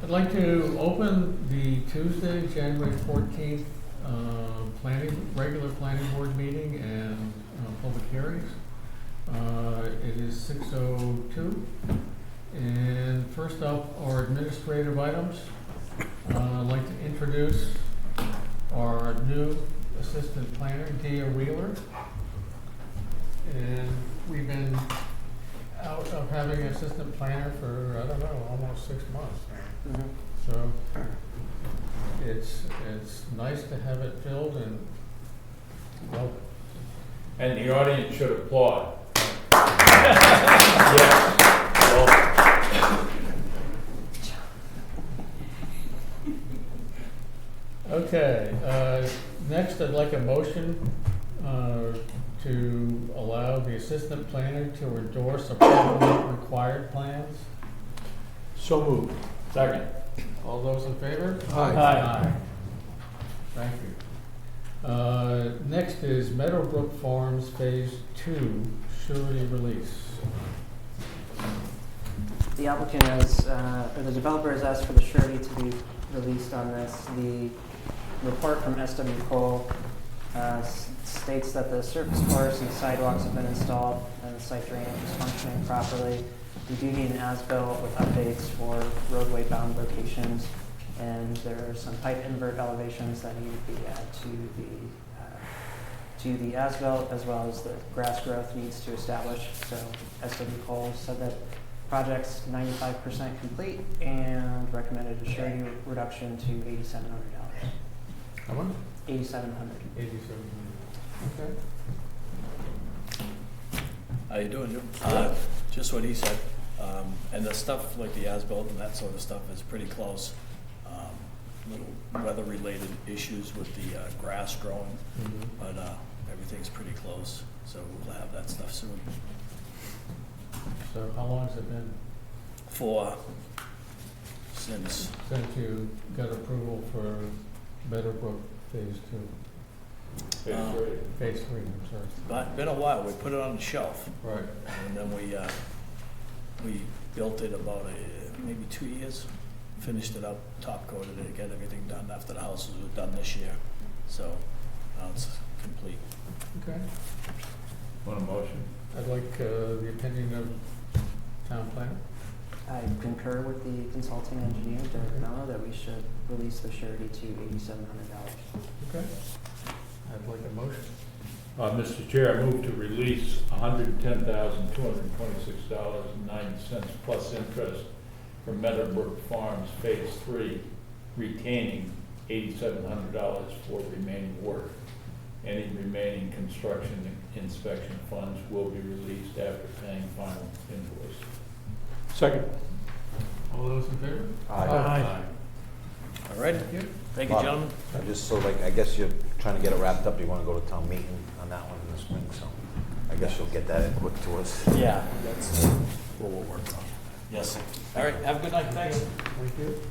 I'd like to open the Tuesday, January 14th, regular planning board meeting and public hearings. It is 6:02. And first up are administrative items. I'd like to introduce our new assistant planner, Dia Wheeler. And we've been out of having an assistant planner for, I don't know, almost 6 months now. Mm-hmm. So it's nice to have it filled and well. And the audience should applaud. Yes. Okay, next I'd like a motion to allow the assistant planner to endorse approval required plans. So moved. Second. All those in favor? Aye. Thank you. Next is Meadowbrook Farms Phase 2 surety release. The applicant has, or the developer has asked for the surety to be released on this. The report from SW Cole states that the surface course and the sidewalks have been installed and the site drainage is functioning properly. We do need an as-built with updates for roadway bound locations, and there are some pipe invert elevations that need to be added to the as-built, as well as the grass growth needs to establish. So SW Cole said that project's 95% complete and recommended a surety reduction to $8,700. How much? $8,700. 87. Okay. How you doing, Jim? Just what he said. And the stuff like the as-built and that sort of stuff is pretty close. Little weather-related issues with the grass growing, but everything's pretty close. So we'll have that stuff soon. So how long has it been Since since you got approval for Meadowbrook Phase 2? Phase 3, I'm sorry. but been a while. We put it on the shelf, Right. and then we built it about maybe 2 years. Finished it up, top coated it, get everything done after the houses were done this year. So now it's complete. Okay. Want a motion? I'd like the opinion of town planner. I concur with the consulting engineer, Derek Mello, that we should release the surety to $8,700. Okay. I'd like a motion. Mr. Chair, I move to release $110,226.90 plus interest from Meadowbrook Farms Phase 3, retaining $8,700 for remaining work. Any remaining construction inspection funds will be released after paying final invoice. Second. All those in favor? Aye. All right. Thank you. Thank you, Bob, gentlemen. Just so, like, I guess you're trying to get it wrapped up. You want to go to town meeting on that one in the spring, so I guess you'll get that in quick to us. Yeah, that's what we'll work on. Yes. All right. Have a good night. Thanks. Thank you.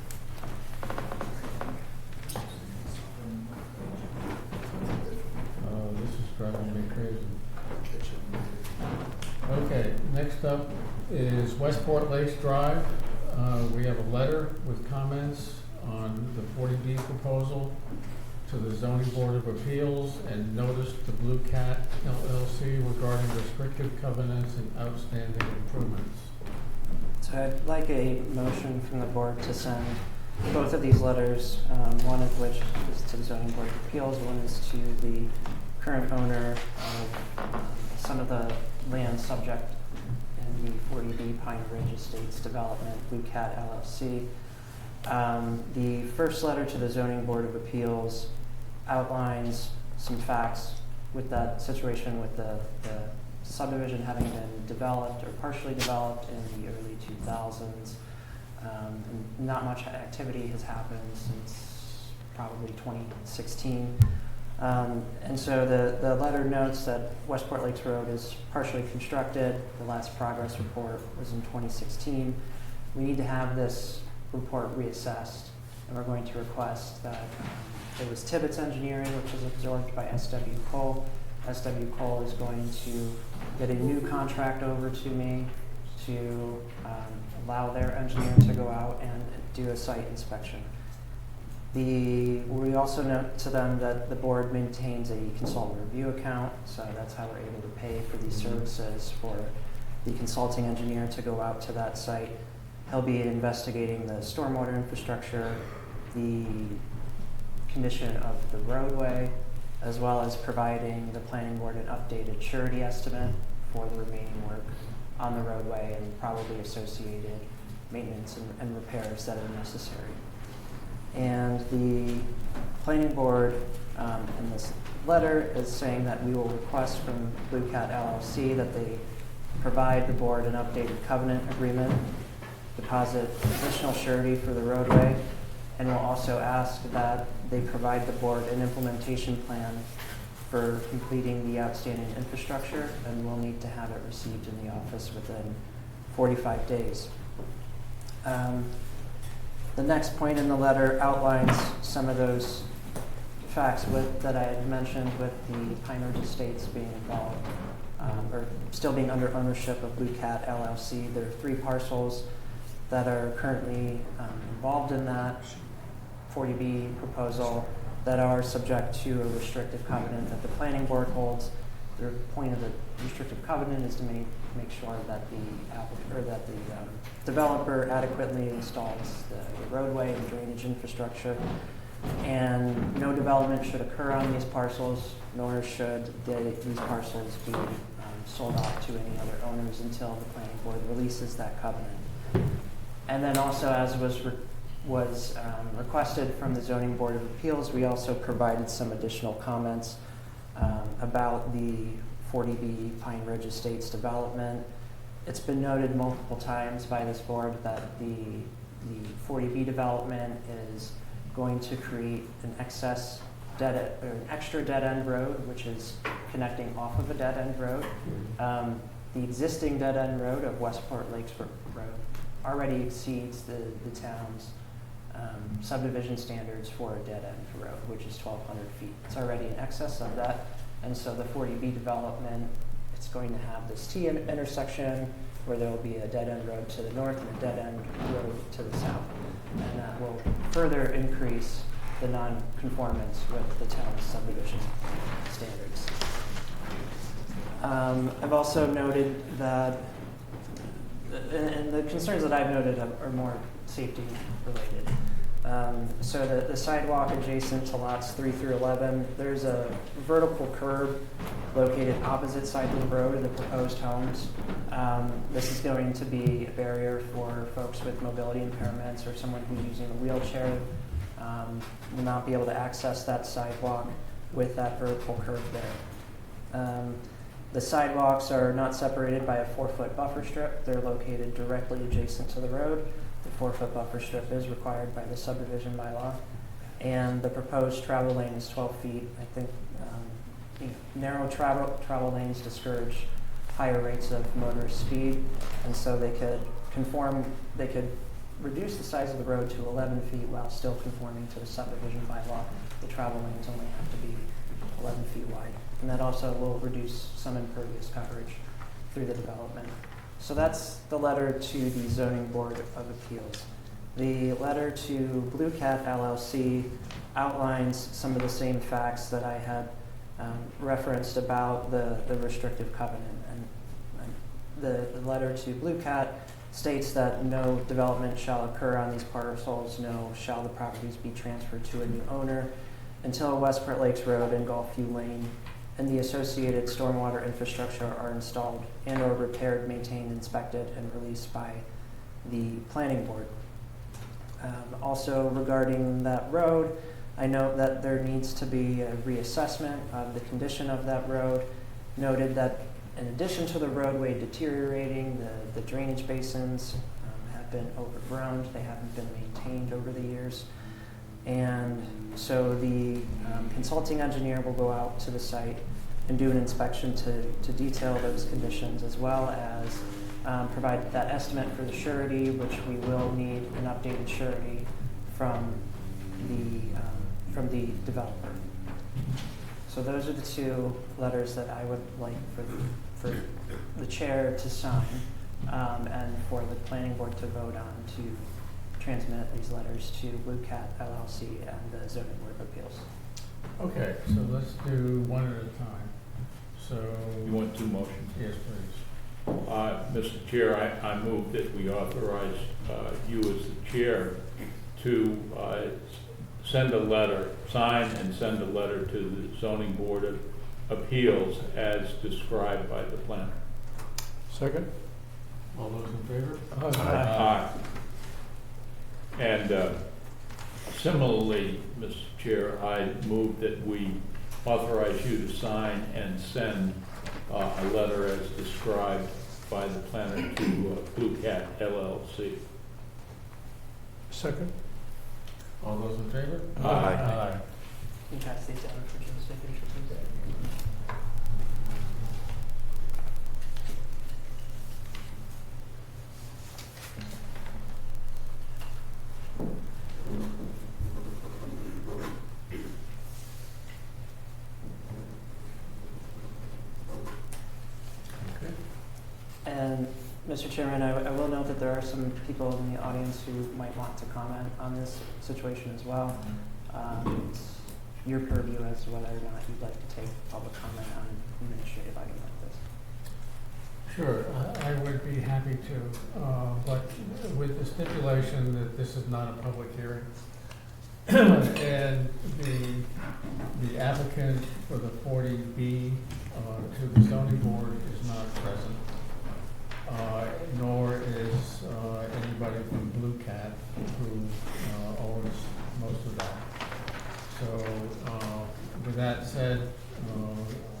This is driving me crazy. Okay, next up is Westport Lakes Drive. We have a letter with comments on the 40B proposal to the Zoning Board of Appeals and notice to Blue Cat LLC regarding restrictive covenants and outstanding improvements. So I'd like a motion from the board to send both of these letters, one of which is to the Zoning Board of Appeals, one is to the current owner of some of the land subject in the 40B Pine Ridge Estates development, Blue Cat LLC. The first letter to the Zoning Board of Appeals outlines some facts with that situation with the subdivision having been developed or partially developed in the early 2000s. Not much activity has happened since probably 2016. And so the letter notes that Westport Lakes Road is partially constructed. The last progress report was in 2016. We need to have this report reassessed, and we're going to request that it was Tibbetts Engineering, which is absorbed by SW Cole. SW Cole is going to get a new contract over to me to allow their engineer to go out and do a site inspection. We also note to them that the board maintains a consultant review account, so that's how we're able to pay for these services for the consulting engineer to go out to that site. He'll be investigating the stormwater infrastructure, the condition of the roadway, as well as providing the planning board an updated surety estimate for the remaining work on the roadway and probably associated maintenance and repairs that are necessary. And the planning board in this letter is saying that we will request from Blue Cat LLC that they provide the board an updated covenant agreement, deposit additional surety for the roadway, and will also ask that they provide the board an implementation plan for completing the outstanding infrastructure, and we'll need to have it received in the office within 45 days. The next point in the letter outlines some of those facts that I had mentioned with the Pine Ridge Estates being involved, or still being under ownership of Blue Cat LLC. There are 3 parcels that are currently involved in that 40B proposal that are subject to a restrictive covenant that the planning board holds. The point of the restrictive covenant is to make sure that the developer adequately installs the roadway and drainage infrastructure, and no development should occur on these parcels, nor should these parcels be sold off to any other owners until the planning board releases that covenant. And then also, as was requested from the Zoning Board of Appeals, we also provided some additional comments about the 40B Pine Ridge Estates development. It's been noted multiple times by this board that the 40B development is going to create an extra dead end road, which is connecting off of a dead end road. The existing dead end road of Westport Lakes Road already exceeds the town's subdivision standards for a dead end road, which is 1,200 feet. It's already in excess of that, and so the 40B development, it's going to have this T intersection where there will be a dead end road to the north and a dead end road to the south, and that will further increase the non-conformance with the town's subdivision standards. I've also noted that, and the concerns that I've noted are more safety related. So the sidewalk adjacent to lots 3 through 11, there's a vertical curb located opposite side of the road of the proposed homes. This is going to be a barrier for folks with mobility impairments or someone who's using a wheelchair. Will not be able to access that sidewalk with that vertical curb there. The sidewalks are not separated by a 4-foot buffer strip. They're located directly adjacent to the road. The 4-foot buffer strip is required by the subdivision bylaw. And the proposed travel lane is 12 feet. I think narrow travel lanes discourage higher rates of motorist speed, and so they could reduce the size of the road to 11 feet while still conforming to the subdivision bylaw. The travel lanes only have to be 11 feet wide. And that also will reduce some impervious coverage through the development. So that's the letter to the Zoning Board of Appeals. The letter to Blue Cat LLC outlines some of the same facts that I had referenced about the restrictive covenant. And the letter to Blue Cat states that no development shall occur on these parcels, no shall the properties be transferred to a new owner until Westport Lakes Road and Gulfview Lane and the associated stormwater infrastructure are installed and or repaired, maintained, inspected, and released by the planning board. Also regarding that road, I note that there needs to be a reassessment of the condition of that road. Noted that in addition to the roadway deteriorating, the drainage basins have been overgrown. They haven't been maintained over the years. And so the consulting engineer will go out to the site and do an inspection to detail those conditions, as well as provide that estimate for the surety, which we will need an updated surety from the developer. So those are the 2 letters that I would like for the chair to sign. and for the planning board to vote on to transmit these letters to Blue Cat LLC and the zoning board of appeals. Okay, so let's do one at a time. So, You want two motions? yes, please. Mr. Chair, I move that we authorize you as the chair to send a letter, sign and send a letter to the zoning board of appeals as described by the planner. Second. All those in favor? Aye. And similarly, Mr. Chair, I move that we authorize you to sign and send a letter as described by the planner to Blue Cat LLC. Second. All those in favor? Aye. Can you pass these down for Jim's signature, please? Okay. And Mr. Chairman, I will note that there are some people in the audience who might want to comment on this situation as well. It's your purview as to whether or not you'd like to take public comment on an administrative item like this. Sure, I would be happy to, but with the stipulation that this is not a public hearing. And the applicant for the 40B to the zoning board is not present, nor is anybody from Blue Cat who owns most of that. So with that said,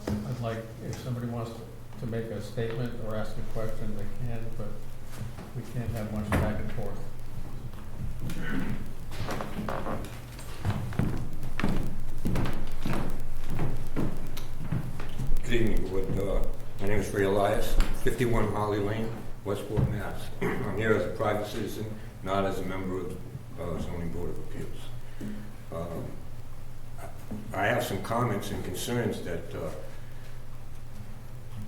I'd like, if somebody wants to make a statement or ask a question, they can, but we can't have much back and forth. Good evening, Board. My name is Ray Elias, 51 Holly Lane, Westport, Mass. I'm here as a private citizen, not as a member of the Zoning Board of Appeals. I have some comments and concerns that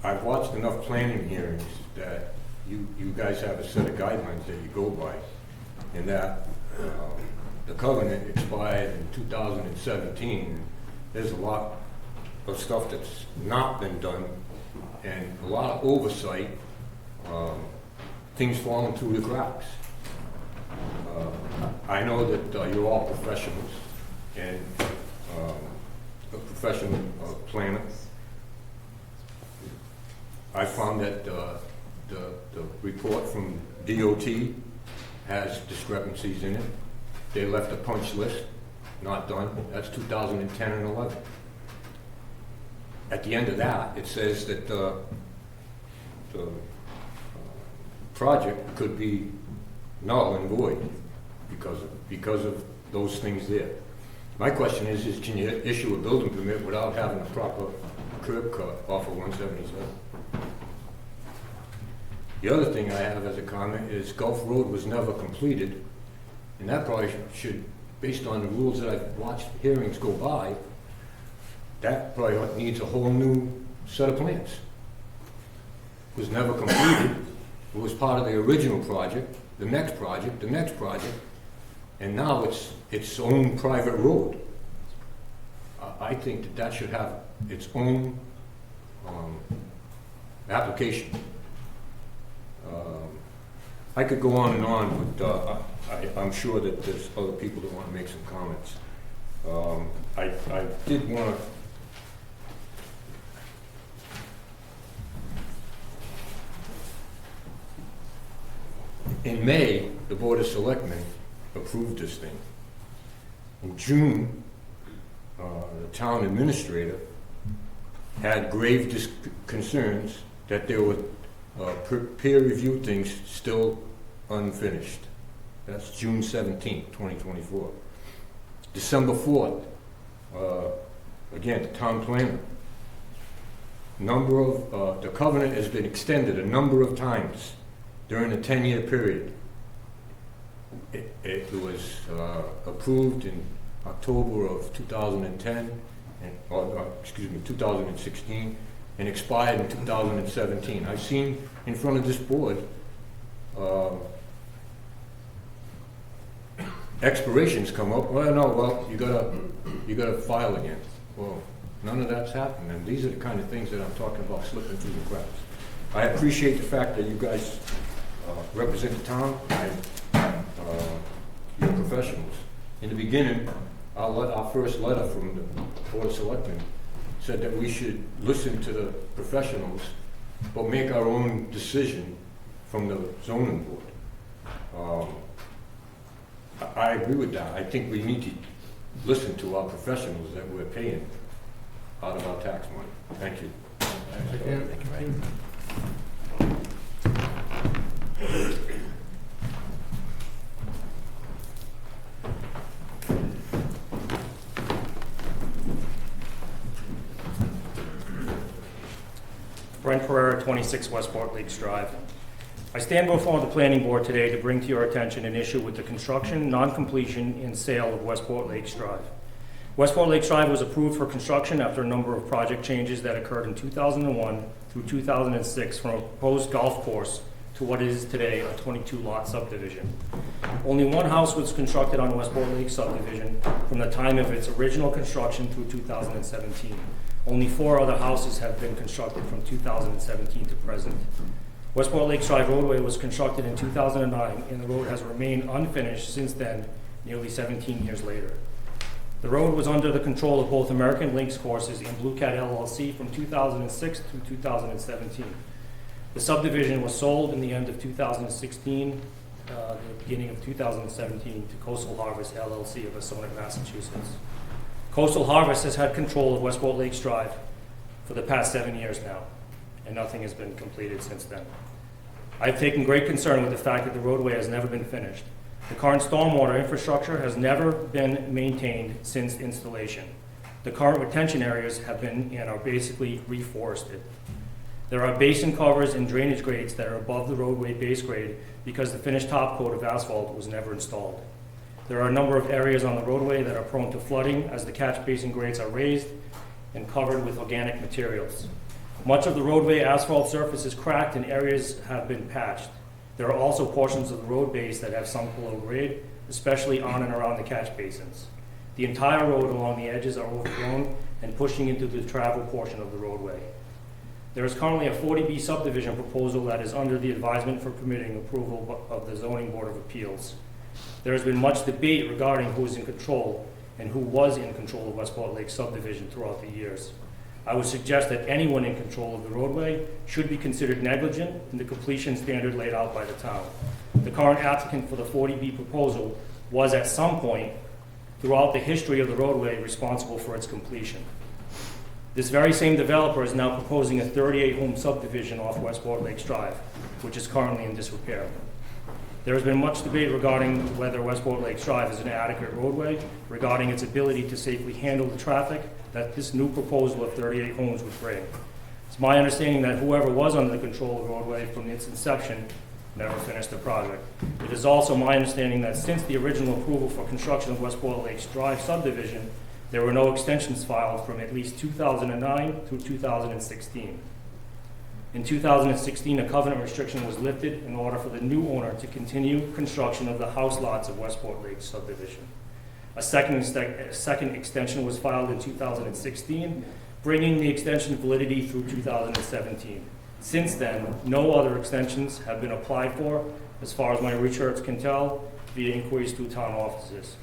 I've watched enough planning hearings that you guys have a set of guidelines that you go by, and that the covenant expired in 2017. There's a lot of stuff that's not been done, and a lot of oversight, things falling through the cracks. I know that you're all professionals and a professional planner. I found that the report from DOT has discrepancies in it. They left a punch list, not done. That's 2010 and 11. At the end of that, it says that the project could be null and void because of those things there. My question is can you issue a building permit without having a proper curb cut off of 177? The other thing I have as a comment is Gulf Road was never completed, and that probably should, based on the rules that I've watched hearings go by, that probably needs a whole new set of plans. It was never completed. It was part of the original project, the next project, and now it's its own private road. I think that should have its own application. I could go on and on, but I'm sure that there's other people that want to make some comments. I did want to in May, the Board of Selectmen approved this thing. In June, the town administrator had grave concerns that there were peer review things still unfinished. That's June 17th, 2024. December 4th, again, the town planner. The covenant has been extended a number of times during a 10-year period. It was approved in October of 2010, 2016, and expired in 2017. I've seen in front of this board expirations come up, well, no, well, you gotta file again. Well, none of that's happened, and these are the kind of things that I'm talking about slipping through the cracks. I appreciate the fact that you guys represent the town and you're professionals. In the beginning, our first letter from the Board of Selectmen said that we should listen to the professionals, but make our own decision from the zoning board. I agree with that. I think we need to listen to our professionals that we're paying out of our tax money. Thank you. Again, Brent Pereira, 26 Westport Lakes Drive. I stand before the planning board today to bring to your attention an issue with the construction, non-completion, and sale of Westport Lakes Drive. Westport Lakes Drive was approved for construction after a number of project changes that occurred in 2001 through 2006 from a proposed golf course to what is today a 22-lot subdivision. Only one house was constructed on Westport Lakes subdivision from the time of its original construction through 2017. Only 4 other houses have been constructed from 2017 to present. Westport Lakes Drive roadway was constructed in 2009, and the road has remained unfinished since then, nearly 17 years later. The road was under the control of both American Links Courses and Blue Cat LLC from 2006 through 2017. The subdivision was sold in the end of 2016, the beginning of 2017, to Coastal Harvest LLC of Assonet, Massachusetts. Coastal Harvest has had control of Westport Lakes Drive for the past 7 years now, and nothing has been completed since then. I've taken great concern with the fact that the roadway has never been finished. The current stormwater infrastructure has never been maintained since installation. The current retention areas have been and are basically reforested. There are basin covers and drainage grades that are above the roadway base grade because the finished top coat of asphalt was never installed. There are a number of areas on the roadway that are prone to flooding as the catch basin grades are raised and covered with organic materials. Much of the roadway asphalt surface is cracked and areas have been patched. There are also portions of the road base that have sunk below grade, especially on and around the catch basins. The entire road along the edges are overgrown and pushing into the travel portion of the roadway. There is currently a 40B subdivision proposal that is under the advisement for permitting approval of the Zoning Board of Appeals. There has been much debate regarding who is in control and who was in control of Westport Lakes subdivision throughout the years. I would suggest that anyone in control of the roadway should be considered negligent in the completion standard laid out by the town. The current applicant for the 40B proposal was at some point throughout the history of the roadway responsible for its completion. This very same developer is now proposing a 38-home subdivision off Westport Lakes Drive, which is currently in disrepair. There has been much debate regarding whether Westport Lakes Drive is an adequate roadway, regarding its ability to safely handle the traffic that this new proposal of 38 homes would bring. It's my understanding that whoever was under the control of the roadway from its inception never finished the project. It is also my understanding that since the original approval for construction of Westport Lakes Drive subdivision, there were no extensions filed from at least 2009 through 2016. In 2016, a covenant restriction was lifted in order for the new owner to continue construction of the house lots of Westport Lakes subdivision. A second extension was filed in 2016, bringing the extension validity through 2017. Since then, no other extensions have been applied for, as far as my research can tell, via inquiries through town offices.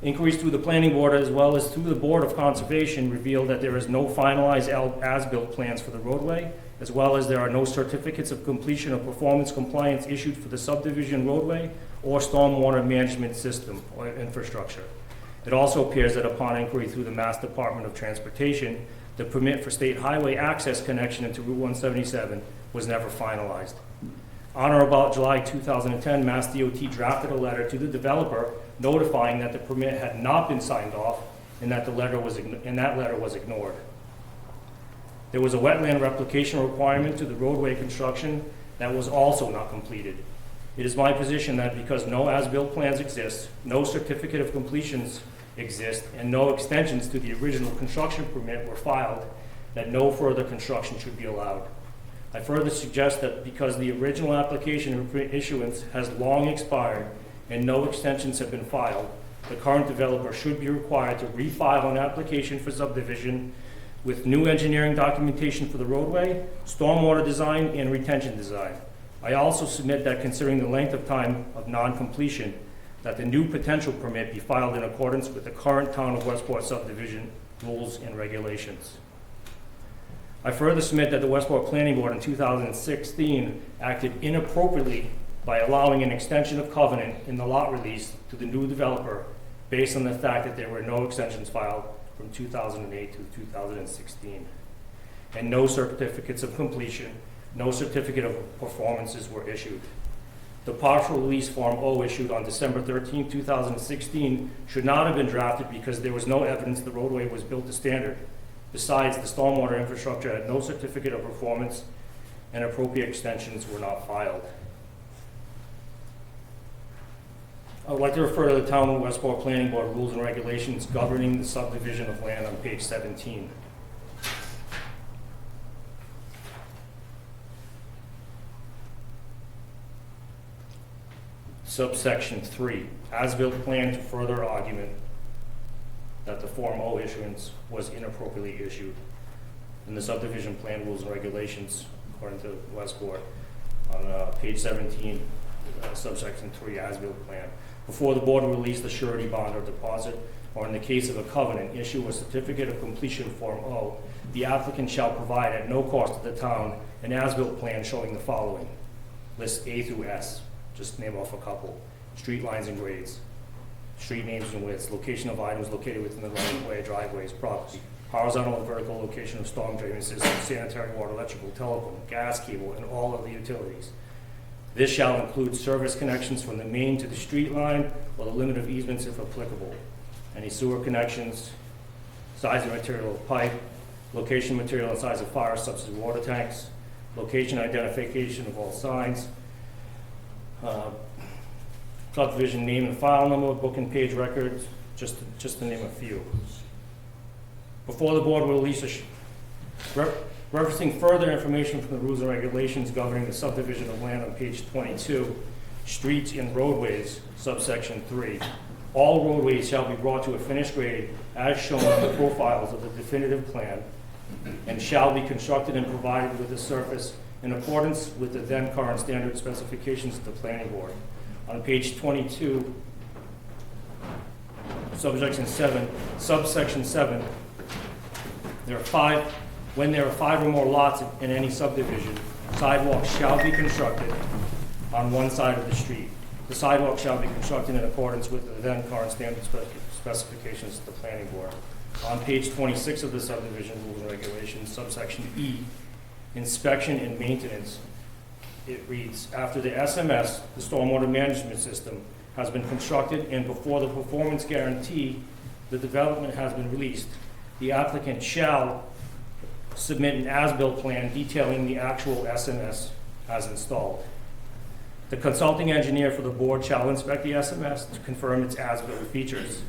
Inquiries through the planning board as well as through the Board of Conservation revealed that there is no finalized as-built plans for the roadway, as well as there are no certificates of completion or performance compliance issued for the subdivision roadway or stormwater management system or infrastructure. It also appears that upon inquiry through the Mass Department of Transportation, the permit for state highway access connection into Route 177 was never finalized. On or about July 2010, Mass DOT drafted a letter to the developer notifying that the permit had not been signed off and that that letter was ignored. There was a wetland replication requirement to the roadway construction that was also not completed. It is my position that because no as-built plans exist, no certificate of completions exist, and no extensions to the original construction permit were filed, that no further construction should be allowed. I further suggest that because the original application issuance has long expired and no extensions have been filed, the current developer should be required to refile an application for subdivision with new engineering documentation for the roadway, stormwater design, and retention design. I also submit that considering the length of time of non-completion, that the new potential permit be filed in accordance with the current Town of Westport subdivision rules and regulations. I further submit that the Westport Planning Board in 2016 acted inappropriately by allowing an extension of covenant in the lot release to the new developer based on the fact that there were no extensions filed from 2008 to 2016, and no certificates of completion, no certificate of performances were issued. The partial release Form O issued on December 13, 2016 should not have been drafted because there was no evidence the roadway was built to standard. Besides, the stormwater infrastructure had no certificate of performance and appropriate extensions were not filed. I would like to refer to the Town of Westport Planning Board rules and regulations governing the subdivision of land on page 17. Subsection 3, as-built plan to further argument that the Form O issuance was inappropriately issued. In the subdivision plan rules and regulations, according to Westport, on page 17, subsection 3, as-built plan. Before the board release the surety bond or deposit, or in the case of a covenant, issue a certificate of completion Form O, the applicant shall provide at no cost to the town an as-built plan showing the following. List A through S. Just name off a couple. Street lines and grades, street names and widths, location of items located within the right-of-way, driveways, property, horizontal and vertical location of storm drainage system, sanitary water, electrical, telephone, gas cable, and all of the utilities. This shall include service connections from the main to the street line or the limit of easements if applicable. Any sewer connections, size and material of pipe, location, material, and size of fire substitute water tanks, location identification of all signs, subdivision name and file number, book and page records, just to name a few. Before the board will release referencing further information from the rules and regulations governing the subdivision of land on page 22, streets and roadways, subsection 3. All roadways shall be brought to a finished grade as shown on the profiles of the definitive plan and shall be constructed and provided with a surface in accordance with the then current standard specifications of the planning board. On page 22, subsection 7, when there are 5 or more lots in any subdivision, sidewalks shall be constructed on one side of the street. The sidewalk shall be constructed in accordance with the then current standard specifications of the planning board. On page 26 of the subdivision rules and regulations, subsection E, inspection and maintenance, it reads, after the SMS, the stormwater management system, has been constructed and before the performance guarantee, the development has been released, the applicant shall submit an as-built plan detailing the actual SMS as installed. The consulting engineer for the board shall inspect the SMS to confirm its as-built features.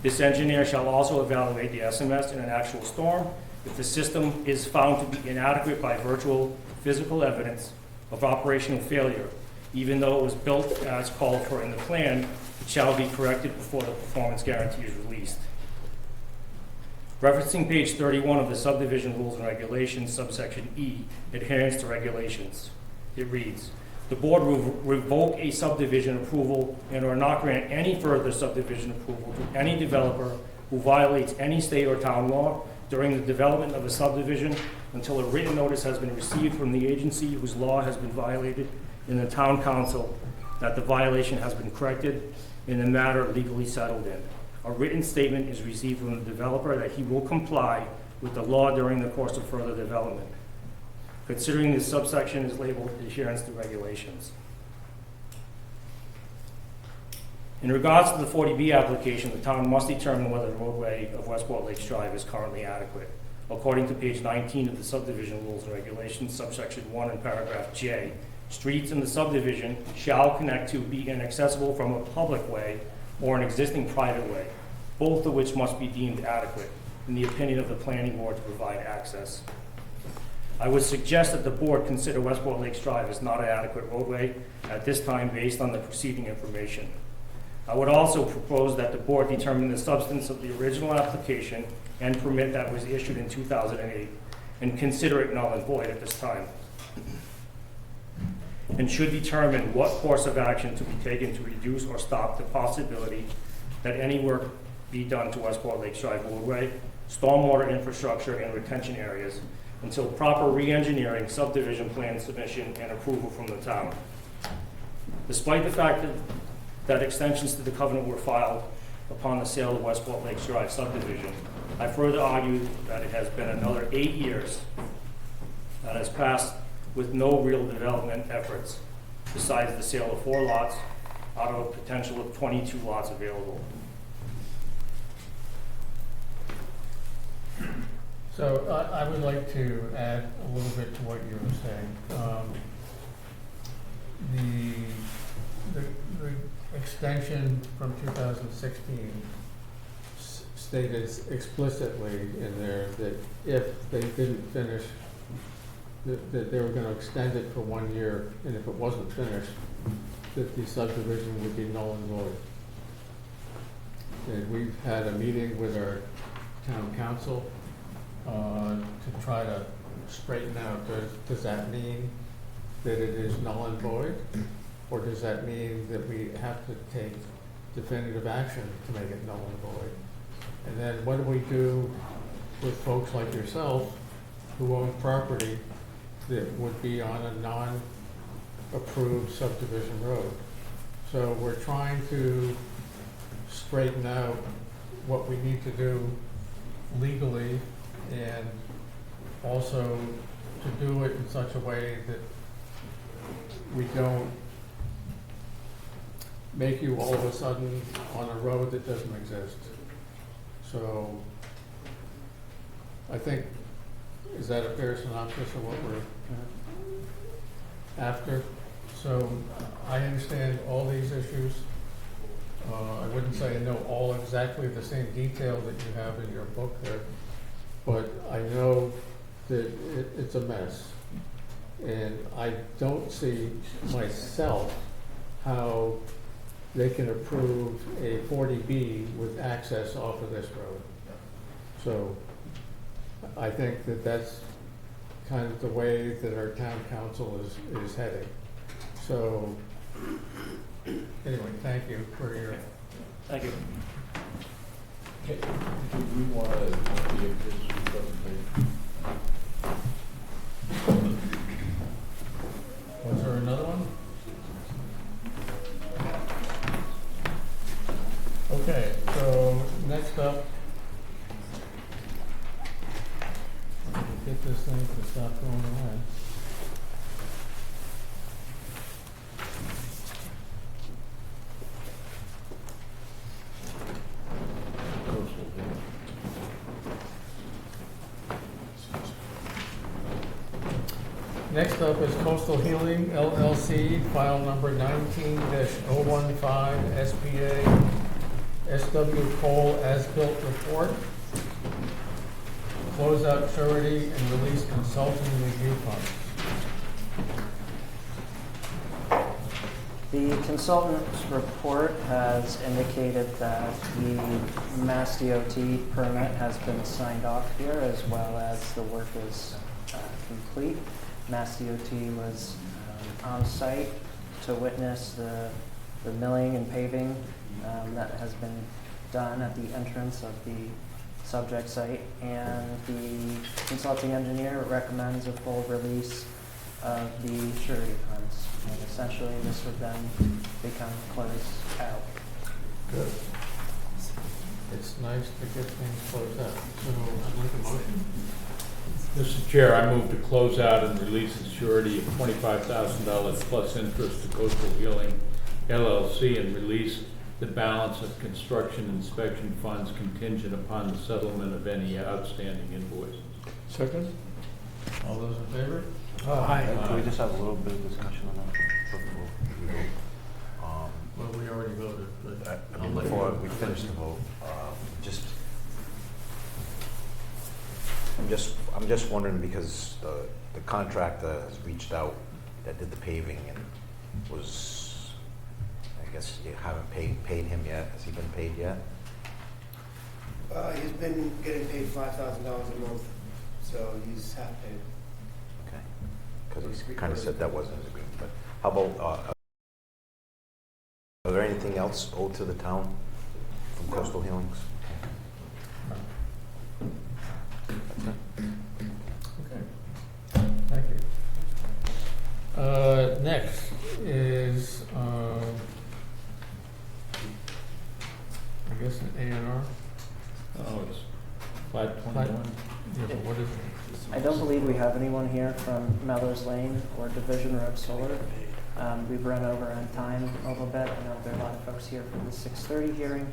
This engineer shall also evaluate the SMS in an actual storm. If the system is found to be inadequate by virtual physical evidence of operational failure, even though it was built as called for in the plan, it shall be corrected before the performance guarantee is released. Referencing page 31 of the subdivision rules and regulations, subsection E, adherence to regulations, it reads, the board will revoke a subdivision approval and or not grant any further subdivision approval to any developer who violates any state or town law during the development of a subdivision until a written notice has been received from the agency whose law has been violated in the town council that the violation has been corrected in the matter legally settled in. A written statement is received from the developer that he will comply with the law during the course of further development. Considering this subsection is labeled adherence to regulations. In regards to the 40B application, the town must determine whether the roadway of Westport Lakes Drive is currently adequate. According to page 19 of the subdivision rules and regulations, subsection 1 in paragraph J, streets in the subdivision shall connect to, be inaccessible from a public way or an existing private way, both of which must be deemed adequate, in the opinion of the planning board, to provide access. I would suggest that the board consider Westport Lakes Drive as not an adequate roadway at this time based on the preceding information. I would also propose that the board determine the substance of the original application and permit that was issued in 2008 and consider it null and void at this time. And should determine what course of action to be taken to reduce or stop the possibility that any work be done to Westport Lakes Drive roadway, stormwater infrastructure, and retention areas until proper re-engineering, subdivision plan submission, and approval from the town. Despite the fact that extensions to the covenant were filed upon the sale of Westport Lakes Drive subdivision, I further argue that it has been another 8 years that has passed with no real development efforts besides the sale of 4 lots out of a potential of 22 lots available. So I would like to add a little bit to what you were saying. The extension from 2016 stated explicitly in there that if they didn't finish, that they were going to extend it for 1 year, and if it wasn't finished, that the subdivision would be null and void. And we've had a meeting with our town council to try to straighten out, does that mean that it is null and void? Or does that mean that we have to take definitive action to make it null and void? And then what do we do with folks like yourself who own property that would be on a non-approved subdivision road? So we're trying to straighten out what we need to do legally, and also to do it in such a way that we don't make you all of a sudden on a road that doesn't exist. So I think, is that a fair synopsis of what we're after? So I understand all these issues. I wouldn't say I know all exactly the same detail that you have in your book there, but I know that it's a mess. And I don't see myself how they can approve a 40B with access off of this road. So I think that that's kind of the way that our town council is heading. So anyway, thank you for your. Thank you. Okay, do we want to give this presentation? Was there another one? Okay, so next up, get this thing to stop going away. Next up is Coastal Healing LLC, file number 19-015, SPA, SW Cole as-built report, closeout surety and release consulting review funds. The consultant's report has indicated that the Mass DOT permit has been signed off here, as well as the work is complete. Mass DOT was on site to witness the milling and paving that has been done at the entrance of the subject site, and the consulting engineer recommends a full release of the surety funds. And essentially, this would then become closed out. Good. It's nice to get things closed out. So I'd like a motion. Mr. Chair, I move to close out and release the surety of $25,000 plus interest to Coastal Healing LLC and release the balance of construction inspection funds contingent upon the settlement of any outstanding invoices. Second. All those in favor? Can we just have a little bit of discussion on that before we go? Well, we already voted, but Before we finish the vote, just, I'm just wondering because the contractor has reached out that did the paving and was, I guess you haven't paid him yet. Has he been paid yet? He's been getting paid $5,000 a month, so he's half paid. Okay. Because he kind of said that wasn't his agreement. But how about, are there anything else owed to the town from Coastal Healings? That's it. Okay. Thank you. Next is, I guess an A&R. Oh, it's 521. Yeah, but what is it? I don't believe we have anyone here from Mellors Lane or Division Road Solar. We've run over on time a little bit. I know there are a lot of folks here for the 6:30 hearing,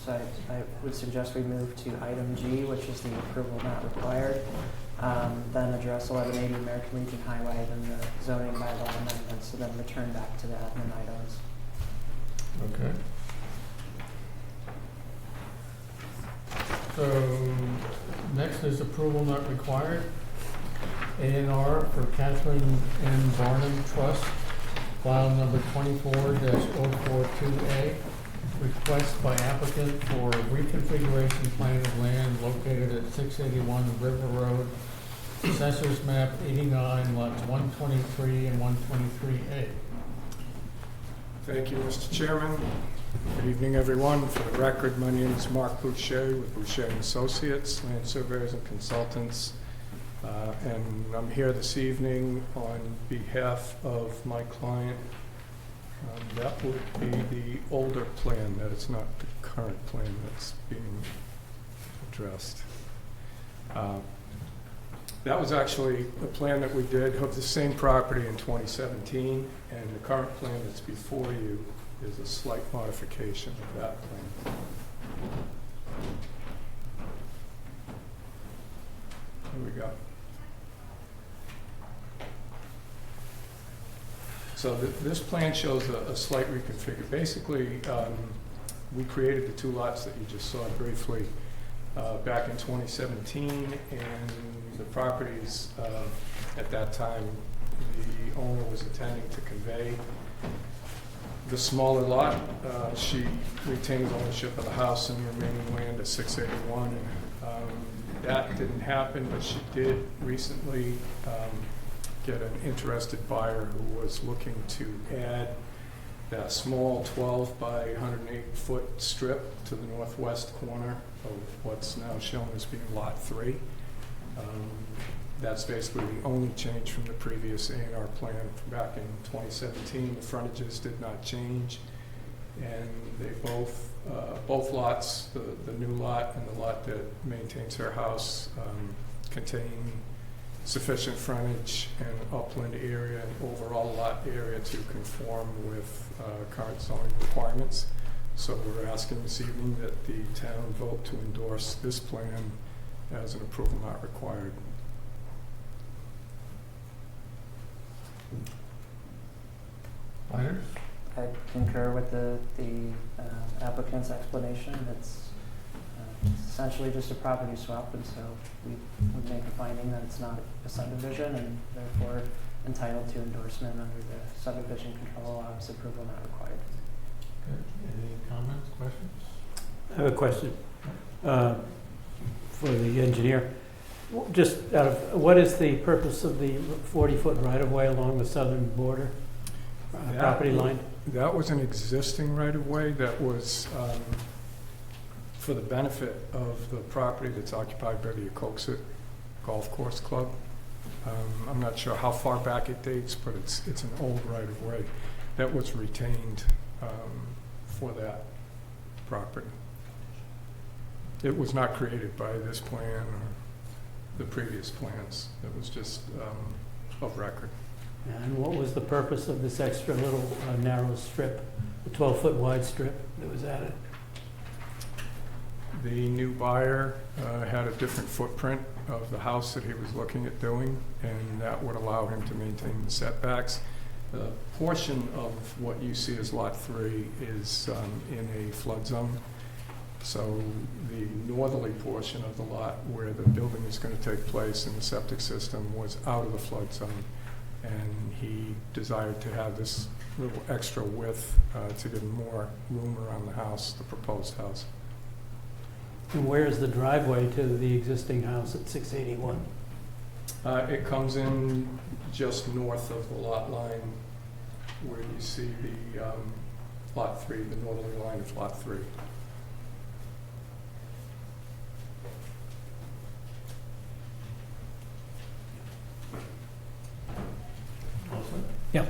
so I would suggest we move to item G, which is the approval not required. Then address 1180 American Legion Highway, then the zoning bylaw amendments, and then return back to the admin items. Okay. So, next is approval not required. A&R for Kathleen N. Barnum Trust, file number 24-042A. Request by applicant for reconfiguration plan of land located at 681 River Road, Assessors Map 89, lots 123 and 123A. Thank you, Mr. Chairman. Good evening, everyone. For the record, my name is Mark Boucher with Boucher & Associates, land surveyors and consultants. And I'm here this evening on behalf of my client. That would be the older plan, that it's not the current plan that's being addressed. That was actually a plan that we did of the same property in 2017, and the current plan that's before you is a slight modification of that plan. Here we go. So this plan shows a slight reconfigure. Basically, we created the two lots that you just saw briefly back in 2017, and the properties at that time, the owner was intending to convey the smaller lot. She retains ownership of the house and the remaining land at 681. That didn't happen, but she did recently get an interested buyer who was looking to add that small 12 by 108 foot strip to the northwest corner of what's now shown as being Lot 3. That's basically the only change from the previous A&R plan from back in 2017. The frontages did not change, and they both lots, the new lot and the lot that maintains her house, contain sufficient frontage and upland area and overall lot area to conform with current zoning requirements. So we're asking this evening that the town vote to endorse this plan as an approval not required. Minors? I concur with the applicant's explanation. It's essentially just a property swap, and so we would make a finding that it's not a subdivision and therefore entitled to endorsement under the subdivision control laws, approval not required. Good. Any comments, questions? I have a question for the engineer. Just out of, what is the purpose of the 40-foot right-of-way along the southern border property line? That was an existing right-of-way that was for the benefit of the property that's occupied by the Ocoxit Golf Course Club. I'm not sure how far back it dates, but it's an old right-of-way that was retained for that property. It was not created by this plan or the previous plans. It was just of record. And what was the purpose of this extra little narrow strip, the 12-foot wide strip that was added? The new buyer had a different footprint of the house that he was looking at doing, and that would allow him to maintain the setbacks. The portion of what you see as Lot 3 is in a flood zone, So the northerly portion of the lot where the building is going to take place and the septic system was out of the flood zone. And he desired to have this little extra width to give more room around the house, the proposed house. And where is the driveway to the existing house at 681? It comes in just north of the lot line where you see the Lot 3, the northerly line of Lot 3. Yeah.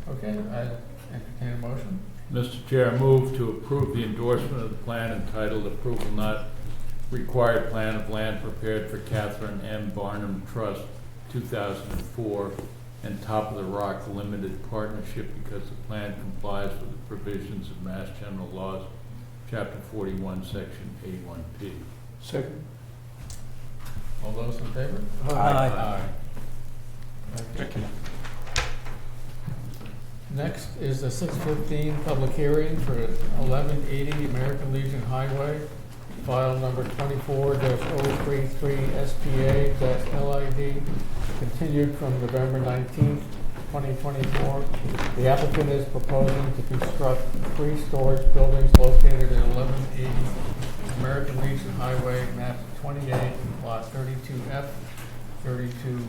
Okay, I entertain a motion. Mr. Chair, I move to approve the endorsement of the plan entitled Approval Not Required Plan of Land Prepared for Catherine M. Barnum Trust, 2004, and Top of the Rock Limited Partnership because the plan complies with the provisions of Mass General Laws, Chapter 41, Section A1P. Second. All those in favor? Aye. Thank you. Next is the 6:15 public hearing for 1180 American Legion Highway, file number 24-033 SPA-LID, continued from November 19th, 2024. The applicant is proposing to construct 3 storage buildings located at 1180 American Legion Highway, map 28, lot 32F, 32J,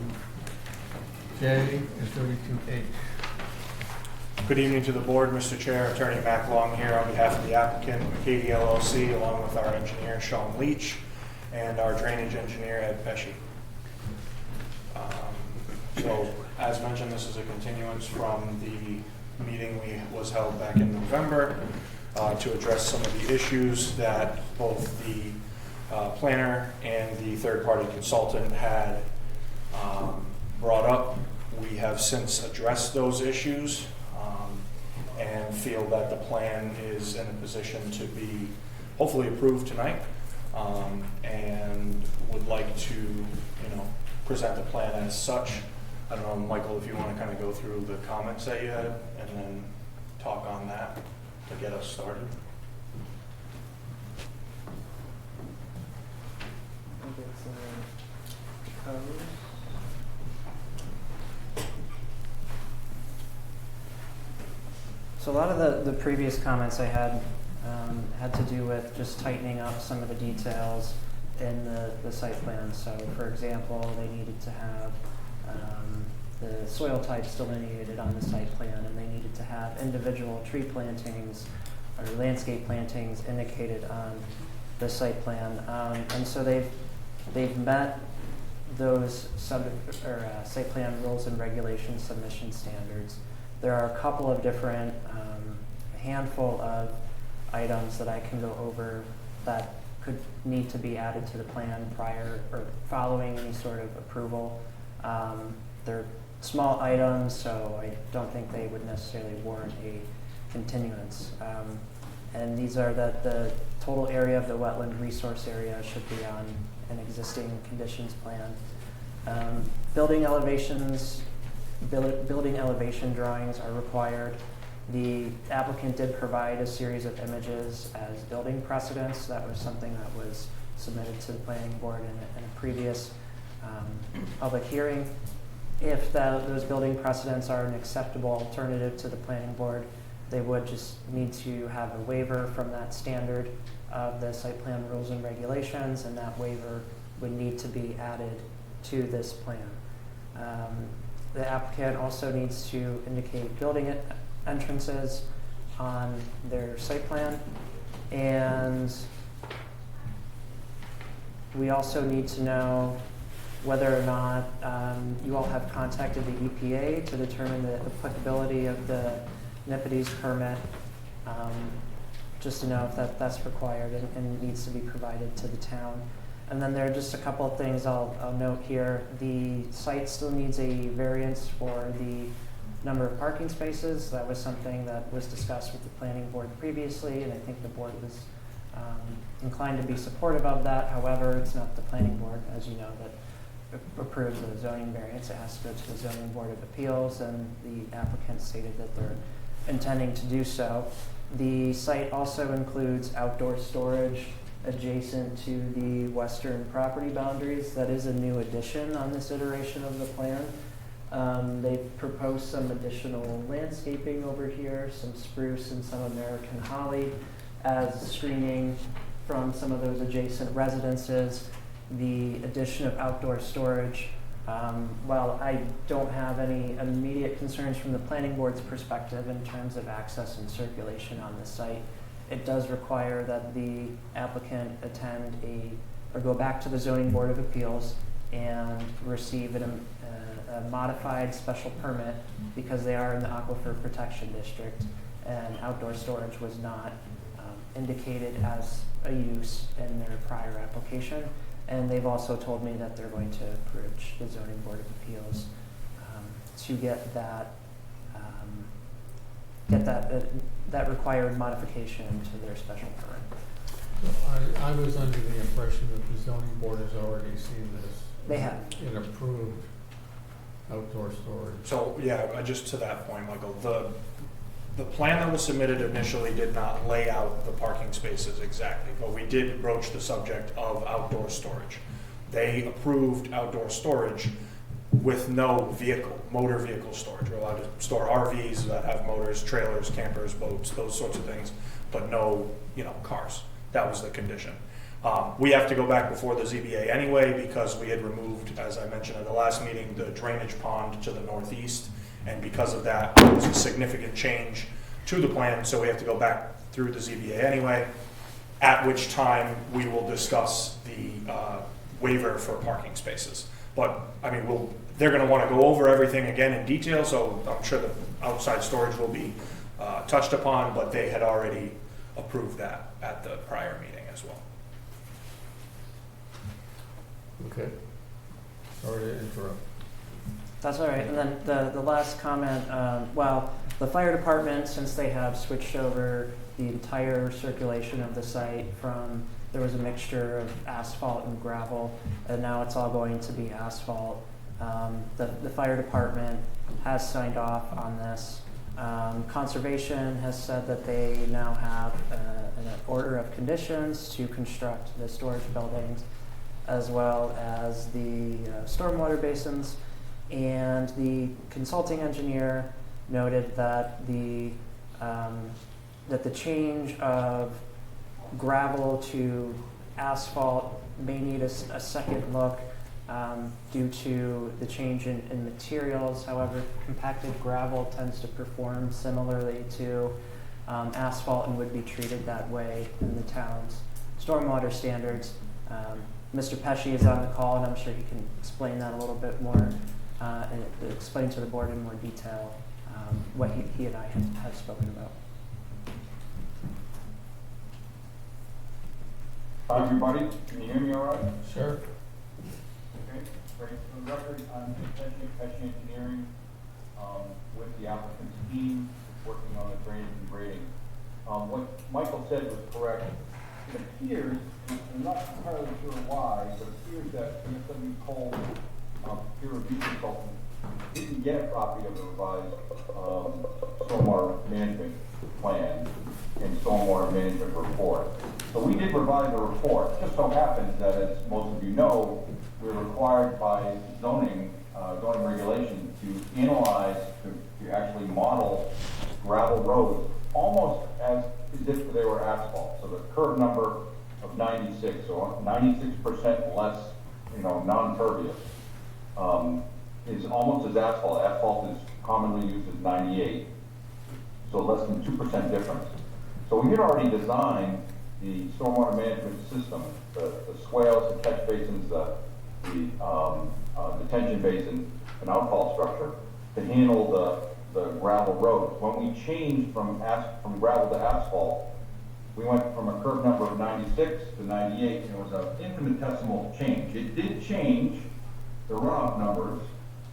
and 32H. Good evening to the board, Mr. Chair. Attorney Mac Long here on behalf of the applicant, Katie LLC, along with our engineer, Sean Leach, and our drainage engineer, Ed Pesci. So, as mentioned, this is a continuance from the meeting was held back in November to address some of the issues that both the planner and the third-party consultant had brought up. We have since addressed those issues and feel that the plan is in a position to be hopefully approved tonight, and would like to, present the plan as such. I don't know, Michael, if you want to kind of go through the comments that you had and then talk on that to get us started. I think it's code. So a lot of the previous comments I had had to do with just tightening up some of the details in the site plan. So for example, they needed to have the soil types delineated on the site plan, and they needed to have individual tree plantings or landscape plantings indicated on the site plan. And so they've met those site plan rules and regulations submission standards. There are a couple of different, handful of items that I can go over that could need to be added to the plan prior or following any sort of approval. They're small items, so I don't think they would necessarily warrant a continuance. And these are that the total area of the wetland resource area should be on an existing conditions plan. Building elevation drawings are required. The applicant did provide a series of images as building precedents. That was something that was submitted to the planning board in a previous public hearing. If those building precedents are an acceptable alternative to the planning board, they would just need to have a waiver from that standard of the site plan rules and regulations, and that waiver would need to be added to this plan. The applicant also needs to indicate building entrances on their site plan, and we also need to know whether or not you all have contacted the EPA to determine the applicability of the NIPD's permit, just to know if that's required and needs to be provided to the town. And then there are just a couple of things I'll note here. The site still needs a variance for the number of parking spaces. That was something that was discussed with the planning board previously, and I think the board was inclined to be supportive of that. However, it's not the planning board, as you know, that approves the zoning variance. It has to go to the zoning board of appeals, and the applicant stated that they're intending to do so. The site also includes outdoor storage adjacent to the western property boundaries. That is a new addition on this iteration of the plan. They've proposed some additional landscaping over here, some spruce and some American holly as screening from some of those adjacent residences. The addition of outdoor storage, while I don't have any immediate concerns from the planning board's perspective in terms of access and circulation on the site, it does require that the applicant attend or go back to the zoning board of appeals and receive a modified special permit because they are in the Aquifer Protection District and outdoor storage was not indicated as a use in their prior application. And they've also told me that they're going to approach the zoning board of appeals to get that that required modification to their special permit. I was under the impression that the zoning board has already seen this. They have. It approved outdoor storage. So, yeah, just to that point, Michael, the plan that was submitted initially did not lay out the parking spaces exactly, but we did broach the subject of outdoor storage. They approved outdoor storage with no motor vehicle storage. We're allowed to store RVs that have motors, trailers, campers, boats, those sorts of things, but no, cars. That was the condition. We have to go back before the ZBA anyway because we had removed, as I mentioned at the last meeting, the drainage pond to the northeast. And because of that, there was a significant change to the plan, so we have to go back through the ZBA anyway, at which time we will discuss the waiver for parking spaces. But, they're going to want to go over everything again in detail, so I'm sure the outside storage will be touched upon, but they had already approved that at the prior meeting as well. Okay. Sorry to interrupt. That's all right. And then the last comment, the fire department, since they have switched over the entire circulation of the site there was a mixture of asphalt and gravel, and now it's all going to be asphalt. The fire department has signed off on this. Conservation has said that they now have an order of conditions to construct the storage buildings as well as the stormwater basins. And the consulting engineer noted that the change of gravel to asphalt may need a second look due to the change in materials. However, compacted gravel tends to perform similarly to asphalt and would be treated that way in the town's stormwater standards. Mr. Pesci is on the call, and I'm sure he can explain that a little bit more and explain to the board in more detail what he and I have spoken about. Hi, everybody. Can you hear me all right? Sure. Okay, great. For the record, I'm Pesci Engineering with the applicant's team working on the drainage and grading. What Michael said was correct. It appears, I'm not entirely sure why, but it appears that MSW Cole, peer review consultant, didn't get a copy of the revised stormwater management plan and stormwater management report. So we did revise the report. It just so happens that, as most of you know, we're required by zoning regulation to analyze, to actually model gravel roads almost as if they were asphalt. So the curve number of 96, so 96% less, non-pervious, is almost as asphalt. Asphalt is commonly used as 98, so less than 2% difference. So we had already designed the stormwater management system, the swales, the catch basins, the detention basin, and outfall structure to handle the gravel roads. When we changed from gravel to asphalt, we went from a curve number of 96 to 98, and it was an infinitesimal change. It did change the runoff numbers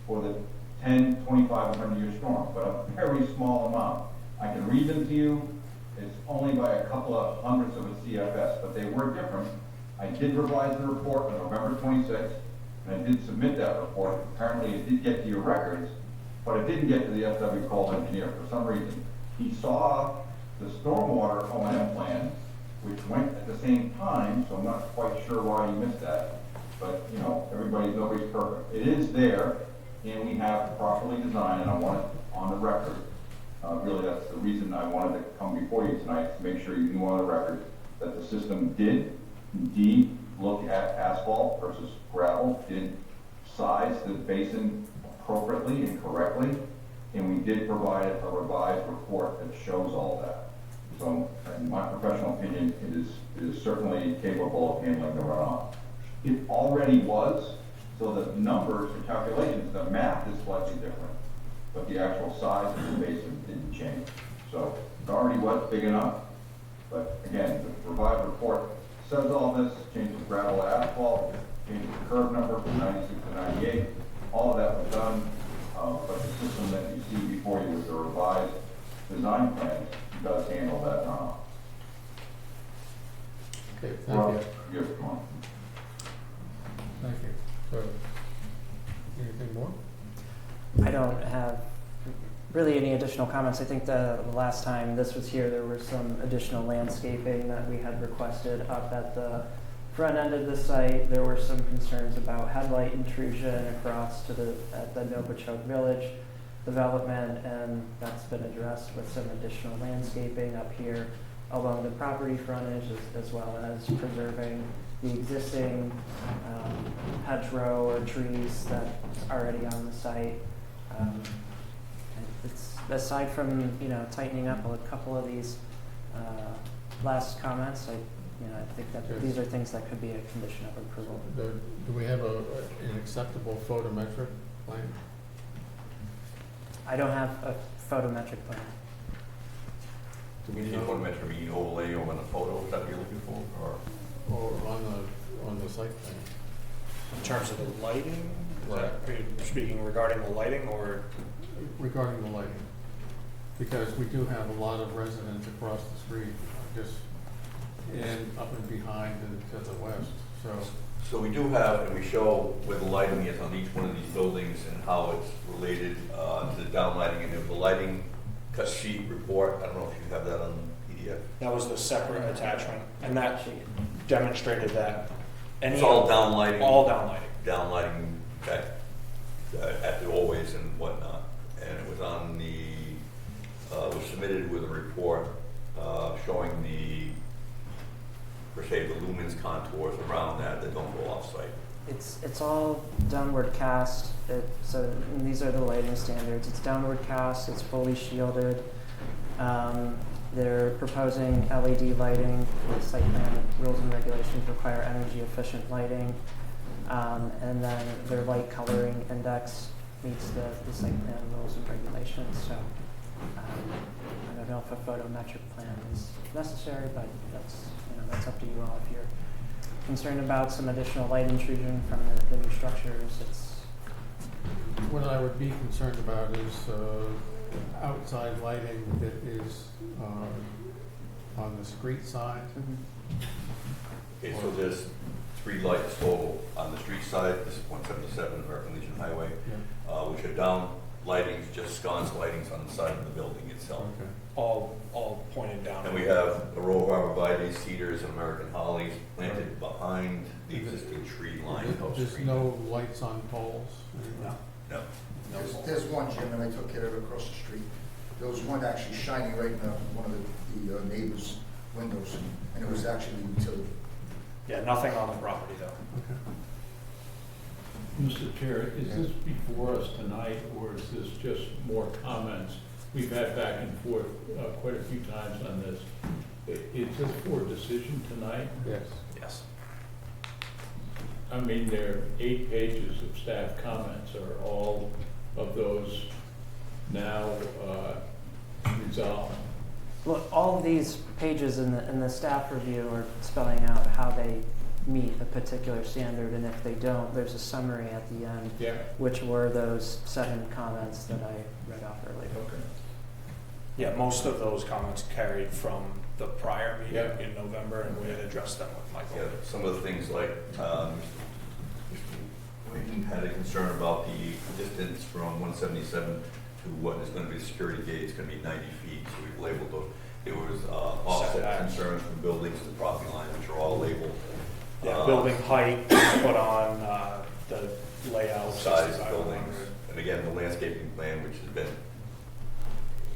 for the 10, 25, 100-year storms, but a very small amount. I can read them to you. It's only by a couple of hundredths of a CFS, but they were different. I did revise the report on November 26th, and I did submit that report. Apparently it did get to your records, but it didn't get to the FW Cole engineer for some reason. He saw the stormwater O&M plan, which went at the same time, so I'm not quite sure why you missed that. But, you know, nobody's perfect. It is there, and we have properly designed, and I want it on the record. Really, that's the reason I wanted to come before you tonight, to make sure you knew on the record that the system did indeed look at asphalt versus gravel, did size the basin appropriately and correctly, and we did provide a revised report that shows all that. So, in my professional opinion, it is certainly capable of handling the runoff. It already was, so the numbers, the calculations, the math is slightly different, but the actual size of the basin didn't change. So it already was big enough, but again, the revised report says all this, changes gravel to asphalt, changes the curve number from 96 to 98, all of that was done, but the system that you see before you with the revised design plan does handle that runoff. Okay, thank you. Yes, come on. Thank you. So, anything more? I don't have really any additional comments. I think the last time this was here, there was some additional landscaping that we had requested up at the front end of the site. There were some concerns about headlight intrusion across to at the Novichok Village development, and that's been addressed with some additional landscaping up here along the property frontage, as well as preserving the existing hedgerow or trees that's already on the site. It's aside from tightening up a couple of these last comments. I think that Yes. these are things that could be a condition of approval. Do we have an acceptable photometric plan? I don't have a photometric plan. Do we You need know, photometric, you need overlay over the photo that you're looking for, or? or on the site plan? In terms of the lighting, Right. are you speaking regarding the lighting or? Regarding the lighting, because we do have a lot of residents across the street, just up and behind and to the west, so. So we do have, and we show where the lighting is on each one of these buildings and how it's related to the downlighting, and there's the lighting cut sheet report. I don't know if you have that on PDF. That was the separate attachment, and that demonstrated that any. It's all downlighting. All downlighting. Downlighting at the always and whatnot. And it was on was submitted with a report showing per se, the lumens contours around that don't go off-site. It's all downward cast. So these are the lighting standards. It's downward cast. It's fully shielded. They're proposing LED lighting. The site plan rules and regulations require energy efficient lighting, and then their light coloring index meets the site plan rules and regulations. So I don't know if a photometric plan is necessary, but that's up to you all. If you're concerned about some additional light intrusion from the new structures, What I would be concerned about is outside lighting that is on the street side. Okay, so there's 3 lights total on the street side. This is 177 American Legion Highway, which are down lightings, just sconce lightings on the side of the building itself. Okay. All pointed down. And we have a row of arborvitae, cedars, and American hollies planted behind the existing tree line. There's no lights on poles? No. There's one, Jim, and I took care of it across the street. There was one actually shining right in one of the neighbors' windows, and it was actually utility. Yeah, nothing on the property though. Mr. Chair, is this before us tonight, or is this just more comments? We've had back and forth quite a few times on this. Is this for a decision tonight? Yes. Yes. I mean, there are 8 pages of staff comments. Are all of those now resolved? Look, all of these pages in the staff review are spelling out how they meet a particular standard, and if they don't, there's a summary at the end, which were those 7 comments that I read off earlier. Okay. Yeah, most of those comments carried from the prior meeting in November, and we had addressed them with Michael. Yeah, some of the things like Wayne had a concern about the distance from 177 to what is going to be the security gate. It's going to be 90 feet, so we've labeled those. There was offset Setbacks. concerns from buildings to the property line, which are all labeled. Yeah, building height, put on, the layout. Size of 6500. buildings. And again, the landscaping plan, which has been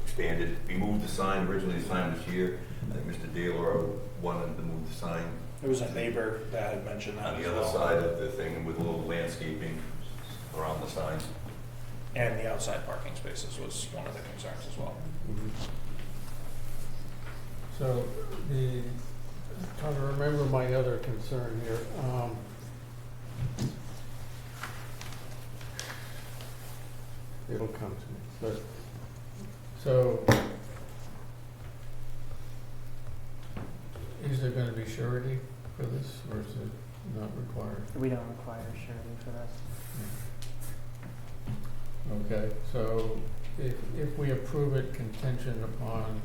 expanded. We moved the sign, originally the sign was here. I think Mr. Daylor wanted to move the sign There was a neighbor that had mentioned that on as the other well. side of the thing with a little landscaping around the sign. And the outside parking spaces was one of the concerns as well. So trying to remember my other concern here. It'll come to me, but, so, is there gonna be surety for this, or is it not required? We don't require surety for this. Okay, so if we approve it contingent upon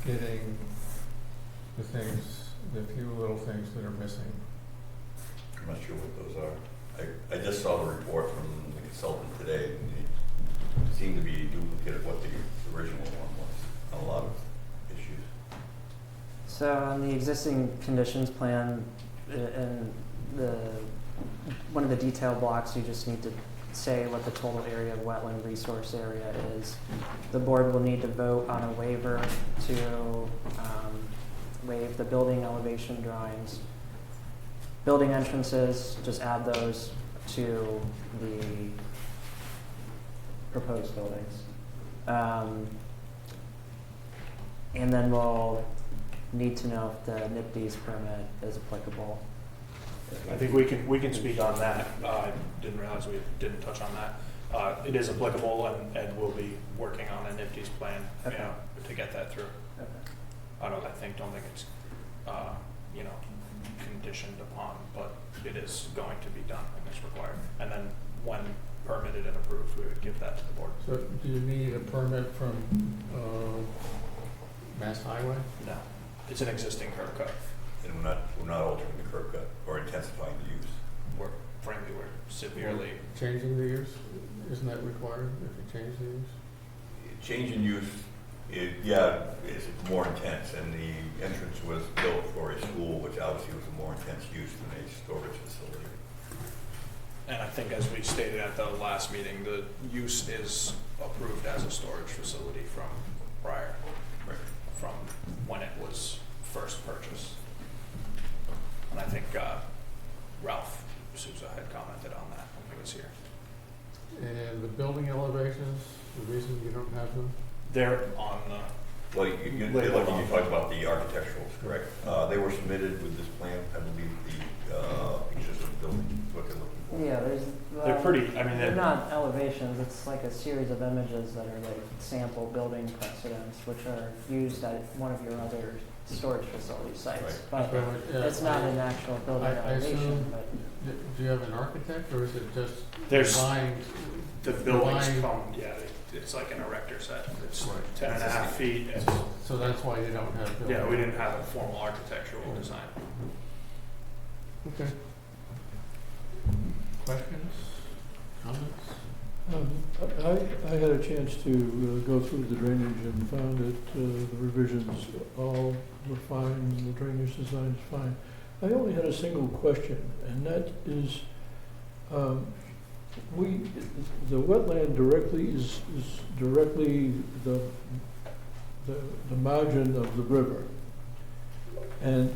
getting the things, the few little things that are missing. I'm not sure what those are. I just saw the report from the consultant today, and it seemed to be a duplicate of what the original one was on a lot of issues. So on the existing conditions plan, in one of the detail blocks, you just need to say what the total area of wetland resource area is. The board will need to vote on a waiver to waive the building elevation drawings. Building entrances, just add those to the proposed buildings. And then we'll need to know if the NIPD's permit is applicable. I think we can speak on that. I didn't realize we didn't touch on that. It is applicable, and we'll be working on a NIPD's plan, Okay. you know, to get that through. Okay. Don't think it's, you know, conditioned upon, but it is going to be done and is required. And then when permitted and approved, we would give that to the board. So do you need a permit from Mass Highway? No, it's an existing curb cut. And we're not altering the curb cut or intensifying the use. Frankly, we're severely, Changing the use, isn't that required if you change the use? Change in use, it's more intense, and the entrance was built for a school, which obviously was a more intense use than a storage facility. and I think as we stated at the last meeting, the use is approved as a storage facility from prior, from when it was first purchased. And I think Ralph Souza had commented on that when he was here. And the building elevations, the reason you don't have them? They're on the, Well, you talked about the architecturals, correct? They were submitted with this plan, I believe, the pictures of the building, what they're looking for. Yeah, they're pretty, I mean, they're not elevations, it's like a series of images that are like sample building precedents, which are used at one of your other storage facility sites. But So, yeah, it's not an actual building I elevation, assume- but Do you have an architect, or is it just There's- designed? the buildings Line- come, it's like an erector set. It's Right. 10.5 feet. And, So that's why you don't have building? yeah, we didn't have a formal architectural design. Okay. Questions, comments? I had a chance to go through the drainage and found that the revisions all were fine, the drainage design is fine. I only had a single question, and that is, the wetland directly is directly the margin of the river. And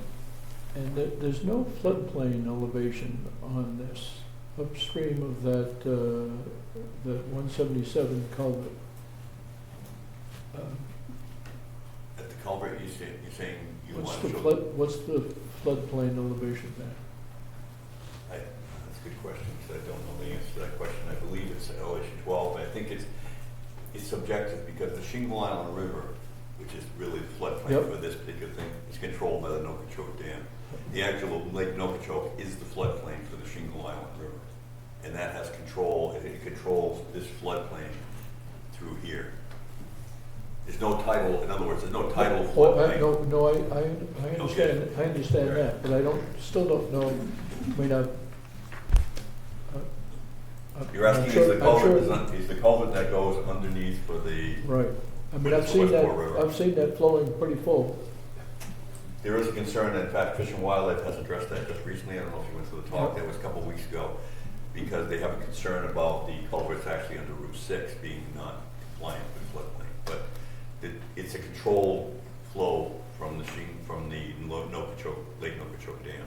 there's no floodplain elevation on this upstream of that 177 culvert. At the culvert, you're saying you What's want the to show? what's the floodplain elevation there? That's a good question, because I don't know the answer to that question. I believe it's elevation 12, but I think it's subjective, because the Shingle Island River, which is really the floodplain Yep. for this particular thing, is controlled by the Nokichoke Dam. The actual Lake Nokichoke is the floodplain for the Shingle Island River. And that has control, it controls this floodplain through here. There's no tidal, in other words, there's no tidal floodplain. I understand, I understand that, but I still don't know, I mean, You're asking, I'm sure- is the culvert that goes underneath for the Right. I mean, But it's Westport River. I've seen that flowing pretty full. There is a concern, in fact, Fish and Wildlife has addressed that just recently. I don't know if you went to the talk, that was a couple of weeks ago, because they have a concern about the culverts actually under Route 6 being not compliant with floodplain. But it's a controlled flow from the Lake Nokichoke Dam.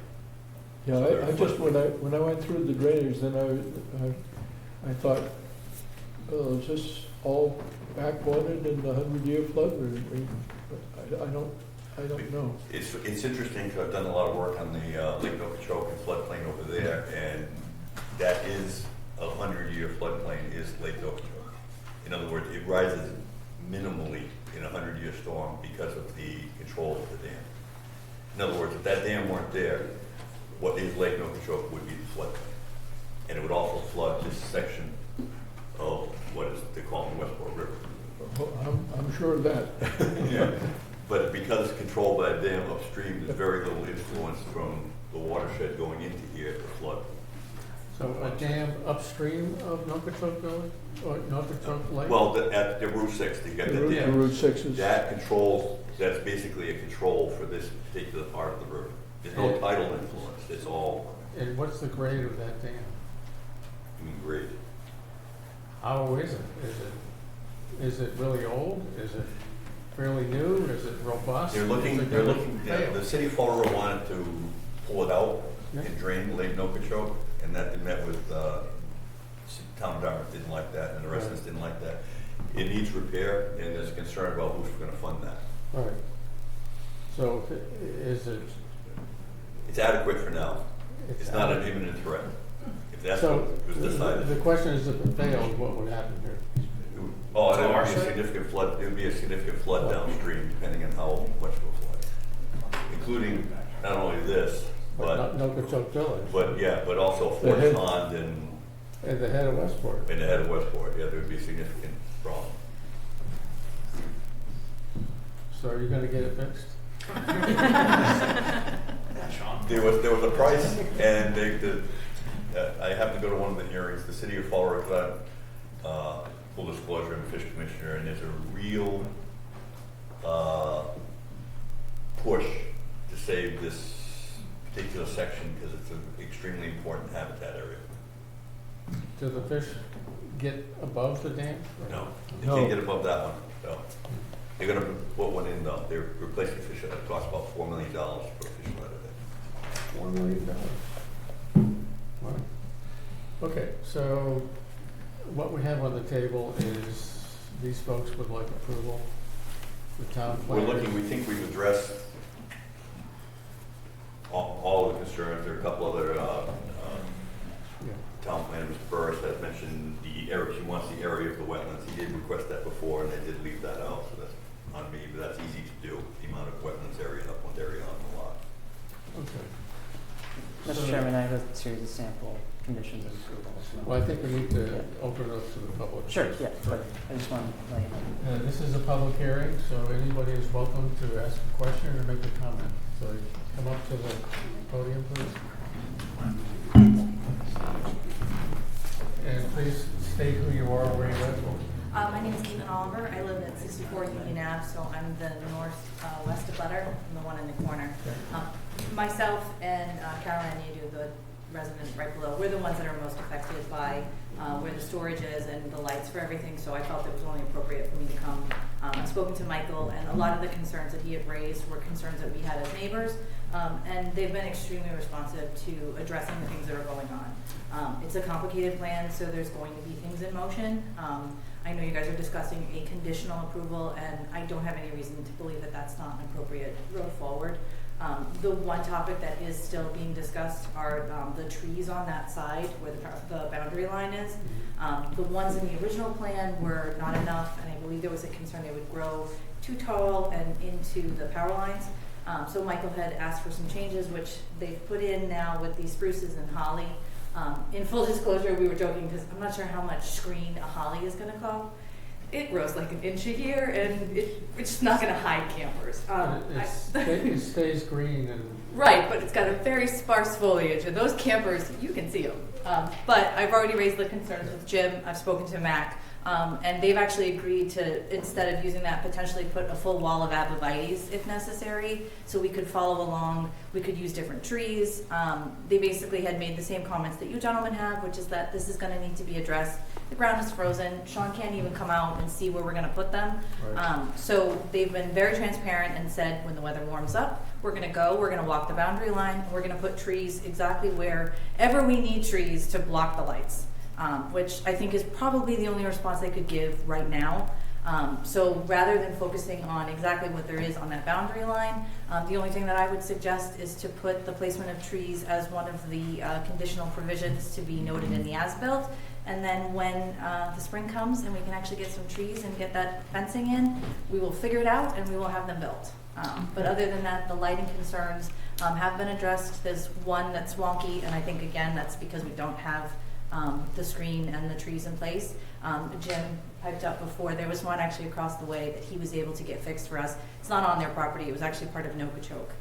Yeah, So I just, when I went through the drainage, then I thought, oh, is this all backwatered in the 100-year flood? Or, I don't know. It's interesting, because I've done a lot of work on the Lake Nokichoke and floodplain over there, and that is a 100-year floodplain is Lake Nokichoke. In other words, it rises minimally in a 100-year storm because of the control of the dam. In other words, if that dam weren't there, what is Lake Nokichoke would be the floodplain. And it would also flood this section of what is they call the Westport River. Oh, I'm sure of that. Yeah. But because it's controlled by a dam upstream, there's very little influence from the watershed going into here to flood. So a dam upstream of Nokichoke Village, or Nokichoke Lake? Well, at the Route 6, you got the dam. Route 6 is... That controls, that's basically a control for this particular part of the river. There's no tidal influence, it's all, And what's the grade of that dam? I mean, grade. How is it? Is it really old? Is it fairly new? Is it robust? They're looking, the city of Fall River wanted to pull it out and drain Lake Nokichoke, and that they met with, Town of Dartmouth didn't like that, and the residents didn't like that. It needs repair, and there's a concern about who's gonna fund that. Right. So is it? It's adequate for now. It's not an imminent threat. If that's So what was decided. the question is, if it fails, what would happen here? Oh, there would be a significant flood, there would be a significant flood downstream, depending on how much it will flood. Including not only this, but, Nokichoke Village. but also Fort Pond and At the head of Westport. in the head of Westport, yeah, there would be a significant problem. So are you gonna get it fixed? There was a price, and I happened to go to one of the hearings. The city of Fall River, full disclosure, I'm a fish commissioner, and there's a real push to save this particular section because it's an extremely important habitat area. Do the fish get above the dam? No, they can't get above that one. No, they're going to put one in though. They're replacing fish. It costs about $4 million for a fish ladder there. $4 million. Wow. Okay, so what we have on the table is these folks would like approval. The town plan. We think we've addressed all the concerns. There are a couple other town planner, Mr. Burris, has mentioned the area. She wants the area of the wetlands. He did request that before, and they did leave that out, so that's on me, but that's easy to do, the amount of wetlands area, upland area on the lot. Okay. Mr. Chairman, I have a series of sample conditions of approval. Well, I think we need to open it up to the public. Sure, yeah, but I just want to let you know. This is a public hearing, so anybody is welcome to ask a question or make a comment. So come up to the podium, please. And please state who you are, where you live. My name is Caitlin Oliver. I live at 64 Union Ave, so I'm the northwest of Butter. I'm the one in the corner. Myself and Caroline Yadu, the resident right below, we're the ones that are most affected by where the storage is and the lights for everything, so I felt it was only appropriate for me to come. I've spoken to Michael, and a lot of the concerns that he had raised were concerns that we had as neighbors, and they've been extremely responsive to addressing the things that are going on. It's a complicated plan, so there's going to be things in motion. I know you guys are discussing a conditional approval, and I don't have any reason to believe that that's not an appropriate road forward. The one topic that is still being discussed are the trees on that side where the boundary line is. The ones in the original plan were not enough, and I believe there was a concern they would grow too tall and into the power lines. So Michael had asked for some changes, which they've put in now with the spruces and holly. In full disclosure, we were joking because I'm not sure how much screen a holly is going to cost. It grows like an inch a year, and it's just not going to hide campers. It stays green. And right, but it's got a very sparse foliage, and those campers, you can see them. But I've already raised the concerns with Jim. I've spoken to Mac. And they've actually agreed to, instead of using that, potentially put a full wall of abrevieties if necessary, so we could follow along. We could use different trees. They basically had made the same comments that you gentlemen have, which is that this is going to need to be addressed. The ground is frozen. Sean can't even come out and see where we're going to put them. Right. So they've been very transparent and said when the weather warms up, we're going to walk the boundary line, and we're going to put trees exactly wherever we need trees to block the lights. Which I think is probably the only response they could give right now. So rather than focusing on exactly what there is on that boundary line, the only thing that I would suggest is to put the placement of trees as one of the conditional provisions to be noted in the as-built. And then when the spring comes and we can actually get some trees and get that fencing in, we will figure it out and we will have them built. But other than that, the lighting concerns have been addressed. There's one that's wonky, and I think, again, that's because we don't have the screen and the trees in place. Jim piped up before. There was one actually across the way that he was able to get fixed for us. It's not on their property. It was actually part of Nokachoke.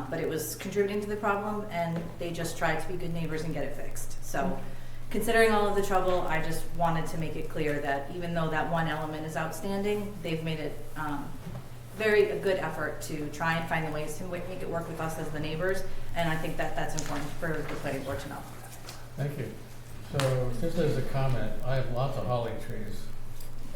But it was contributing to the problem, and they just tried to be good neighbors and get it fixed. So considering all of the trouble, I just wanted to make it clear that even though that one element is outstanding, they've made it a good effort to try and find the ways to make it work with us as the neighbors. And I think that that's important for the planning board to know. Thank you. So just as a comment, I have lots of holly trees,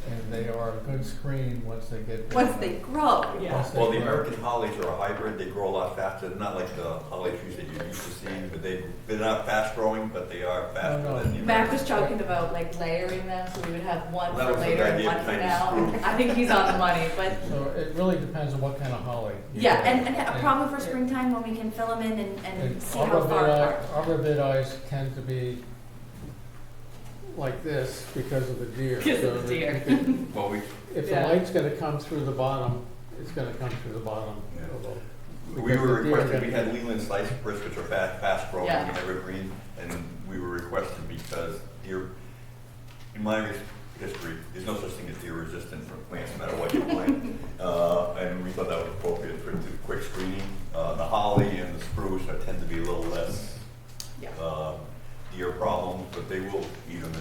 and they are a good screen once they get big Once enough. they grow, yeah. Once they Well, the grow. American hollies are a hybrid, they grow a lot faster, they're not like the holly trees that you're used to seeing, but they're not fast growing, but they are faster No, no. than the Mac was American. talking about like layering them, so we would have one Well, that for was the later and idea one for behind now. I think he's on the money, but So it really depends on what kind of holly. you yeah, get. and a problem for springtime when we can fill them in and And see how far apart. arborvitae tend to be like this because of the deer. Because of So the deer. Well, If the Yeah. light's gonna come through the bottom, it's gonna come through the bottom. Yeah. Because we were the deer requested, get- we had Leland cypress, which are fast growing Yeah. and evergreen, and we were requested because deer, in my history, there's no such thing as deer resistant for plants, no matter what you plant. And we thought that was appropriate for quick screening. The holly and the spruce tend to be a little less Yeah. deer problems, but they will eat them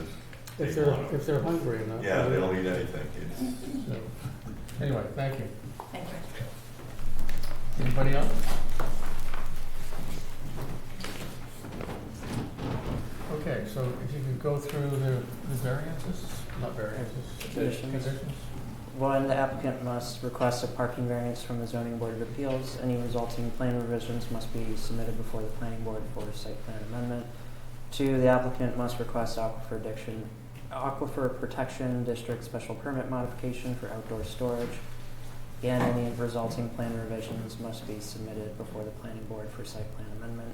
as they want them. If they're hungry enough. Yeah, they don't eat anything. So, anyway, thank you. Thank you. Anybody else? Okay, so if you could go through the variances, not variances, Conditions. One, the applicant must request a parking variance from the zoning board of appeals. Any resulting plan revisions must be submitted before the planning board for site plan amendment. 2, the applicant must request aquifer protection district special permit modification for outdoor storage. And any resulting plan revisions must be submitted before the planning board for site plan amendment.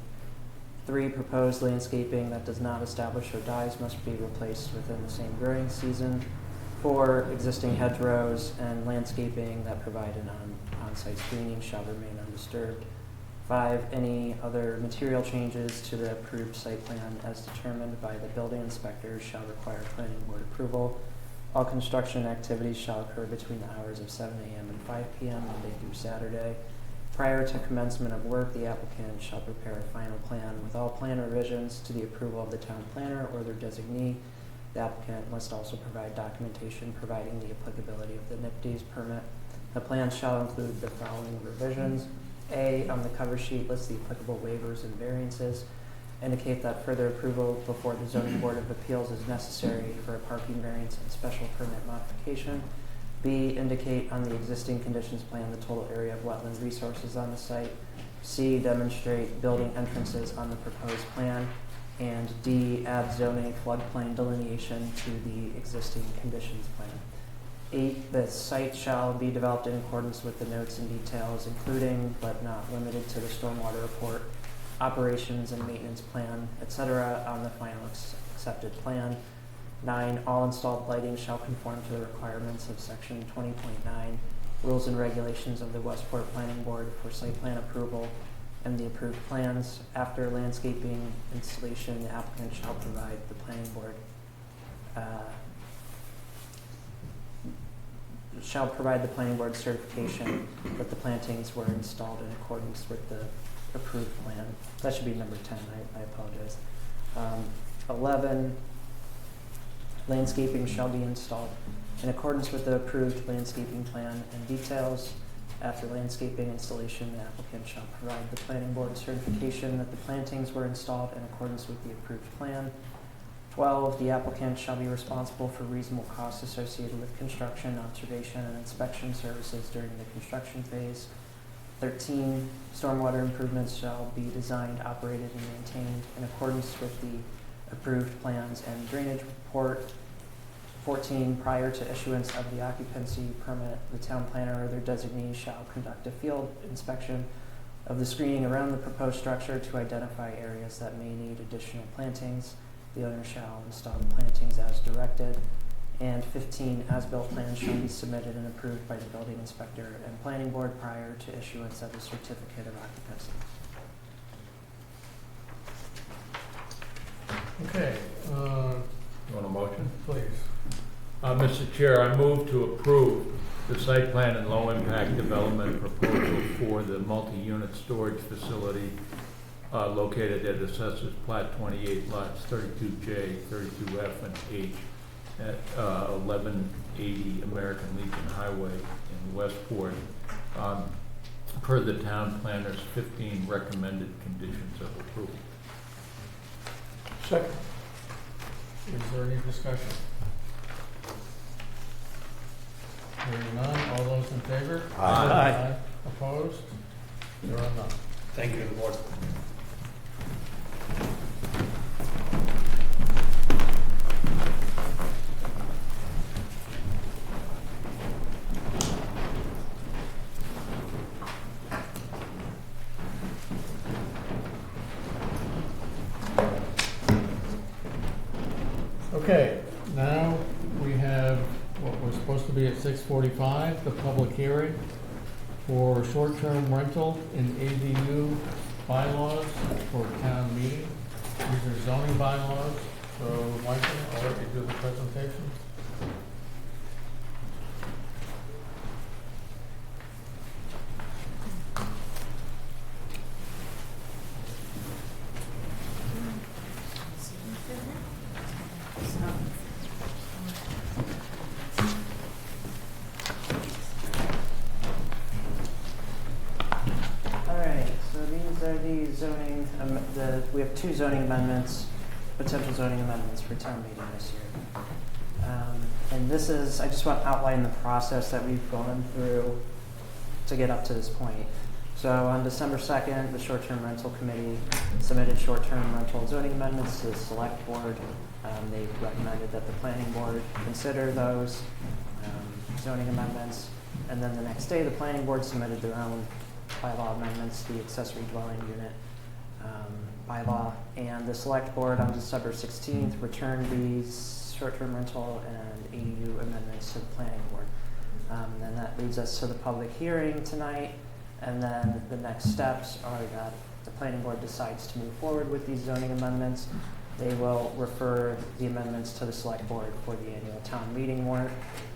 3, proposed landscaping that does not establish or dies must be replaced within the same growing season. 4, existing hedgerows and landscaping that provide an on-site screening shall remain undisturbed. 5, any other material changes to the approved site plan as determined by the building inspector shall require planning board approval. All construction activities shall occur between the hours of 7 a.m. and 5 p.m. Monday through Saturday. Prior to commencement of work, the applicant shall prepare a final plan with all plan revisions to the approval of the town planner or their designee. The applicant must also provide documentation providing the applicability of the NIPD's permit. The plan shall include the following revisions. A, on the cover sheet, list the applicable waivers and variances. Indicate that further approval before the zoning board of appeals is necessary for a parking variance and special permit modification. B, indicate on the existing conditions plan the total area of wetland resources on the site. C, demonstrate building entrances on the proposed plan. And D, add zoning floodplain delineation to the existing conditions plan. 8, the site shall be developed in accordance with the notes and details, including but not limited to the stormwater report, operations and maintenance plan, etc. on the final accepted plan. 9, all installed lighting shall conform to the requirements of section 20.9, rules and regulations of the Westport Planning Board for site plan approval and the approved plans. After landscaping installation, the applicant shall provide the planning board certification that the plantings were installed in accordance with the approved plan. That should be number 10, I apologize. 11, Landscaping shall be installed in accordance with the approved landscaping plan and details. After landscaping installation, the applicant shall provide the planning board certification that the plantings were installed in accordance with the approved plan. 12, the applicant shall be responsible for reasonable costs associated with construction, observation, and inspection services during the construction phase. 13, stormwater improvements shall be designed, operated, and maintained in accordance with the approved plans and drainage report. 14, prior to issuance of the occupancy permit, the town planner or their designee shall conduct a field inspection of the screening around the proposed structure to identify areas that may need additional plantings. The owner shall install the plantings as directed. And 15, as-built plans shall be submitted and approved by the building inspector and planning board prior to issuance of a certificate of occupancy. Okay, You want a motion? please. Mr. Chair, I move to approve the site plan and low-impact development proposal for the multi-unit storage facility located at Assessors Plat 28, lots 32J, 32F, and H at 1180 American Legion Highway in Westport, per the town planner's 15 recommended conditions of approval. Second. Is there any discussion? Hearing none, all those in favor? Aye. Opposed? There are none. Thank you to the board. Okay, now we have what was supposed to be at 6:45, the public hearing for short-term rental in ADU bylaws for town meeting. These are zoning bylaws, so Michael, I'll let you do the presentation. We have two zoning amendments, potential zoning amendments for town meeting this year. And this is, I just want to outline the process that we've gone through to get up to this point. So on December 2nd, the short-term rental committee submitted short-term rental zoning amendments to the select board. They recommended that the planning board consider those zoning amendments. And then the next day, the planning board submitted their own bylaw amendments, the accessory dwelling unit bylaw, and the select board on December 16th returned these short-term rental and ADU amendments to the planning board. And then that leads us to the public hearing tonight, and then the next steps are that the planning board decides to move forward with these zoning amendments. They will refer the amendments to the select board for the annual town meeting warrant.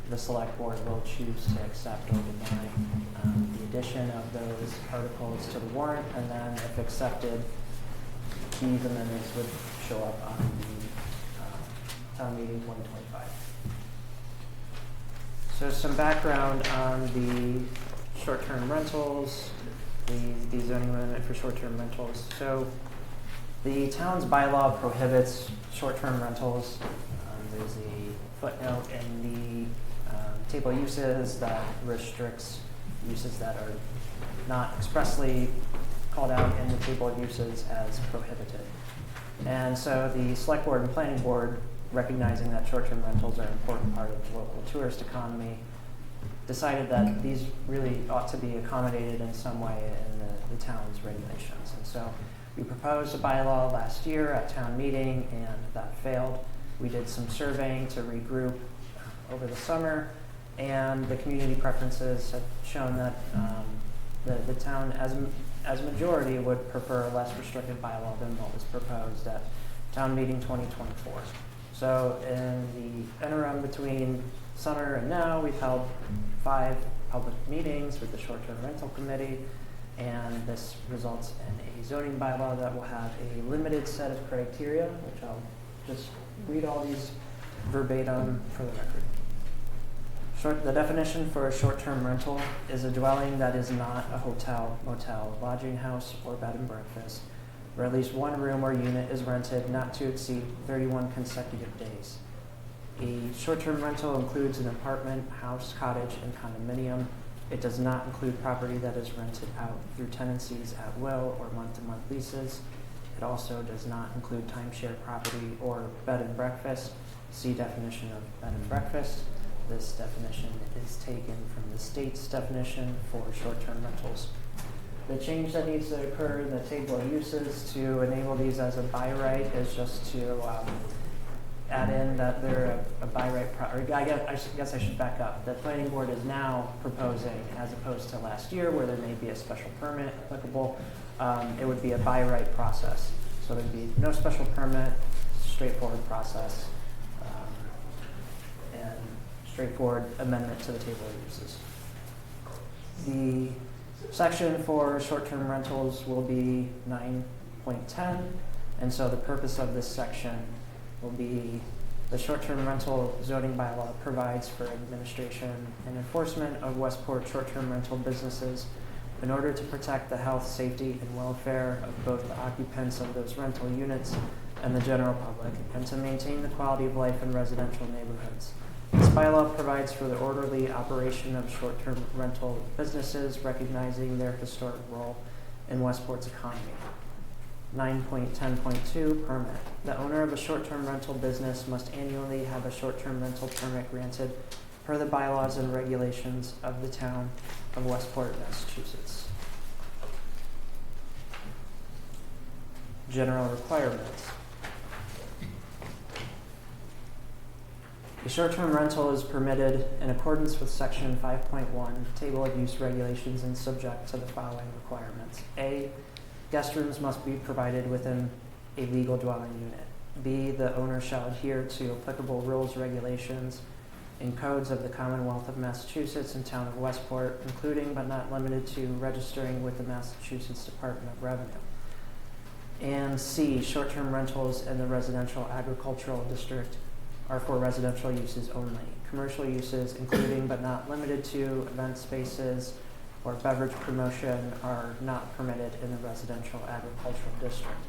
The select board will choose to accept or deny the addition of those articles to the warrant, and then if accepted, these amendments would show up on the town meeting 2025. So some background on the short-term rentals, the zoning amendment for short-term rentals. So the town's bylaw prohibits short-term rentals. There's a footnote in the table of uses that restricts uses that are not expressly called out in the table of uses as prohibited. And so the select board and planning board, recognizing that short-term rentals are an important part of the local tourist economy, decided that these really ought to be accommodated in some way in the town's regulations. And so we proposed a bylaw last year at town meeting, and that failed. We did some surveying to regroup over the summer, and the community preferences have shown that the town, as a majority, would prefer a less restrictive bylaw than what was proposed at town meeting 2024. So in the interim between summer and now, we've held 5 public meetings with the short-term rental committee, and this results in a zoning bylaw that will have a limited set of criteria, which I'll just read all these verbatim for the record. The definition for a short-term rental is a dwelling that is not a hotel, motel, lodging house, or bed and breakfast, where at least one room or unit is rented not to exceed 31 consecutive days. A short-term rental includes an apartment, house, cottage, and condominium. It does not include property that is rented out through tenancies at will or month-to-month leases. It also does not include timeshare property or bed and breakfast. See definition of bed and breakfast. This definition is taken from the state's definition for short-term rentals. The change that needs to occur in the table of uses to enable these as a by right is just to add in that they're a by right, I guess I should back up. The planning board is now proposing, as opposed to last year where there may be a special permit applicable, it would be a by right process. So there'd be no special permit, straightforward process, and straightforward amendment to the table of uses. The section for short-term rentals will be 9.10, and so the purpose of this section will be the short-term rental zoning bylaw provides for administration and enforcement of Westport short-term rental businesses in order to protect the health, safety, and welfare of both the occupants of those rental units and the general public, and to maintain the quality of life in residential neighborhoods. This bylaw provides for the orderly operation of short-term rental businesses, recognizing their historic role in Westport's economy. 9.10.2 permit. The owner of a short-term rental business must annually have a short-term rental permit granted per the bylaws and regulations of the town of Westport, Massachusetts. General requirements. A short-term rental is permitted in accordance with section 5.1, table of use regulations, and subject to the following requirements. A, guest rooms must be provided within a legal dwelling unit. B, the owner shall adhere to applicable rules, regulations, and codes of the Commonwealth of Massachusetts and Town of Westport, including but not limited to registering with the Massachusetts Department of Revenue. And C, short-term rentals in the residential agricultural district are for residential uses only. Commercial uses, including but not limited to event spaces or beverage promotion, are not permitted in the residential agricultural district.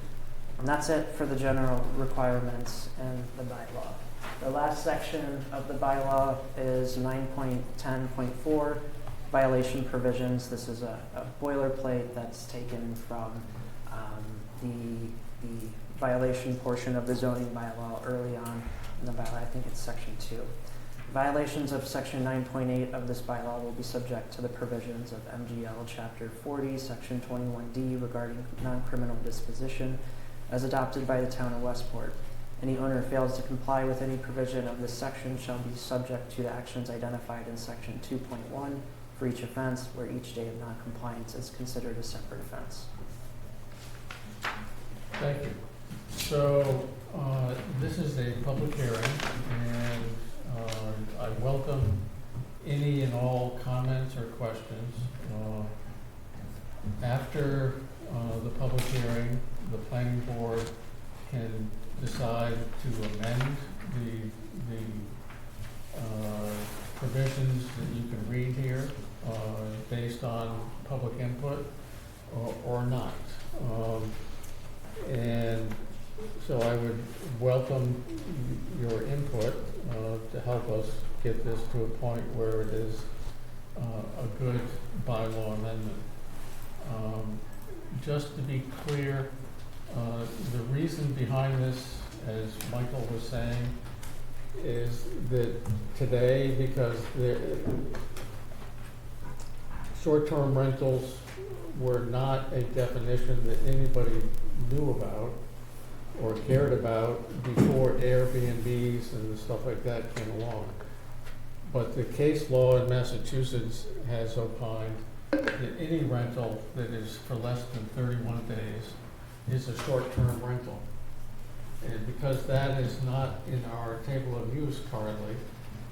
And that's it for the general requirements in the bylaw. The last section of the bylaw is 9.10.4, violation provisions. This is a boilerplate that's taken from the violation portion of the zoning bylaw early on in the bylaw. I think it's section 2. Violations of section 9.8 of this bylaw will be subject to the provisions of MGL chapter 40, section 21D regarding non-criminal disposition as adopted by the town of Westport. Any owner who fails to comply with any provision of this section shall be subject to the actions identified in section 2.1 for each offense, where each day of non-compliance is considered a separate offense. Thank you. So, this is a public hearing, and I welcome any and all comments or questions. After the public hearing, the planning board can decide to amend the provisions that you can read here based on public input or not. And so I would welcome your input to help us get this to a point where it is a good bylaw amendment. Just to be clear, the reason behind this, as Michael was saying, is that today, because short-term rentals were not a definition that anybody knew about or cared about before Airbnbs and stuff like that came along. But the case law in Massachusetts has opined that any rental that is for less than 31 days is a short-term rental. And because that is not in our table of use currently,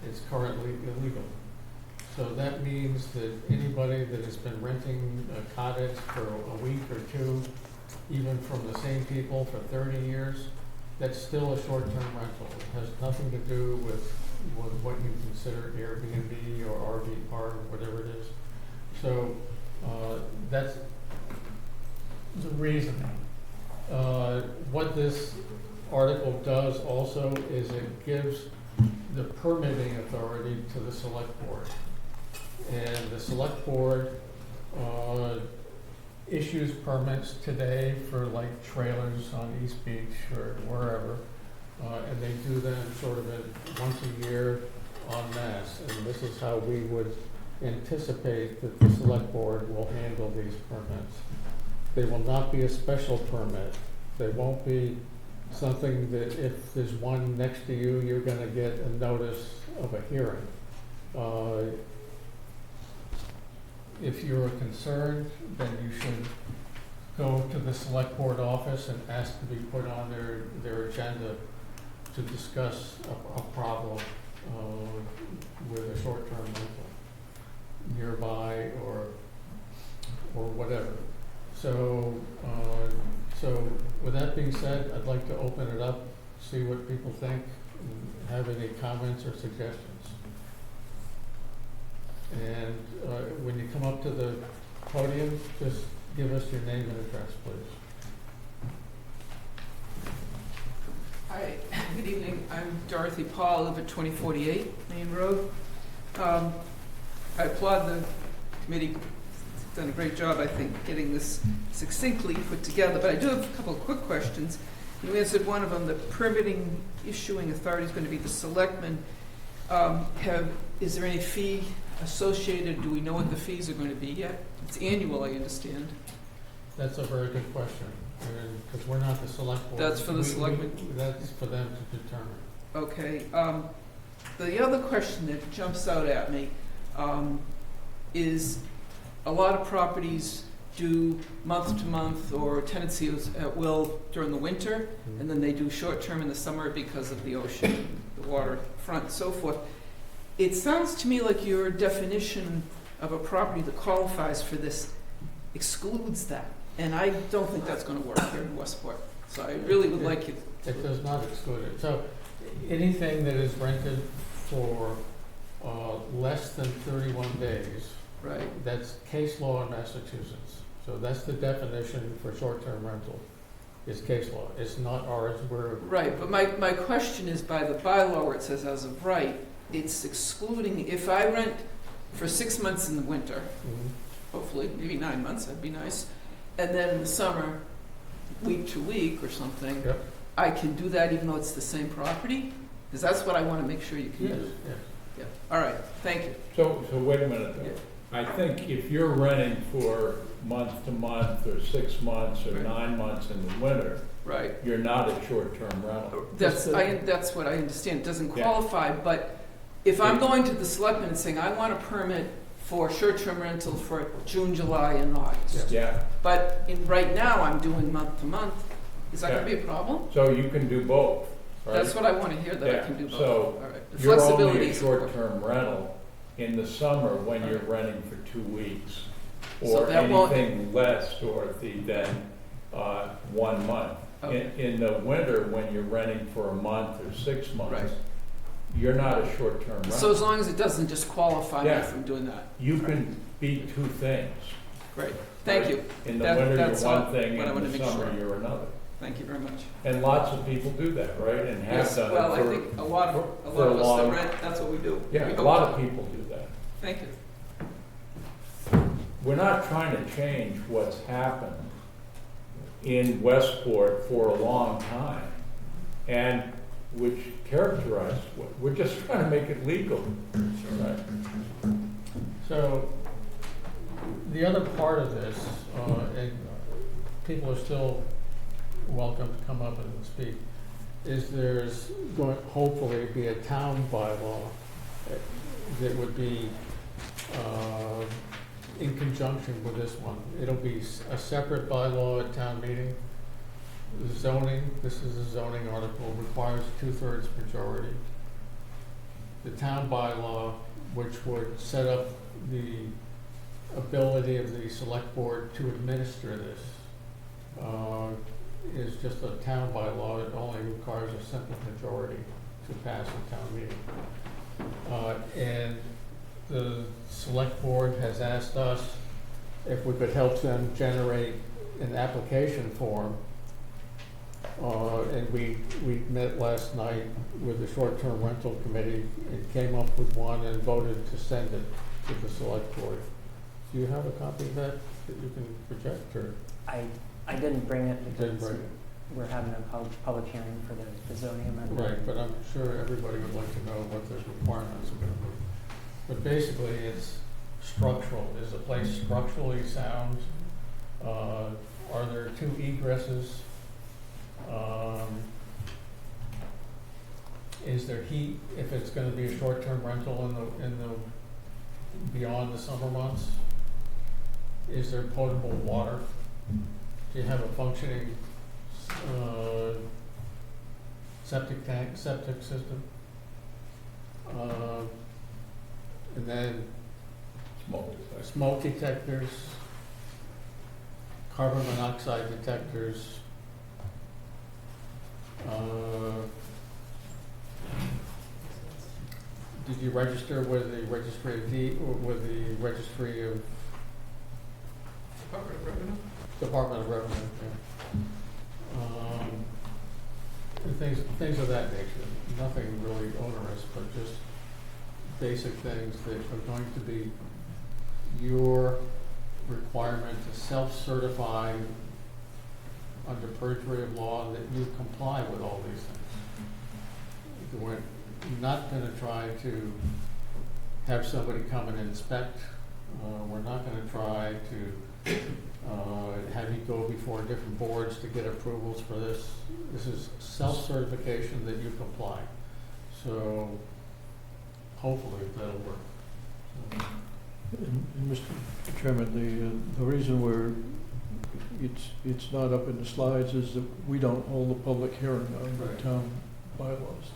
it's currently illegal. So that means that anybody that has been renting a cottage for a week or two, even from the same people for 30 years, that's still a short-term rental. It has nothing to do with what you consider Airbnb or RV park, whatever it is. So, that's the reasoning. What this article does also is it gives the permitting authority to the select board. And the select board issues permits today for like trailers on East Beach or wherever. And they do them sort of once a year en masse. And this is how we would anticipate that the select board will handle these permits. They will not be a special permit. They won't be something that if there's one next to you, you're gonna get a notice of a hearing. If you're concerned, then you should go to the select board office and ask to be put on their agenda to discuss a problem with a short-term rental nearby or whatever. So with that being said, I'd like to open it up, see what people think, and have any comments or suggestions. And when you come up to the podium, just give us your name and address, please. Hi, good evening. I'm Dorothy Paul, I live at 2048 Main Road. I applaud the committee. It's done a great job, I think, getting this succinctly put together. But I do have a couple of quick questions. You answered one of them. The permitting issuing authority is going to be the selectmen. Is there any fee associated? Do we know what the fees are going to be yet? It's annual, I understand. That's a very good question, because we're not the select board. That's for the selectmen? That's for them to determine. Okay. The other question that jumps out at me is a lot of properties do month to month or tenancies at will during the winter, and then they do short term in the summer because of the ocean, the waterfront, and so forth. It sounds to me like your definition of a property that qualifies for this excludes that, and I don't think that's going to work here in Westport. So I really would like you. It does not exclude it. So anything that is rented for less than 31 days, right? That's case law in Massachusetts. So that's the definition for short-term rental. Is case law. It's not ours. We're right. But my question is, by the bylaw where it says as of right, it's excluding if I rent for 6 months in the winter, hopefully maybe 9 months. That'd be nice. And then in the summer, week to week or something, yep. I can do that even though it's the same property? Because that's what I want to make sure you can do. Yes. Yeah. All right. Thank you. So wait a minute though. Yeah. I think if you're renting for month to month or 6 months or Right. 9 months in the winter, Right. you're not a short-term rental. That's what I understand. It doesn't Yeah. qualify, but if I'm going to the selectmen and saying, I want a permit for short-term rental for June, July, and August. Yeah. But right now, I'm doing month to month. Is that going to be a problem? So you can do both, right? That's what I want to hear, that I Yeah. can do both. So All right. The you're flexibility only a is short-term rental in the summer when you're renting for 2 weeks. So Or that won't- anything less, Dorothy, than 1 month. Okay. In the winter, when you're renting for a month or 6 months, Right. you're not a short-term rental. So as long as it doesn't disqualify me Yeah. from doing that. You can be two things. Great. Thank right? you. In the That- winter, that's you're all one thing, what I in wanted the to make summer, sure. you're another. Thank you very much. And lots of people do that, right? And have Yes, done it well, I for- think a lot of for us a that long- rent, that's what we do. Yeah, We a hope lot to. of people do that. Thank you. We're not trying to change what's happened in Westport for a long time, and which characterized, we're just trying to make it legal. Right. So the other part of this, and people are still welcome to come up and speak, is there's going to hopefully be a town bylaw that would be in conjunction with this one. It'll be a separate bylaw at town meeting. Zoning, this is a zoning article, requires 2/3 majority. The town bylaw, which would set up the ability of the select board to administer this, is is just a town bylaw. It only requires a simple majority to pass a town meeting. And the select board has asked us if we could help them generate an application form. And we met last night with the short-term rental committee and came up with one and voted to send it to the select board. Do you have a copy of that you can project, or? I didn't bring it Didn't because bring it. we're having a public hearing for the zoning amendment. Right, but I'm sure everybody would like to know what the requirements are gonna be. But basically, it's structural. Is the place structurally sound? Are there two egresses? Is there heat if it's gonna be a short-term rental in the beyond the summer months? Is there potable water? Do you have a functioning septic system? And then smoke detectors, carbon monoxide detectors. Did you register with the registry of Department of Revenue? Yeah. And things of that nature. Nothing really onerous, but just basic things that are going to be your requirement to self-certify under perjury of law that you comply with all these things. We're not going to try to have somebody come and inspect. We're not going to try to have you go before different boards to get approvals for this. This is self-certification that you comply. So hopefully that'll work. And Mr. Chairman, the reason it's not up in the slides is that we don't hold a public hearing on the town bylaws.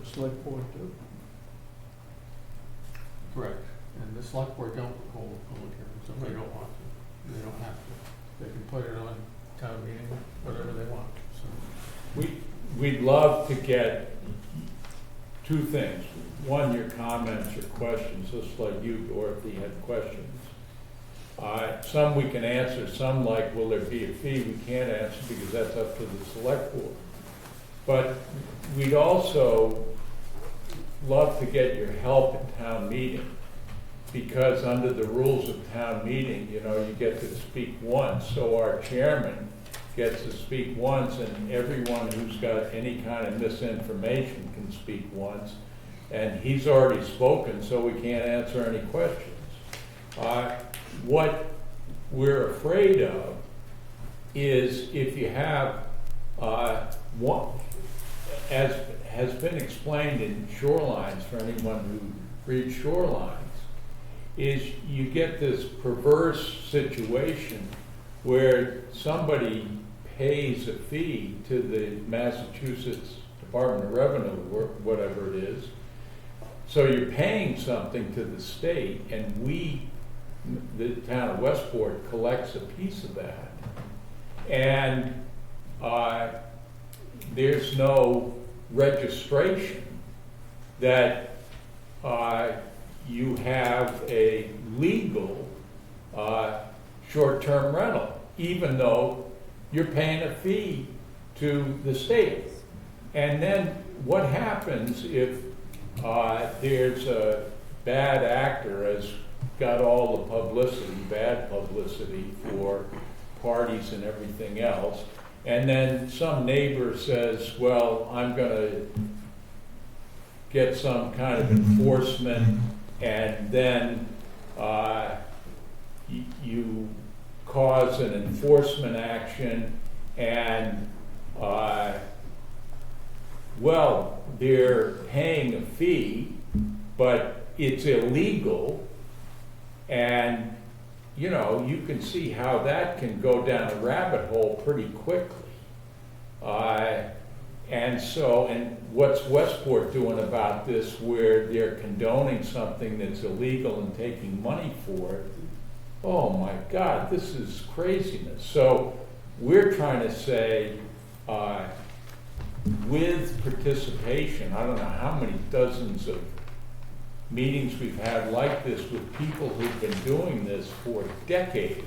The select board do. Correct. And the select board don't hold a public hearing, so if they don't want to. They don't have to. They can put it on town meeting, whatever they want. So We'd love to get two things. One, your comments or questions, just like you, Dorothy, had questions. Some we can answer, some like, will there be a fee? We can't answer because that's up to the select board. But we'd also love to get your help in town meeting, because under the rules of town meeting, you get to speak once. So our chairman gets to speak once, and everyone who's got any kind of misinformation can speak once. And he's already spoken, so we can't answer any questions. What we're afraid of is if you have one, as has been explained in Shorelines, for anyone who reads Shorelines, is you get this perverse situation where somebody pays a fee to the Massachusetts Department of Revenue, or whatever it is. So you're paying something to the state, and we, the town of Westport, collects a piece of that. And there's no registration that you have a legal short-term rental, even though you're paying a fee to the state. And then what happens if there's a bad actor has got all the publicity, bad publicity for parties and everything else, and then some neighbor says, well, I'm going to get some kind of enforcement, and then you cause an enforcement action, and well, they're paying a fee, but it's illegal, and you can see how that can go down a rabbit hole pretty quickly. And what's Westport doing about this, where they're condoning something that's illegal and taking money for it? Oh my God, this is craziness. So we're trying to say, with participation, I don't know how many dozens of meetings we've had like this with people who've been doing this for decades.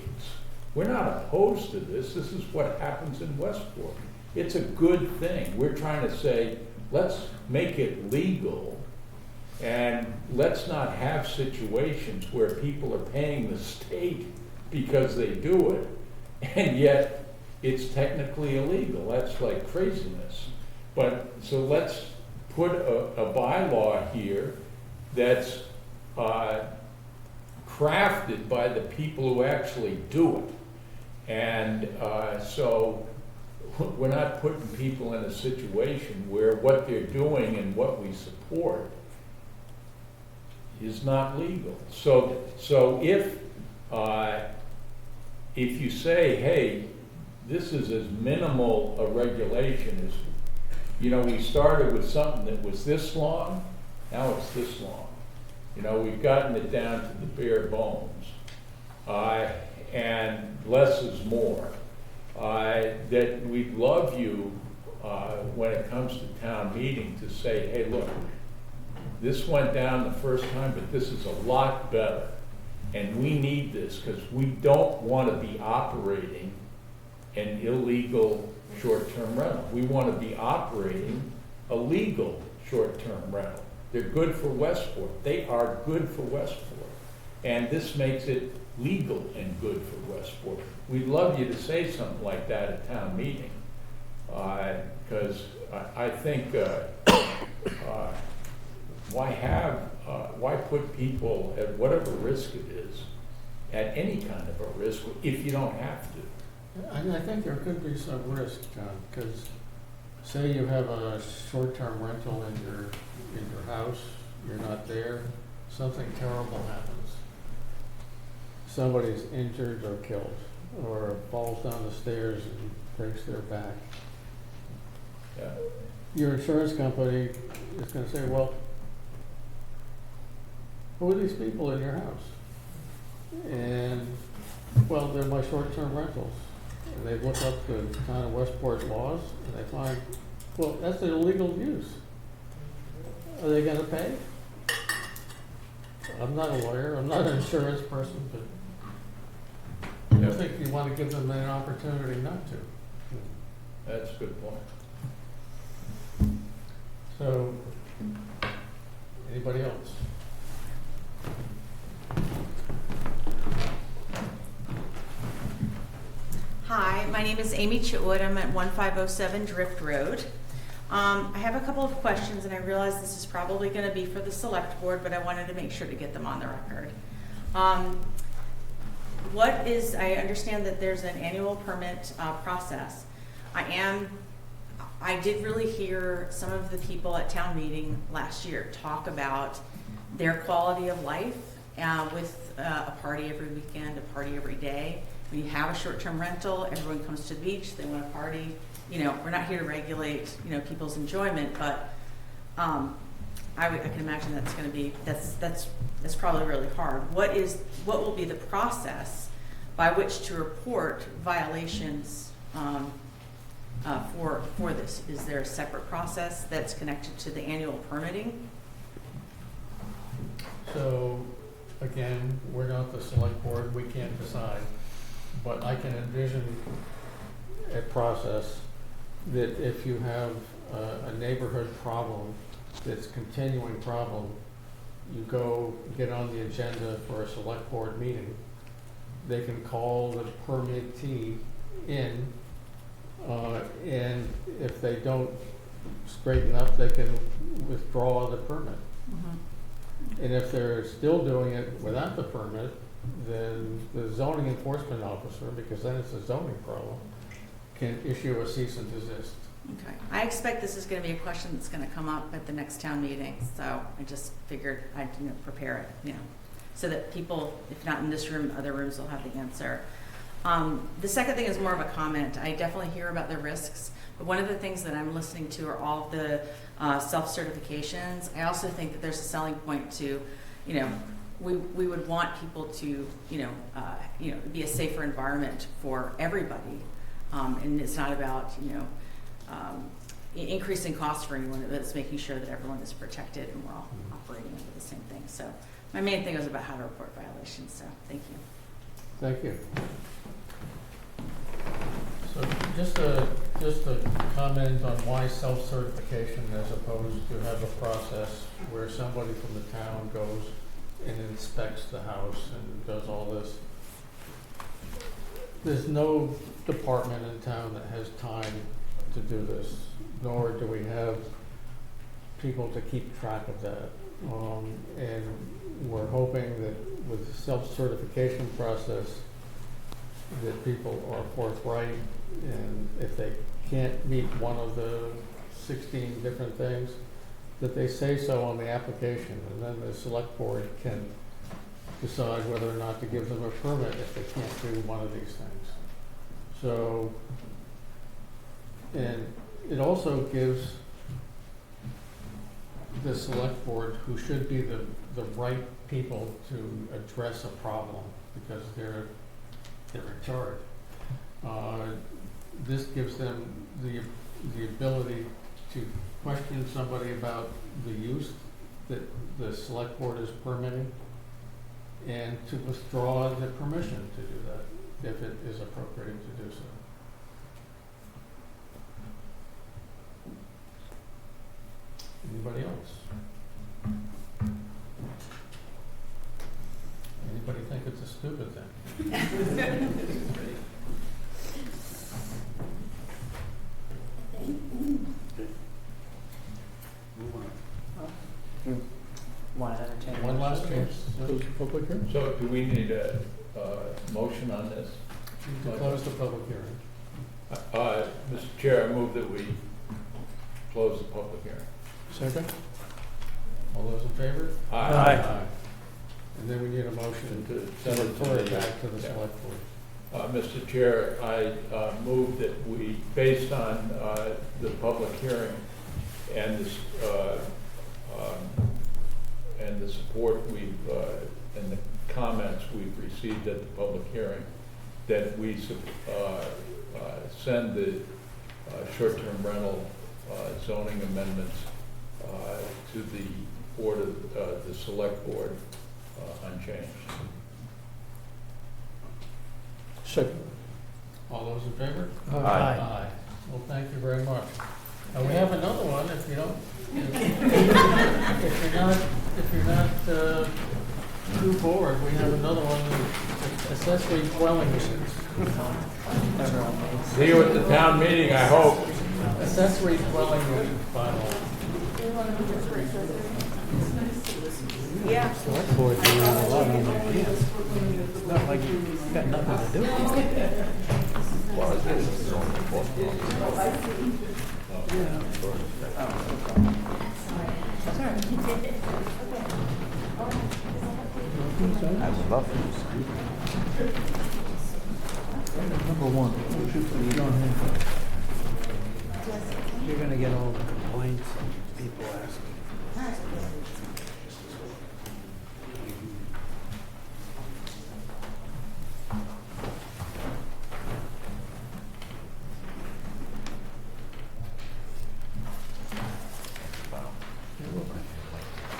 We're not opposed to this. This is what happens in Westport. It's a good thing. We're trying to say, let's make it legal, and let's not have situations where people are paying the state because they do it, and yet it's technically illegal. That's like craziness. But so let's put a bylaw here that's crafted by the people who actually do it. And so we're not putting people in a situation where what they're doing and what we support is not legal. So if you say, hey, this is as minimal a regulation as, you know, we started with something that was this long, now it's this long. You know, we've gotten it down to the bare bones. And less is more. That we'd love you, when it comes to town meeting, to say, hey, look, this went down the first time, but this is a lot better. And we need this because we don't want to be operating an illegal short-term rental. We want to be operating a legal short-term rental. They're good for Westport. They are good for Westport. And this makes it legal and good for Westport. We'd love you to say something like that at town meeting. Because I think why put people at whatever risk it is, at any kind of a risk, if you don't have to? I think there could be some risk, John, because say you have a short-term rental in your house, you're not there, something terrible happens. Somebody's injured or killed, or falls down the stairs and breaks their back. Yeah. Your insurance company is going to say, well, who are these people in your house? And, well, they're my short-term rentals. And they look up the town of Westport laws, and they find, well, that's an illegal use. Are they gonna pay? I'm not a lawyer, I'm not an insurance person, but I think you wanna give them an opportunity not to. That's a good point. So, anybody else? Hi, my name is Amy Chitwood. I'm at 1507 Drift Road. I have a couple of questions, and I realize this is probably going to be for the select board, but I wanted to make sure to get them on the record. I understand that there's an annual permit process. I did really hear some of the people at town meeting last year talk about their quality of life with a party every weekend, a party every day. When you have a short-term rental, everyone comes to the beach, they want to party. You know, we're not here to regulate, you know, people's enjoyment, but I can imagine that's going to be, that's probably really hard. What will be the process by which to report violations for this? Is there a separate process that's connected to the annual permitting? So, again, we're not the select board, we can't decide. But I can envision a process that if you have a neighborhood problem that's a continuing problem, you go get on the agenda for a select board meeting. They can call the permittee in, and if they don't straighten up, they can withdraw the permit. Mm-hmm. And if they're still doing it without the permit, then the zoning enforcement officer, because then it's a zoning problem, can issue a cease and desist. Okay. I expect this is going to be a question that's going to come up at the next town meeting, so I just figured I'd prepare it, so that people, if not in this room, other rooms will have the answer. The second thing is more of a comment. I definitely hear about the risks, but one of the things that I'm listening to are all of the self-certifications. I also think that there's a selling point to, we would want people to, be a safer environment for everybody. And it's not about, increasing costs for anyone. It's making sure that everyone is protected and we're all operating under the same thing. So my main thing was about how to report violations. So thank you. Thank you. So just a comment on why self-certification as opposed to have a process where somebody from the town goes and inspects the house and does all this. There's no department in town that has time to do this, nor do we have people to keep track of that. And we're hoping that with the self-certification process, that people are forthright, and if they can't meet one of the 16 different things, that they say so on the application, and then the select board can decide whether or not to give them a permit if they can't do one of these things. So, and it also gives the select board, who should be the right people to address a problem, because they're in charge. This gives them the ability to question somebody about the use that the select board is permitting, and to withdraw the permission to do that if it is appropriate to do so. Anybody else? Anybody think it's a stupid thing? You want to entertain? One last chance. Close the public hearing? So do we need a motion on this? To close the public hearing. Mr. Chair, I move that we close the public hearing. Second? All those in favor? Aye. And then we need a motion To to send it to refer it the- back to the select board. Mr. Chair, I move that we, based on the public hearing and this, and the support we've, and the comments we've received at the public hearing, that we send the short-term rental zoning amendments to the board of the select board unchanged. Second. All those in favor? Aye. Well, thank you very much. And we have another one, if you don't, if you're not too bored, we have another one, accessory dwelling units. See you at the town meeting, I hope. Accessory dwelling unit bylaw. Yeah. Select board, you know, a lot of them ideas. Not like you've got nothing to do. Well, it's its own enforcement. I'd love to. Number one, we'll shoot for John Hancock. You're gonna get all the complaints people asking.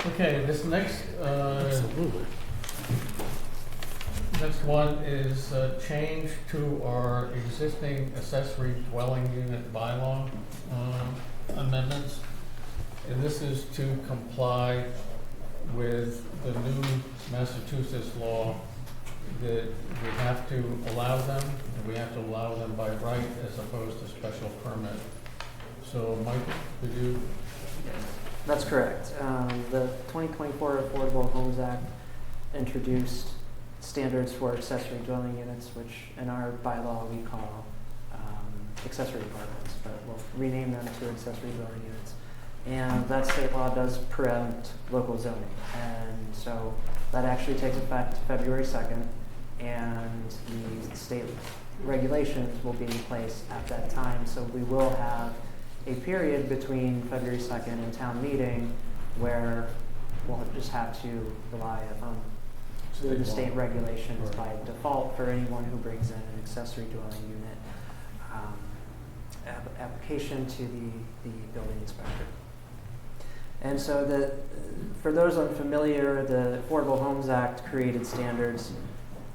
Okay, this next, Absolutely. next one is a change to our existing accessory dwelling unit bylaw amendments. And this is to comply with the new Massachusetts law that we have to allow them, and we have to allow them by right as opposed to special permit. So Mike, could you? That's correct. The 2024 Affordable Homes Act introduced standards for accessory dwelling units, which in our bylaw we call accessory apartments, but we'll rename them to accessory dwelling units. And that state law does preempt local zoning. And so that actually takes effect February 2nd, and the state regulations will be in place at that time. So we will have a period between February 2nd and town meeting where we'll just have to rely on the state regulations by default for anyone who brings in an accessory dwelling unit. application to the building inspector. And so for those unfamiliar, the Affordable Homes Act created standards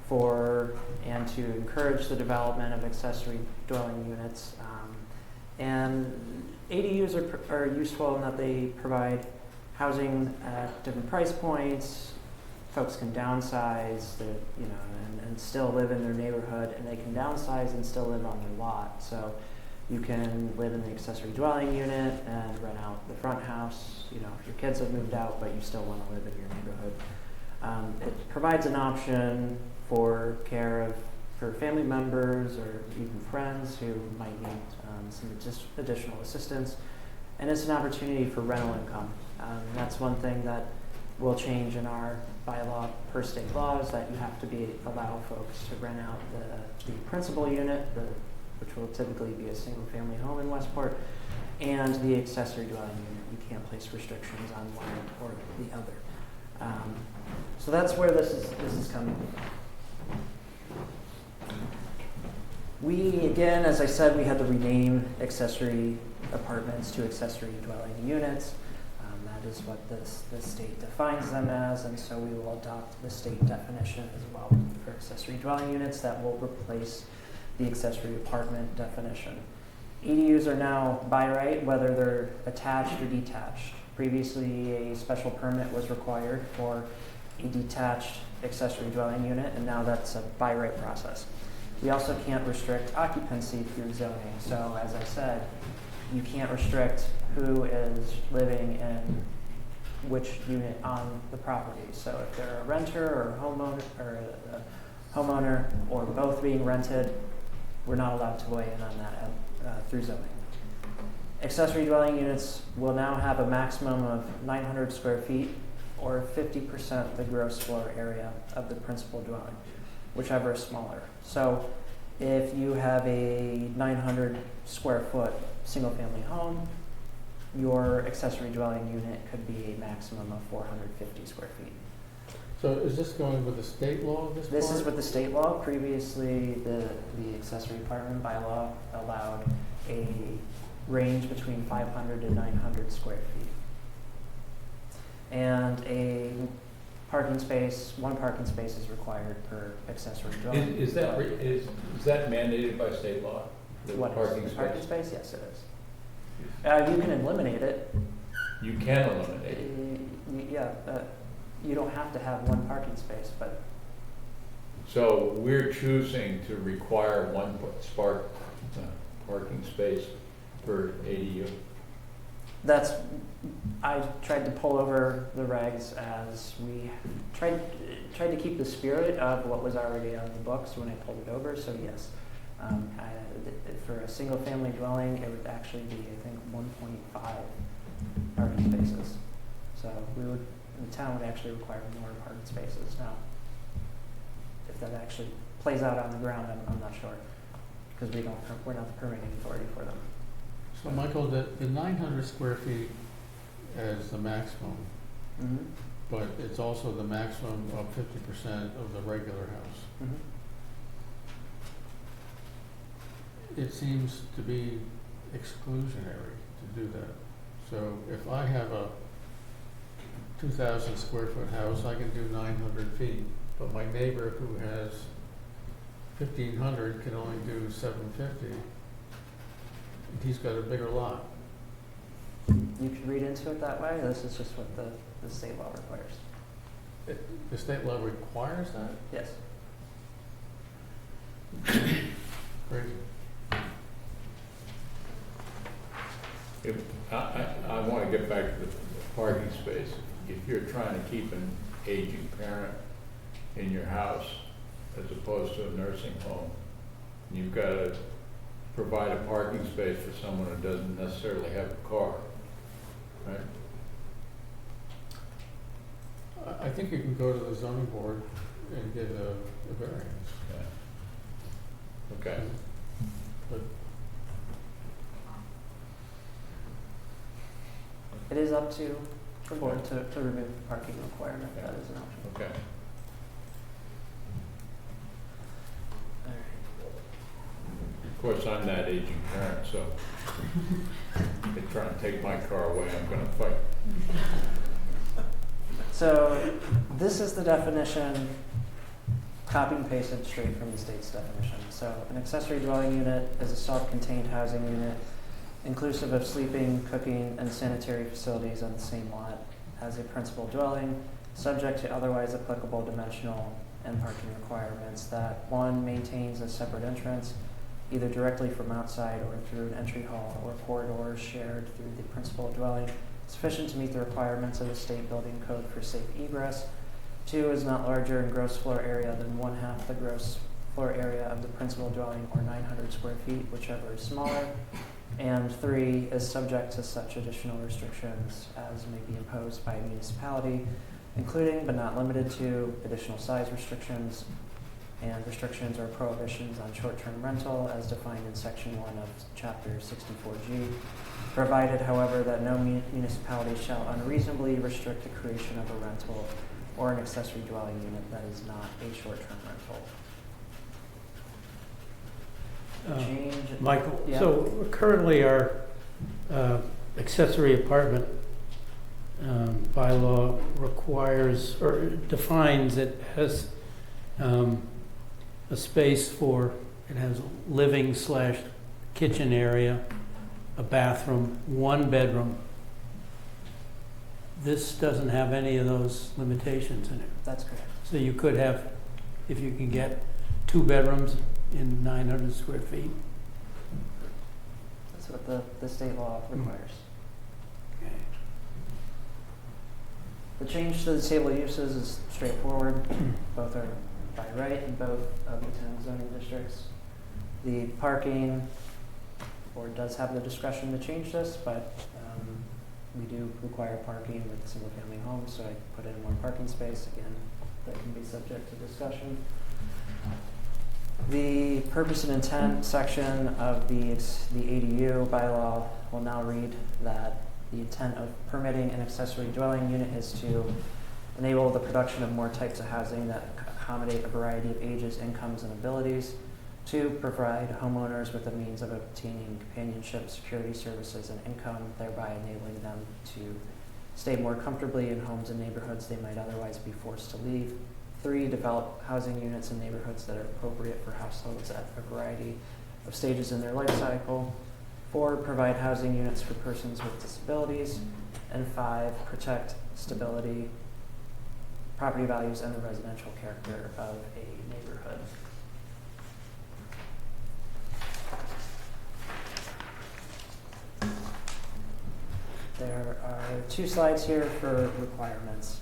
for and to encourage the development of accessory dwelling units. And ADUs are useful in that they provide housing at different price points. Folks can downsize, and still live in their neighborhood, and they can downsize and still live on their lot. So you can live in the accessory dwelling unit and rent out the front house. If your kids have moved out, but you still want to live in your neighborhood. It provides an option for for family members or even friends who might need some additional assistance. And it's an opportunity for rental income. That's one thing that will change in our bylaw per state laws, that you have to allow folks to rent out the principal unit, which will typically be a single family home in Westport, and the accessory dwelling unit. You can't place restrictions on one or the other. So that's where this is coming. We, again, as I said, we had to rename accessory apartments to accessory dwelling units. That is what the state defines them as, and so we will adopt the state definition as well for accessory dwelling units that will replace the accessory apartment definition. ADUs are now by right, whether they're attached or detached. Previously, a special permit was required for a detached accessory dwelling unit, and now that's a by right process. We also can't restrict occupancy through zoning. So as I said, you can't restrict who is living in which unit on the property. So if they're a renter or a homeowner or both being rented, we're not allowed to weigh in on that through zoning. Accessory dwelling units will now have a maximum of 900 square feet or 50% the gross floor area of the principal dwelling, whichever is smaller. So if you have a 900 square foot single family home, your accessory dwelling unit could be a maximum of 450 square feet. So is this going with the state law, This is with the state law. Previously, the accessory apartment bylaw allowed a range between 500 to 900 square feet. And one parking space is required per accessory dwelling. Is that mandated by state law? The What parking is space? parking space? Yes, it is. You can eliminate it. You can eliminate it. Yeah, you don't have to have one parking space, but So we're choosing to require one parking space per ADU. I tried to pull over the regs as we tried to keep the spirit of what was already on the books when I pulled it over. So yes, for a single family dwelling, it would actually be, I think, 1.5 parking spaces. So the town would actually require more parking spaces. Now, if that actually plays out on the ground, I'm not sure, because we're not the permitting authority for them. So Michael, the 900 square feet is the maximum, but it's also the maximum of 50% of the regular house. It seems to be exclusionary to do that. So if I have a 2,000 square foot house, I can do 900 feet, but my neighbor who has 1,500 can only do 750. He's got a bigger lot. You could read into it that way. This is just what the state law requires. The state law requires that? Yes. Crazy. I want to get back to the parking space. If you're trying to keep an aging parent in your house as opposed to a nursing home, you've got to provide a parking space for someone who doesn't necessarily have a car, right? I think you can go to the zoning board and get a variance. Yeah. Okay. But It is up to the board to remove the parking requirement. That is an option. Okay. course, I'm that aging parent, so if they try and take my car away, I'm gonna fight. So this is the definition, copy and pasted straight from the state's definition. So an accessory dwelling unit is a self-contained housing unit inclusive of sleeping, cooking, and sanitary facilities on the same lot as a principal dwelling, subject to otherwise applicable dimensional and parking requirements that, one, maintains a separate entrance, either directly from outside or through an entry hall or corridors shared through the principal dwelling, sufficient to meet the requirements of the state building code for safe egress. Two, is not larger in gross floor area than 1/2 the gross floor area of the principal dwelling, or 900 square feet, whichever is smaller. And three, is subject to such additional restrictions as may be imposed by a municipality, including but not limited to additional size restrictions and restrictions or prohibitions on short-term rental as defined in Section 1 of Chapter 64G, provided, however, that no municipality shall unreasonably restrict the creation of a rental or an accessory dwelling unit that is not a short-term rental. Change. Michael, Yeah. so currently our accessory apartment bylaw requires or defines it has a space for, it has living / kitchen area, a bathroom, 1 bedroom. This doesn't have any of those limitations in it. That's correct. So you could have, if you can get 2 bedrooms in 900 square feet. That's what the state law requires. Okay. The change to the table of uses is straightforward. Both are by right in both of the 10 zoning districts. The parking board does have the discretion to change this, but we do require parking with single-family homes, so I put in more parking space. Again, that can be subject to discussion. The purpose and intent section of the ADU bylaw will now read that the intent of permitting an accessory dwelling unit is to enable the production of more types of housing that accommodate a variety of ages, incomes, and abilities. 2, provide homeowners with the means of obtaining companionship, security services, and income, thereby enabling them to stay more comfortably in homes and neighborhoods they might otherwise be forced to leave. 3, develop housing units in neighborhoods that are appropriate for households at a variety of stages in their life cycle. 4, provide housing units for persons with disabilities. And 5, protect stability, property values, and the residential character of a neighborhood. There are 2 slides here for requirements.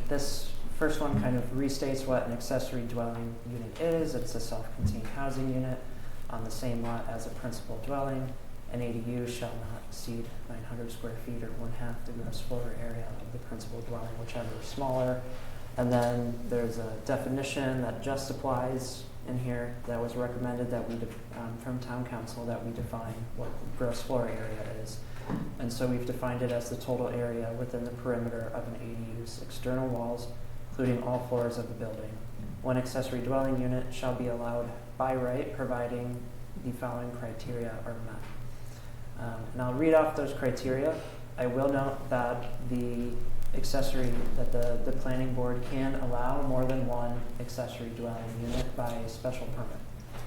This first one kind of restates what an accessory dwelling unit is. It's a self-contained housing unit on the same lot as a principal dwelling. An ADU shall not exceed 900 square feet or 1/2 the gross floor area of the principal dwelling, whichever is smaller. And then there's a definition that just applies in here that was recommended that we from town council, that we define what gross floor area is. And so we've defined it as the total area within the perimeter of an ADU's external walls, including all floors of the building. One accessory dwelling unit shall be allowed by right, providing the following criteria are met. And I'll read off those criteria. I will note that the planning board can allow more than one accessory dwelling unit by special permit.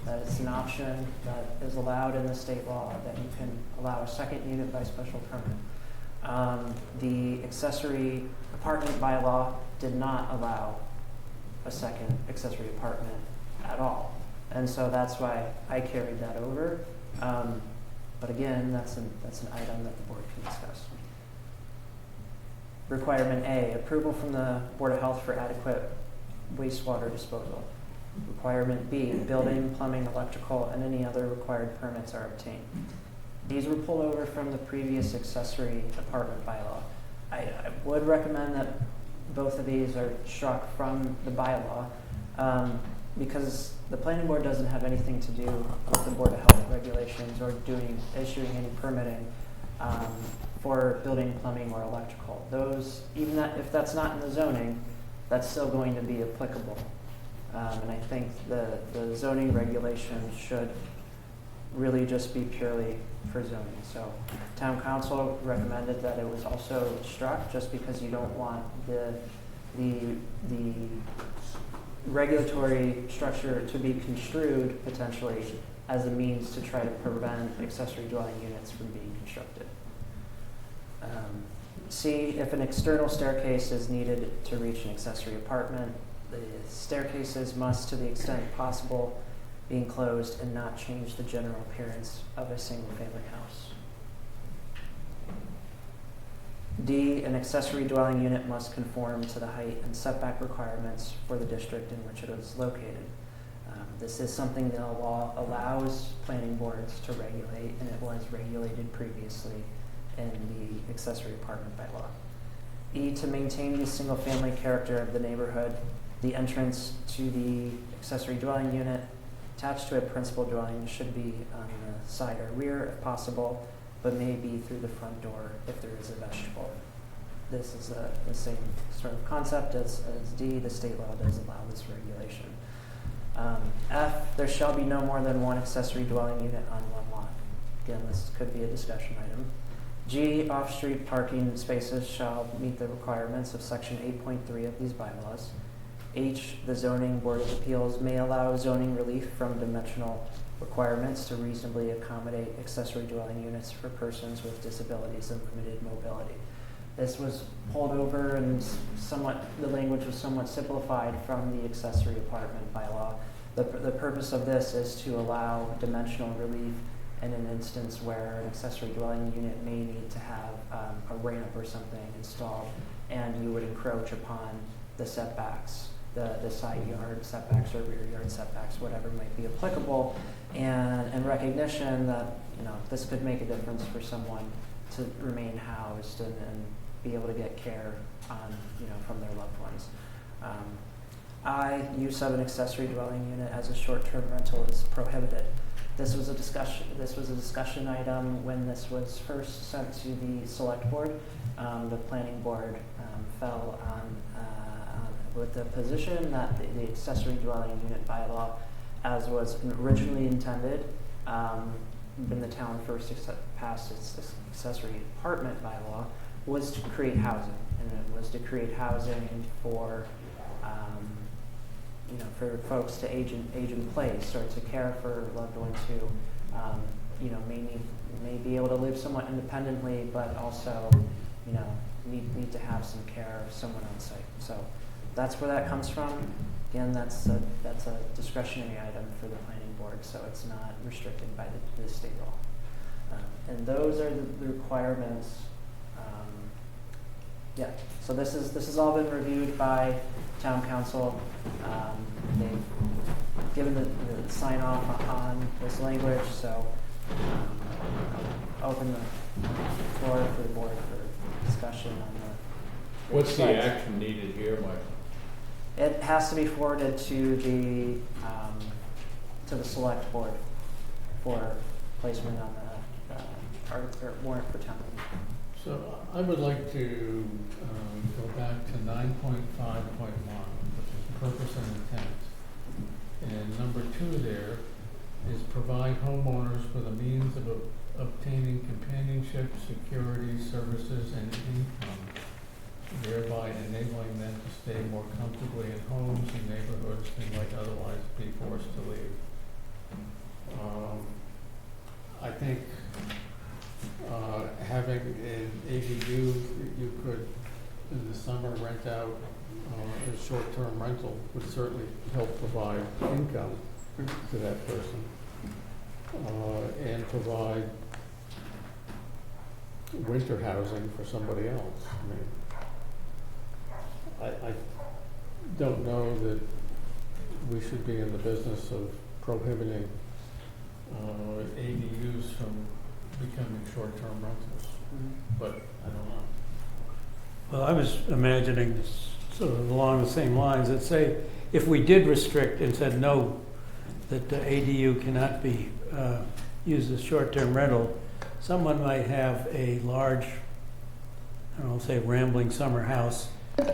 That is an option that is allowed in the state law, that you can allow a second unit by special permit. The accessory apartment bylaw did not allow a second accessory apartment at all. And so that's why I carried that over. But again, that's an item that the board can discuss. Requirement A, approval from the Board of Health for adequate wastewater disposal. Requirement B, building, plumbing, electrical, and any other required permits are obtained. These were pulled over from the previous accessory apartment bylaw. I would recommend that both of these are struck from the bylaw because the planning board doesn't have anything to do with the Board of Health regulations or issuing any permitting for building, plumbing, or electrical. Those, even if that's not in the zoning, that's still going to be applicable. And I think the zoning regulations should really just be purely for zoning. So town council recommended that it was also struck, just because you don't want the regulatory structure to be construed potentially as a means to try to prevent accessory dwelling units from being constructed. C, if an external staircase is needed to reach an accessory apartment, the staircases must, to the extent possible, be enclosed and not change the general appearance of a single-family house. D, an accessory dwelling unit must conform to the height and setback requirements for the district in which it is located. This is something that the law allows planning boards to regulate, and it was regulated previously in the accessory apartment bylaw. E, to maintain the single-family character of the neighborhood, the entrance to the accessory dwelling unit attached to a principal dwelling should be on the side or rear if possible, but may be through the front door if there is a vestibule. This is the same sort of concept as D. The state law does allow this regulation. F, there shall be no more than one accessory dwelling unit on one lot. Again, this could be a discussion item. G, off-street parking spaces shall meet the requirements of section 8.3 of these bylaws. H, the zoning board of appeals may allow zoning relief from dimensional requirements to reasonably accommodate accessory dwelling units for persons with disabilities and limited mobility. This was pulled over and the language was somewhat simplified from the accessory apartment bylaw. The purpose of this is to allow dimensional relief in an instance where an accessory dwelling unit may need to have a ramp or something installed, and you would encroach upon the setbacks, the side yard setbacks or rear yard setbacks, whatever might be applicable, and recognition that this could make a difference for someone to remain housed and be able to get care on from their loved ones. I, use of an accessory dwelling unit as a short-term rental is prohibited. This was a discussion item when this was first sent to the select board. The planning board fell on with the position that the accessory dwelling unit bylaw, as was originally intended, when the town first passed its accessory apartment bylaw, was to create housing, and it was to create housing for for folks to age in place, or to care for loved ones who may be able to live somewhat independently, but also need to have some care of someone on site. So that's where that comes from. Again, that's a discretionary item for the planning board, so it's not restricted by the state law. And those are the requirements. Yeah. So this has all been reviewed by town council. They've given the sign off on this language. So I'll open the floor for the board for discussion on the. What's the action needed here, Michael? It has to be forwarded to the select board for placement on the warrant for town meeting. So I would like to go back to 9.5.1, which is purpose and intent. And number 2 there is provide homeowners with a means of obtaining companionship, security, services, and income, thereby enabling them to stay more comfortably in homes and neighborhoods than might otherwise be forced to leave. I think having an ADU, you could in the summer rent out a short-term rental would certainly help provide income to that person, and provide winter housing for somebody else. I don't know that we should be in the business of prohibiting ADUs from becoming short-term rentals, but I don't know. Well, I was imagining sort of along the same lines that say if we did restrict and said no, that the ADU cannot be used as short-term rental, someone might have a large, I don't know, say rambling summer house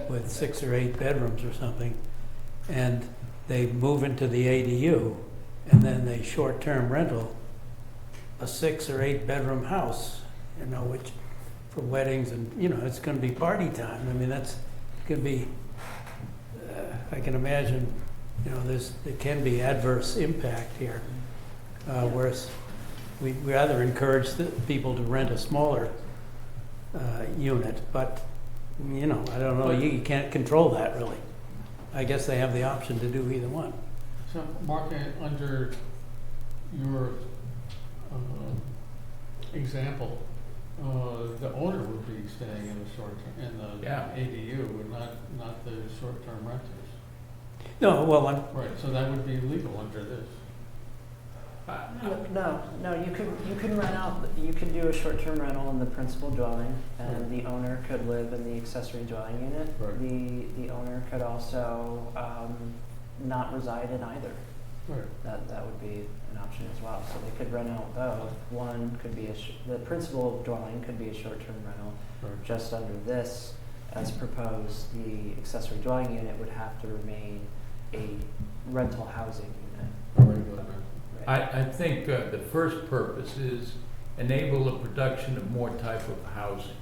with 6 or 8 bedrooms or something, and they move into the ADU and then they short-term rental a 6 or 8 bedroom house, you know, which for weddings and, you know, it's gonna be party time. I mean, that's gonna be, I can imagine, you know, there can be adverse impact here. Whereas we rather encourage the people to rent a smaller unit, but, you know, I don't know, you can't control that really. I guess they have the option to do either one. So, Mark, under your example, the owner would be staying in the short term, in the ADU, and not the short-term renters. No, well, Right, so that would be legal under this. No, you could rent out, you could do a short-term rental in the principal dwelling, and the owner could live in the accessory dwelling unit. Right. The owner could also not reside in either. Right. That would be an option as well. So they could rent out both. One could be the principal dwelling could be a short-term rental. Right. Just under this, as proposed, the accessory dwelling unit would have to remain a rental housing unit. A regular rent. I think the first purpose is enable the production of more type of housing.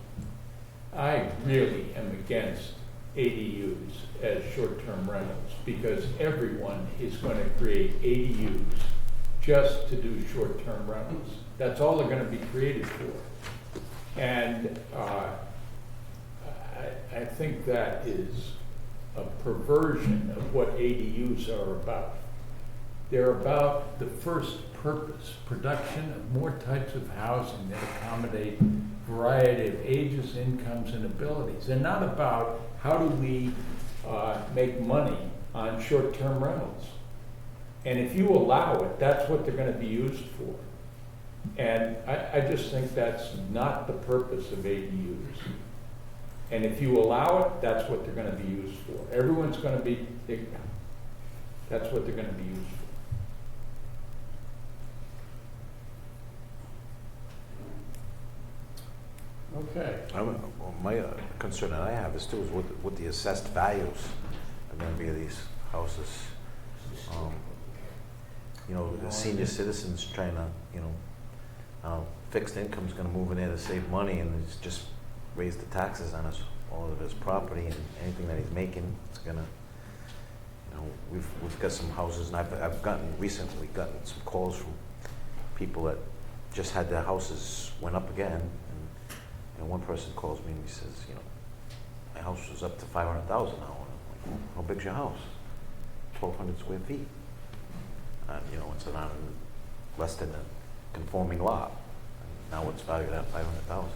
I really am against ADUs as short-term rentals because everyone is going to create ADUs just to do short-term rentals. That's all they're going to be created for. And I think that is a perversion of what ADUs are about. They're about the first purpose, production of more types of housing that accommodate variety of ages, incomes, and abilities. They're not about how do we make money on short-term rentals. And if you allow it, that's what they're going to be used for. And I just think that's not the purpose of ADUs. And if you allow it, that's what they're going to be used for. Everyone's going to be, that's what they're going to be used for. Okay. My concern that I have is too is what the assessed values are going to be of these houses. You know, the senior citizens trying to, you know, fixed income's going to move in there to save money and it's just raise the taxes on all of his property and anything that he's making. It's going to, you know, we've got some houses and I've recently gotten some calls from people that just had their houses went up again. And one person calls me and he says, you know, my house was up to 500,000 now. I'm like, how big's your house? 1,200 square feet. You know, it's around less than a conforming lot. And now it's valued at 500,000.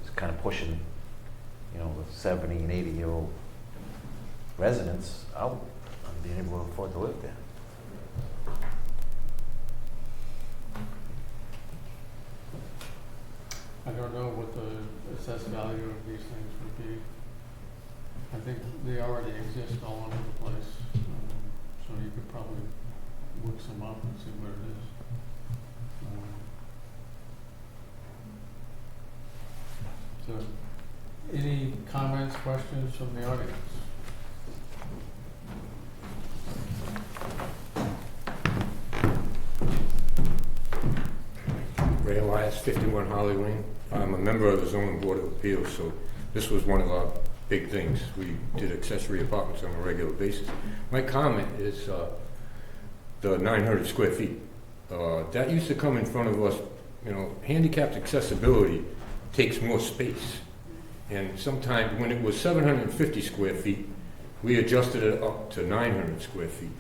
It's kind of pushing, you know, the 70 and 80-year-old residents out on being able to afford to live there. I don't know what the assessed value of these things would be. I think they already exist all over the place, so you could probably look some up and see what it is. So, any comments, questions from the audience? Ray Elias, 51 Holly Lane. I'm a member of the Zoning Board of Appeals, so this was one of our big things. We did accessory apartments on a regular basis. My comment is the 900 square feet. That used to come in front of us, you know, handicapped accessibility takes more space. And sometimes when it was 750 square feet, we adjusted it up to 900 square feet.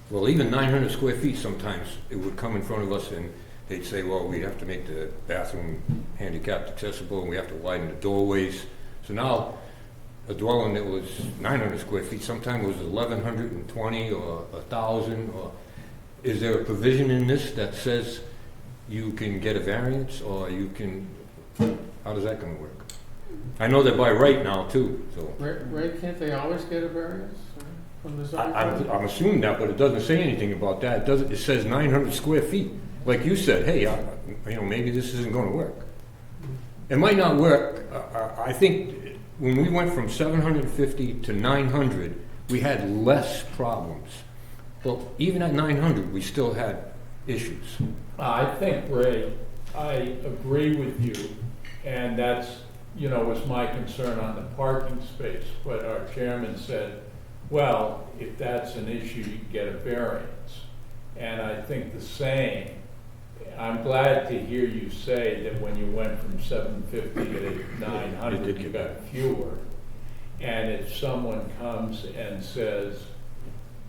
Well, even 900 square feet, sometimes it would come in front of us and they'd say, well, we have to make the bathroom handicapped accessible and we have to widen the doorways. So now a dwelling that was 900 square feet sometimes was 1,120 or 1,000. Or is there a provision in this that says you can get a variance or you can, how does that going to work? I know they're by right now too. So Ray, can't they always get a variance from the zoning board? I'm assuming that, but it doesn't say anything about that. It says 900 square feet. Like you said, hey, you know, maybe this isn't going to work. It might not work. I think when we went from 750 to 900, we had less problems. But even at 900, we still had issues. I think, Ray, I agree with you, and that's, was my concern on the parking space. But our chairman said, well, if that's an issue, you can get a variance. And I think the same. I'm glad to hear you say that when you went from 750 to 900, you got fewer. And if someone comes and says,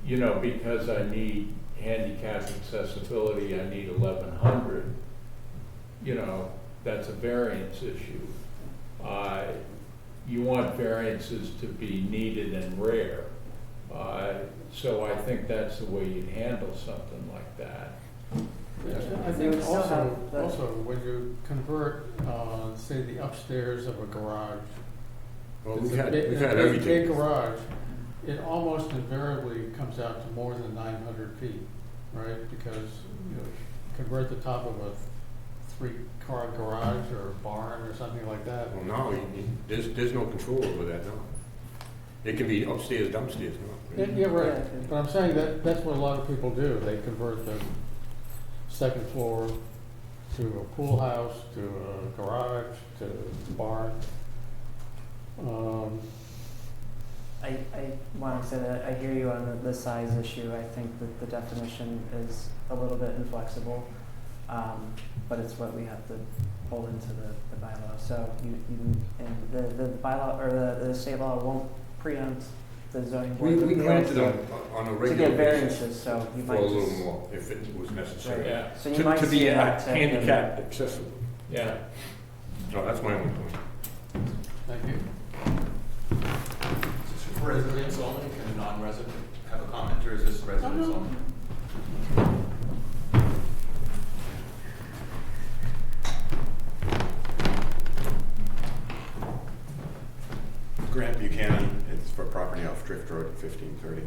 because I need handicap accessibility, I need 1,100, that's a variance issue. You want variances to be needed and rare. So I think that's the way you'd handle something like that. Yeah, I You think would still have the- also when you convert, say, the upstairs of a garage. Well, it's we've a had big- it's a everything. Big garage, it almost invariably comes out to more than 900 feet, right? Because, convert the top of a 3-car garage or barn or something like that. Well, no, there's no control over that now. It can be upstairs, downstairs now. Yeah, right, but I'm saying that's what a lot of people do, they convert the second floor to a pool house, to a garage, to a barn. I want to say that I hear you on the size issue. I think that the definition is a little bit inflexible, but it's what we have to pull into the bylaw. So and the bylaw or the state law won't preempt the zoning board. We granted them on a to regular get basis variances, so you for might a little just, more if it was necessary. Right. Yeah. So you might To see be that to- handicap accessible. Yeah. No, that's my only point. Thank you. Is this for residents only? Can a non-resident have a comment, or is this residents only? Grant Buchanan, it's for property off Drift Road, 1530.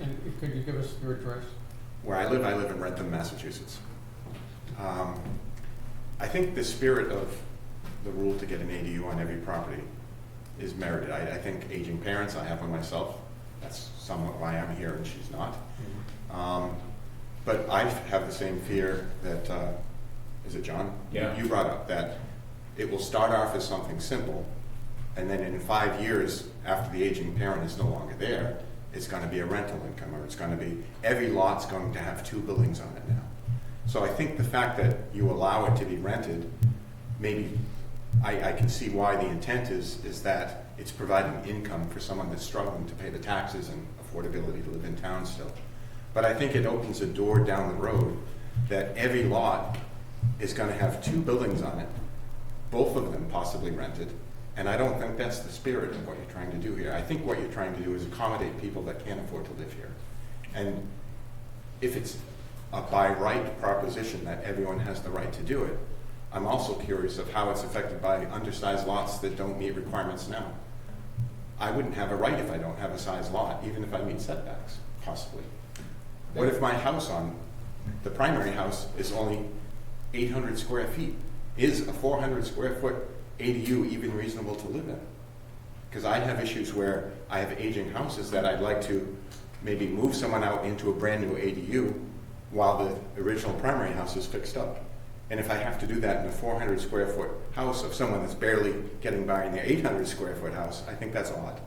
And could you give us your address? Where I live in Rentham, Massachusetts. I think the spirit of the rule to get an ADU on every property is merited. I think aging parents, I have one myself. That's somewhat why I'm here and she's not. But I have the same fear that, is it John? Yeah. You brought up that it will start off as something simple, and then in 5 years, after the aging parent is no longer there, it's going to be a rental income, or it's going to be, every lot's going to have 2 buildings on it now. So I think the fact that you allow it to be rented, maybe I can see why the intent is that it's providing income for someone that's struggling to pay the taxes and affordability to live in town still. But I think it opens a door down the road that every lot is going to have 2 buildings on it, both of them possibly rented. And I don't think that's the spirit of what you're trying to do here. I think what you're trying to do is accommodate people that can't afford to live here. And if it's a by right proposition that everyone has the right to do it, I'm also curious of how it's affected by undersized lots that don't meet requirements now. I wouldn't have a right if I don't have a size lot, even if I meet setbacks, possibly. What if my house on the primary house is only 800 square feet? Is a 400 square foot ADU even reasonable to live in? Because I have issues where I have aging houses that I'd like to maybe move someone out into a brand new ADU while the original primary house is fixed up. And if I have to do that in a 400 square foot house of someone that's barely getting by in their 800 square foot house, I think that's odd.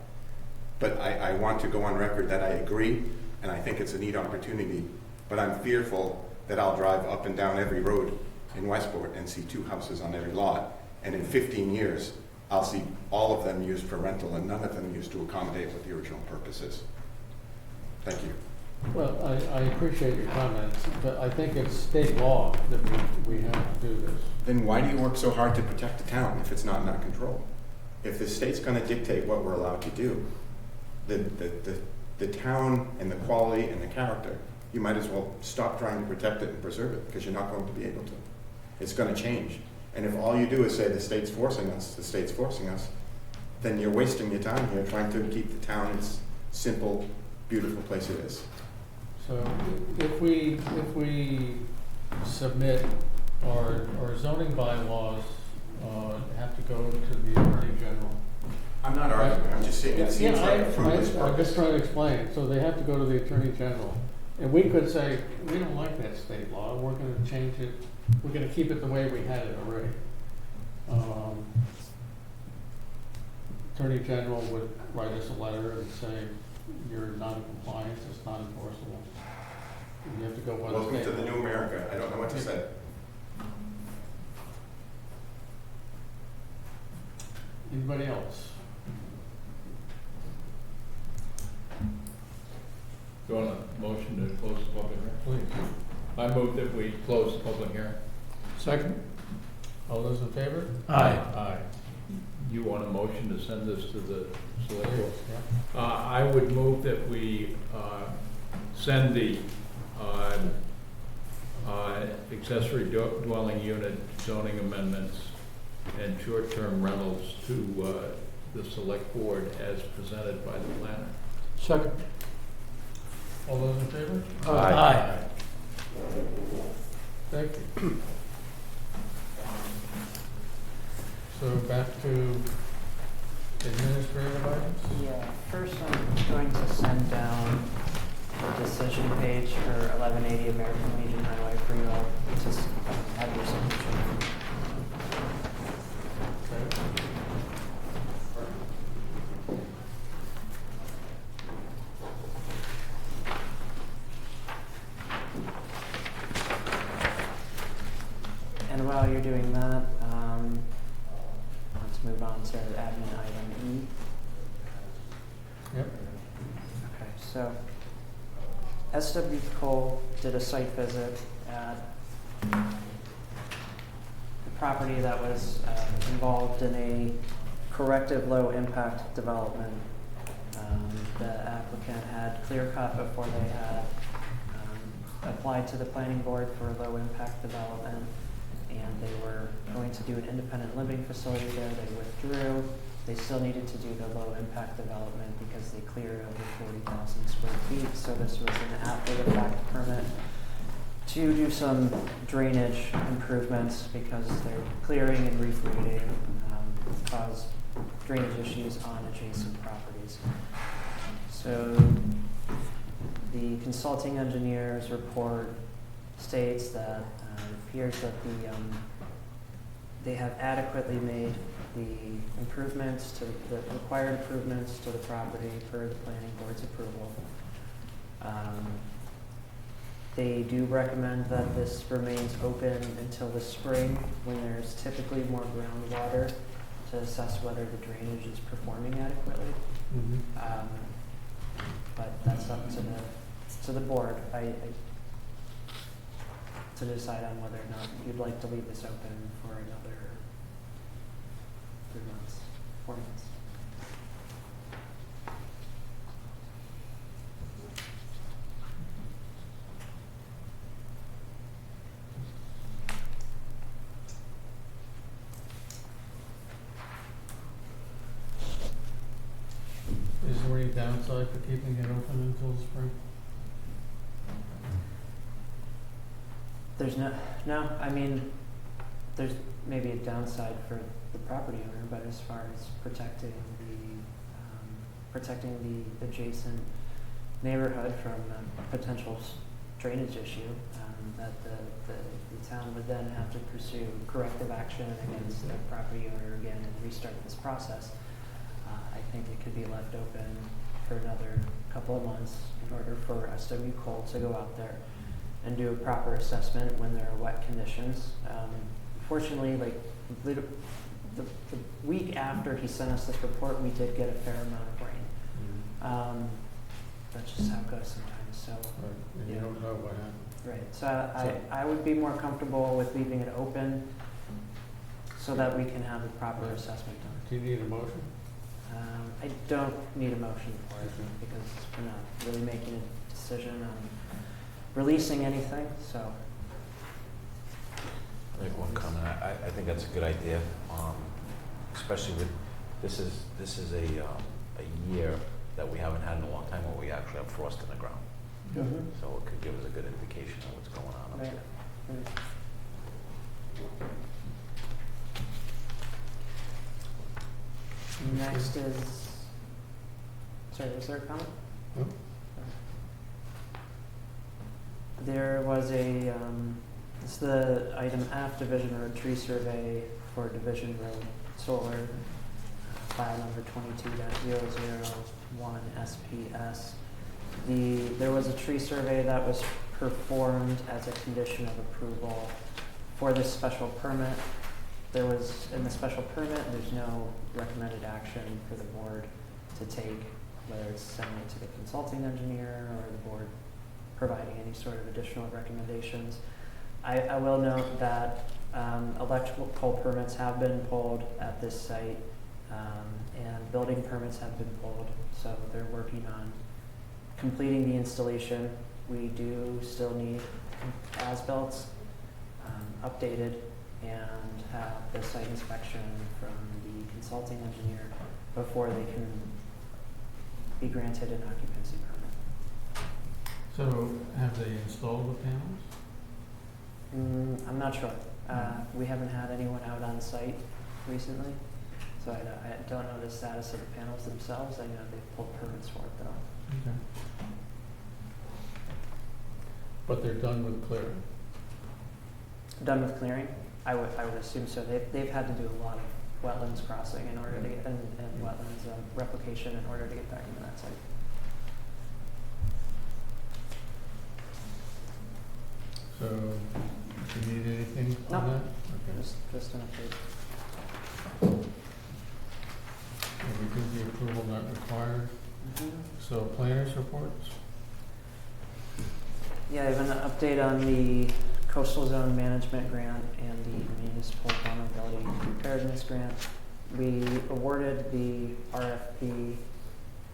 But I want to go on record that I agree, and I think it's a neat opportunity, but I'm fearful that I'll drive up and down every road in Westport and see 2 houses on every lot, and in 15 years, I'll see all of them used for rental and none of them used to accommodate what the original purpose is. Thank you. Well, I appreciate your comments, but I think it's state law that we have to do this. Then why do you work so hard to protect the town if it's not in our control? If the state's going to dictate what we're allowed to do, the town and the quality and the character, you might as well stop trying to protect it and preserve it, because you're not going to be able to. It's going to change. And if all you do is say the state's forcing us, then you're wasting your time here trying to keep the town its simple, beautiful place it is. So if we submit our zoning bylaws, have to go to the Attorney General. I'm not arguing, I'm just saying it seems like a fruitless I'm purpose. just trying to explain. So they have to go to the Attorney General. And we could say, we don't like that state law, we're gonna change it, we're gonna keep it the way we had it already. Attorney General would write us a letter and say, you're non-compliant, it's not enforceable. And you have to go by the Welcome state to the law. new America. I don't know what to say. Anybody else? Do you want a motion to close the public hearing? Please. I move that we close the public hearing. Second? All those in favor? Aye. Aye. You want a motion to send this to the select board? Yeah. I would move that we send the accessory dwelling unit zoning amendments and short-term rentals to the select board as presented by the planner. Second. All those in favor? Aye. Thank you. So back to administrative items? Yeah, first I'm going to send down the decision page for 1180 American Legion Highway for you all to have your signature. Okay. And while you're doing that, let's move on to admin item E. Yep. Okay, so SW Cole did a site visit at the property that was involved in a corrective low impact development. The applicant had clear cut before they had applied to the planning board for a low impact development, and they were going to do an independent living facility there. They withdrew. They still needed to do the low impact development because they cleared over 40,000 square feet. So this was an after the fact permit to do some drainage improvements because their clearing and regrading caused drainage issues on adjacent properties. So the consulting engineer's report states that it appears that they have adequately made the improvements to the required improvements to the property per the planning board's approval. They do recommend that this remains open until the spring when there's typically more groundwater to assess whether the drainage is performing adequately. Mm-hmm. But that's up to the board to decide on whether or not you'd like to leave this open for another 3 months, 4 months. Is there any downside for keeping it open until the spring? There's no, I mean, there's maybe a downside for the property owner, but as far as protecting the adjacent neighborhood from a potential drainage issue, that the town would then have to pursue corrective action against the property owner again and restart this process. I think it could be left open for another couple of months in order for SW Cole to go out there and do a proper assessment when there are wet conditions. Fortunately, like the week after he sent us this report, we did get a fair amount of rain. That's just how it goes sometimes. So Right. And you yeah. don't know what happened. Right. So I would be more comfortable with leaving it open so that we can have a proper assessment done. Do you need a motion? I don't need a motion for it because we're not really making a decision on releasing anything, so. I'll make one comment. I think that's a good idea, especially with, this is a year that we haven't had in a long time where we actually have frost in the ground. Mm-hmm. So it could give us a good indication of what's going on up Right. there. Right. Next is, sorry, was there a comment? No. There was it's the item F, Division Road Tree Survey for Division Road Solar, file number 22-001 SPS. There was a tree survey that was performed as a condition of approval for this special permit. In the special permit, there's no recommended action for the board to take, whether it's sending it to the consulting engineer or the board providing any sort of additional recommendations. I will note that electrical pole permits have been pulled at this site, and building permits have been pulled, so they're working on completing the installation. We do still need as-built updated and have the site inspection from the consulting engineer before they can be granted an occupancy permit. So have they installed the panels? I'm not sure. We haven't had anyone out on site recently, so I don't know the status of the panels themselves. I know they've pulled permits for it though. Okay. But they're done with clearing? Done with clearing? I would assume so. They've had to do a lot of wetlands crossing in order to get, and wetlands replication in order to get back into that site. So, do you need anything No. on that? Okay. Just an update. And we think the approval not required. So planners reports? Yeah, I have an update on the Coastal Zone Management Grant and the Municipal Vulnerability Preparedness Grant. We awarded the RFP,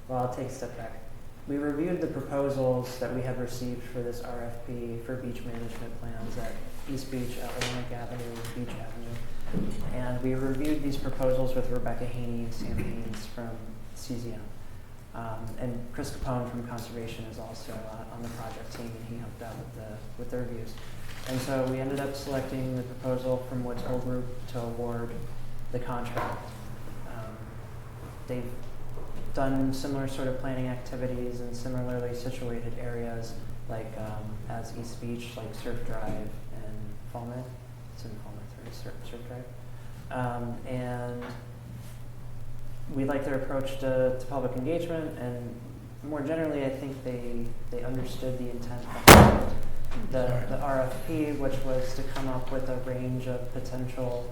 well, I'll take a step back. We reviewed the proposals that we have received for this RFP for beach management plans at East Beach, Atlantic Avenue, Beach Avenue. And we reviewed these proposals with Rebecca Haney and Sam Haynes from CZM. And Chris Capone from Conservation is also on the project team, and he helped out with the reviews. And so we ended up selecting the proposal from Woods Hole Group to award the contract. They've done similar sort of planning activities in similarly situated areas, like as East Beach, like Surf Drive and Falmouth. It's in Falmouth, right? Surf Drive. And we like their approach to public engagement, and more generally, I think they understood the intent behind the RFP, which was to come up with a range of potential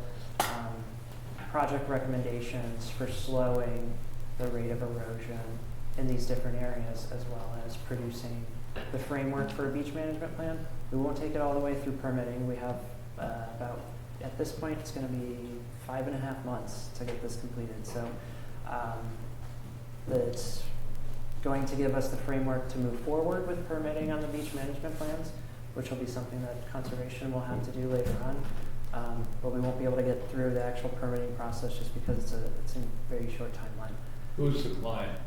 project recommendations for slowing the rate of erosion in these different areas, as well as producing the framework for a beach management plan. We won't take it all the way through permitting. We have about, at this point, it's going to be 5.5 months to get this completed. So it's going to give us the framework to move forward with permitting on the beach management plans, which will be something that Conservation will have to do later on. But we won't be able to get through the actual permitting process just because it's a very short timeline. Who's the client?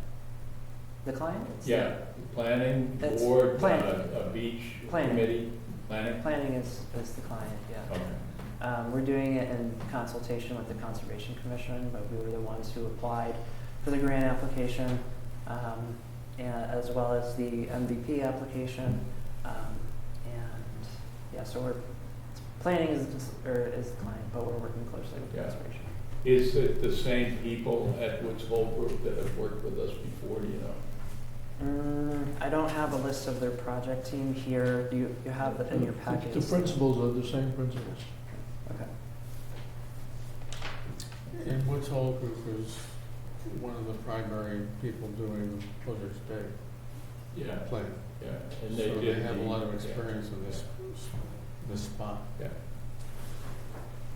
The client? Yeah, planning, It's board, planning. a beach Planning. committee, planning? Planning is the client, yeah. Okay. We're doing it in consultation with the Conservation Commission, but we were the ones who applied for the grant application, as well as the MVP application. And yeah, so planning is the client, but we're working closely with Conservation. Is it the same people at Woods Hole Group that have worked with us before, do you know? I don't have a list of their project team here. You have it in your package. The principles are the same principles. Okay. And Woods Hole Group is one of the primary people doing Buzzards Bay plan. Yeah, and So they have a lot of experience in this spot. Yeah.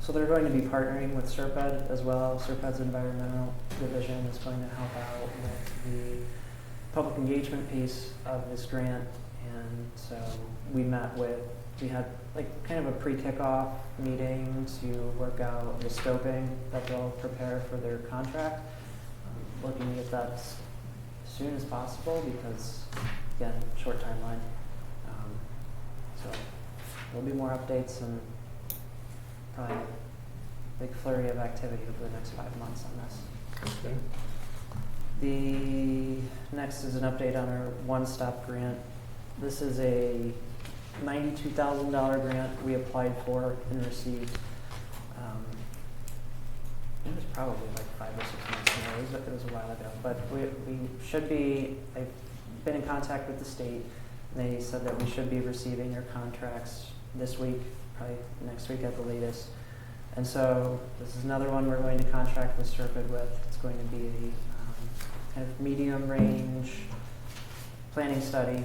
So they're going to be partnering with SERPED as well. SERPED's environmental division is going to help out with the public engagement piece of this grant. And so we had like kind of a pre-kickoff meeting to work out the scoping that they'll prepare for their contract. Looking to get that as soon as possible because, again, short timeline. So there'll be more updates and probably a big flurry of activity over the next 5 months on this. Okay. The next is an update on our one-stop grant. This is a $92,000 grant we applied for and received. It was probably like 5 or 6 months ago. It was a while ago. But we should be, I've been in contact with the state. They said that we should be receiving our contracts this week, probably next week at the latest. And so this is another one we're going to contract with Serpide with. It's going to be a kind of medium range planning study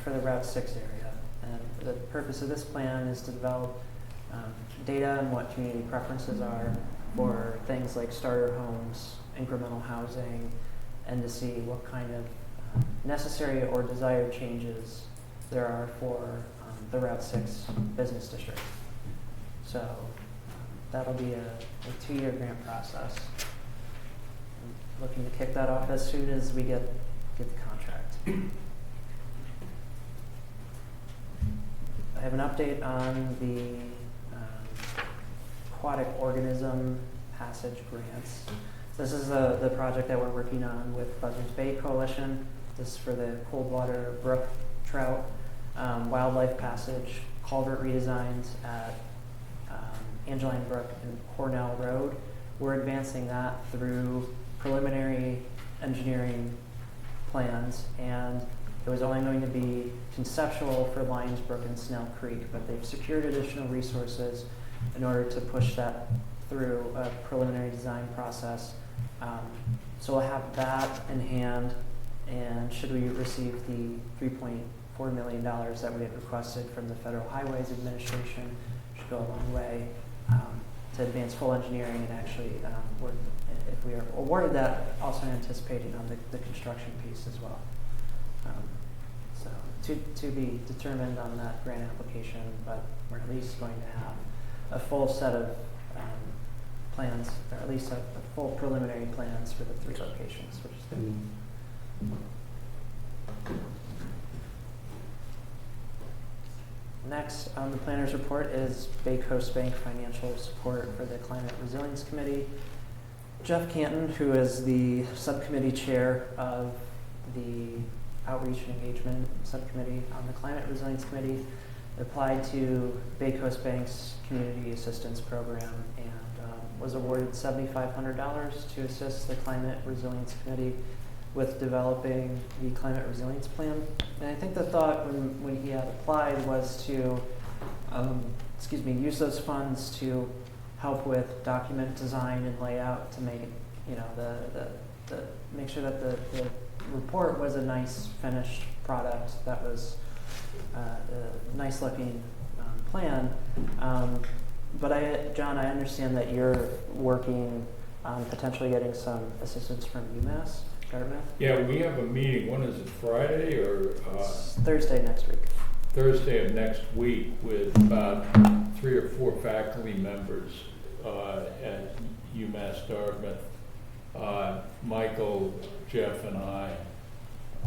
for the Route 6 area. And the purpose of this plan is to develop data on what community preferences are for things like starter homes, incremental housing, and to see what kind of necessary or desired changes there are for the Route 6 business district. So that'll be a 2-year grant process. I'm looking to kick that off as soon as we get the contract. I have an update on the aquatic organism passage grants. This is the project that we're working on with Buzzards Bay Coalition. This is for the Coldwater Brook trout wildlife passage culvert redesigns at Angeline Brook and Cornell Road. We're advancing that through preliminary engineering plans, and it was only going to be conceptual for Lions Brook and Snell Creek, but they've secured additional resources in order to push that through a preliminary design process. So we'll have that in hand, and should we receive the $3.4 million that we had requested from the Federal Highways Administration, should go a long way to advance full engineering and actually, if we are awarded that, also anticipating on the construction piece as well. So to be determined on that grant application, but we're at least going to have a full set of plans, or at least a full preliminary plans for the 3 locations, which is good. Next on the planner's report is Bay Coast Bank financial support for the Climate Resilience Committee. Jeff Canton, who is the subcommittee chair of the Outreach and Engagement Subcommittee on the Climate Resilience Committee, applied to Bay Coast Bank's Community Assistance Program and was awarded $7,500 to assist the Climate Resilience Committee with developing the Climate Resilience Plan. And I think the thought when he had applied was to use those funds to help with document design and layout to make it, make sure that the report was a nice finished product that was a nice looking plan. But John, I understand that you're working on potentially getting some assistance from UMass, Dartmouth? Yeah, we have a meeting. When is it, Friday or? It's Thursday next week. Thursday of next week with about 3 or 4 faculty members at UMass Dartmouth. Michael, Jeff, and I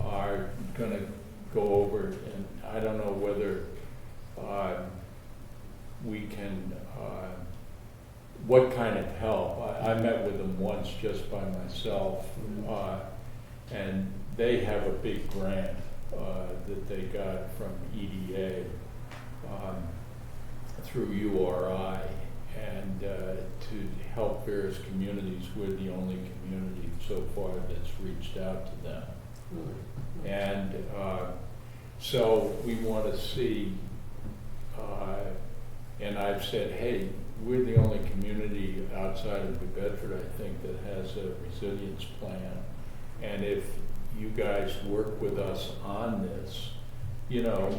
are going to go over, and I don't know whether we can, what kind of help. I met with them once just by myself, and they have a big grant that they got from EDA through URI, and to help various communities. We're the only community so far that's reached out to them. And so we want to see, and I've said, hey, we're the only community outside of New Bedford, I think, that has a resilience plan. And if you guys work with us on this,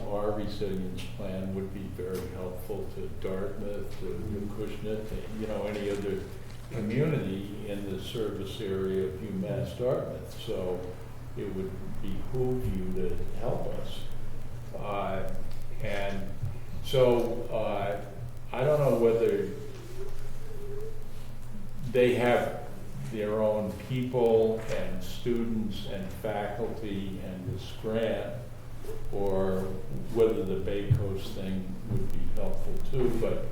our resilience plan would be very helpful to Dartmouth, to Acushnet, to, any other community in the service area of UMass Dartmouth. So it would behoove you to help us. And so I don't know whether they have their own people and students and faculty and this grant, or whether the Bay Coast thing would be helpful too, but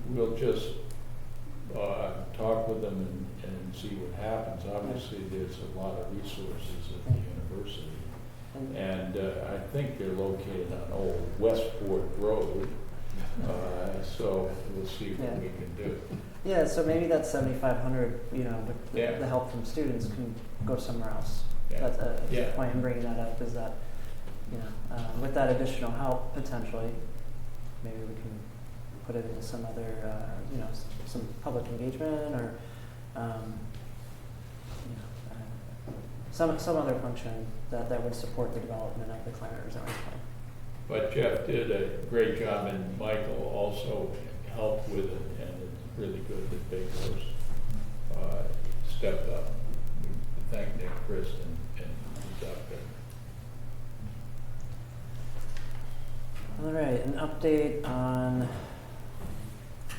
we'll just talk with them and see what happens. Obviously, there's a lot of resources at the university. And I think they're located on Old Westport Road, so we'll see what Yeah. we can do. Yeah, so maybe that 7,500, with Yeah. the help from students can go somewhere else. Yeah. That's a Yeah. point in bringing that up is that, with that additional help potentially, maybe we can put it into some other, some public engagement or, some other function that would support the development of the climate resilience plan. But Jeff did a great job, and Michael also helped with it, and it's really good that they both stepped up. We thank Nick, Chris, and he's out there. All right, an update on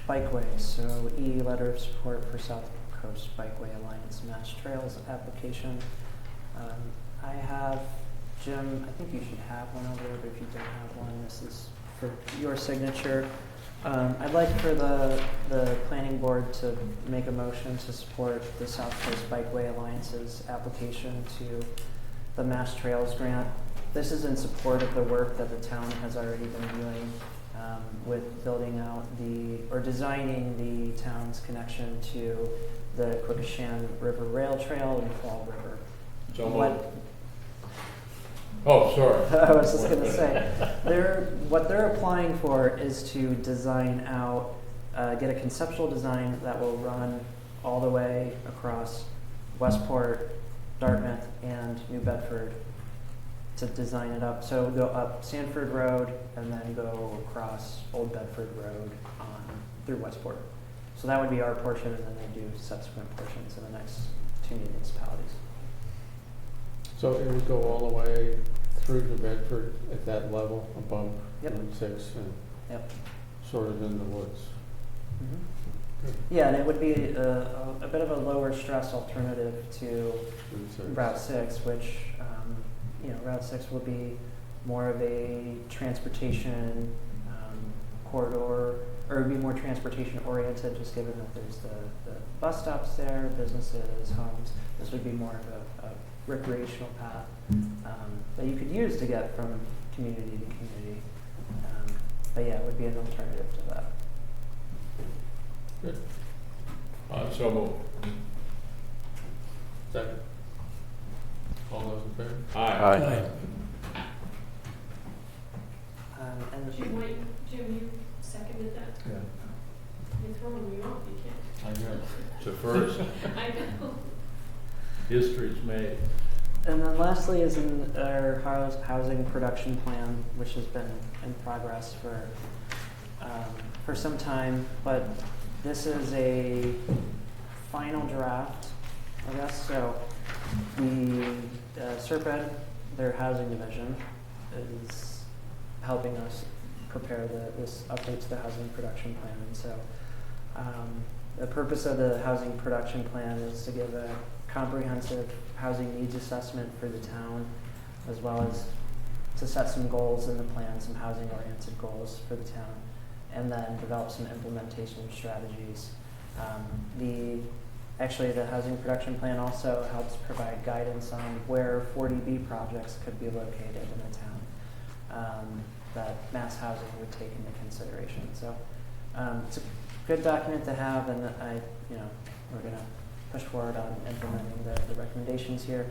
bikeways. So letter of support for South Coast Bikeway Alliance Mass Trails application. I have, Jim, I think you should have one over there, but if you don't have one, this is for your signature. I'd like for the planning board to make a motion to support the South Coast Bikeway Alliance's application to the Mass Trails Grant. This is in support of the work that the town has already been doing with building out designing the town's connection to the Quikasham River Rail Trail and Fall River. So oh, sorry. I was just going to say, what they're applying for is to design out, get a conceptual design that will run all the way across Westport, Dartmouth, and New Bedford to design it up. So go up Sanford Road and then go across Old Bedford Road through Westport. So that would be our portion, and then they do subsequent portions in the next 2 municipalities. So it would go all the way through New Bedford at that level, above Route 6, and sort of in the woods. Mm-hmm. Yeah, and it would be a bit of a lower stress alternative to Route 6, which, Route 6 will be more of a transportation corridor, or be more transportation oriented, just given that there's the bus stops there, businesses, homes. This would be more of a recreational path that you could use to get from community to community. But yeah, it would be an alternative to that. Good. So moved. Second. All those in favor? Aye. And Jim, you seconded that? Yeah. You're throwing me off, you can't. I know. It's a first. I know. History's made. And then lastly is in our housing production plan, which has been in progress for some time, but this is a final draft, I guess. So the Serped, their housing division, is helping us prepare this update to the housing production plan. And so the purpose of the housing production plan is to give a comprehensive housing needs assessment for the town, as well as to set some goals in the plan, some housing oriented goals for the town, and then develop some implementation strategies. The housing production plan also helps provide guidance on where 40B projects could be located in the town that Mass Housing would take into consideration. So it's a good document to have, and we're going to push forward on implementing the recommendations here.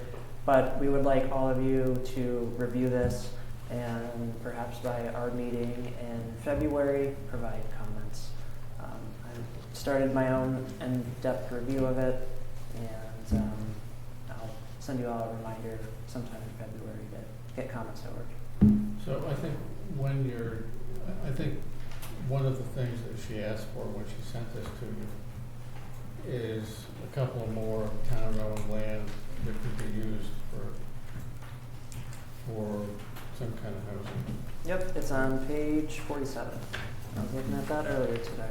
But we would like all of you to review this, and perhaps by our meeting in February, provide comments. I started my own in-depth review of it, and I'll send you all a reminder sometime in February to get comments over. So I think I think one of the things that she asked for when she sent this to you is a couple of more town-owned land that could be used for some kind of housing. Yep, it's on page 47. I was looking at that earlier today.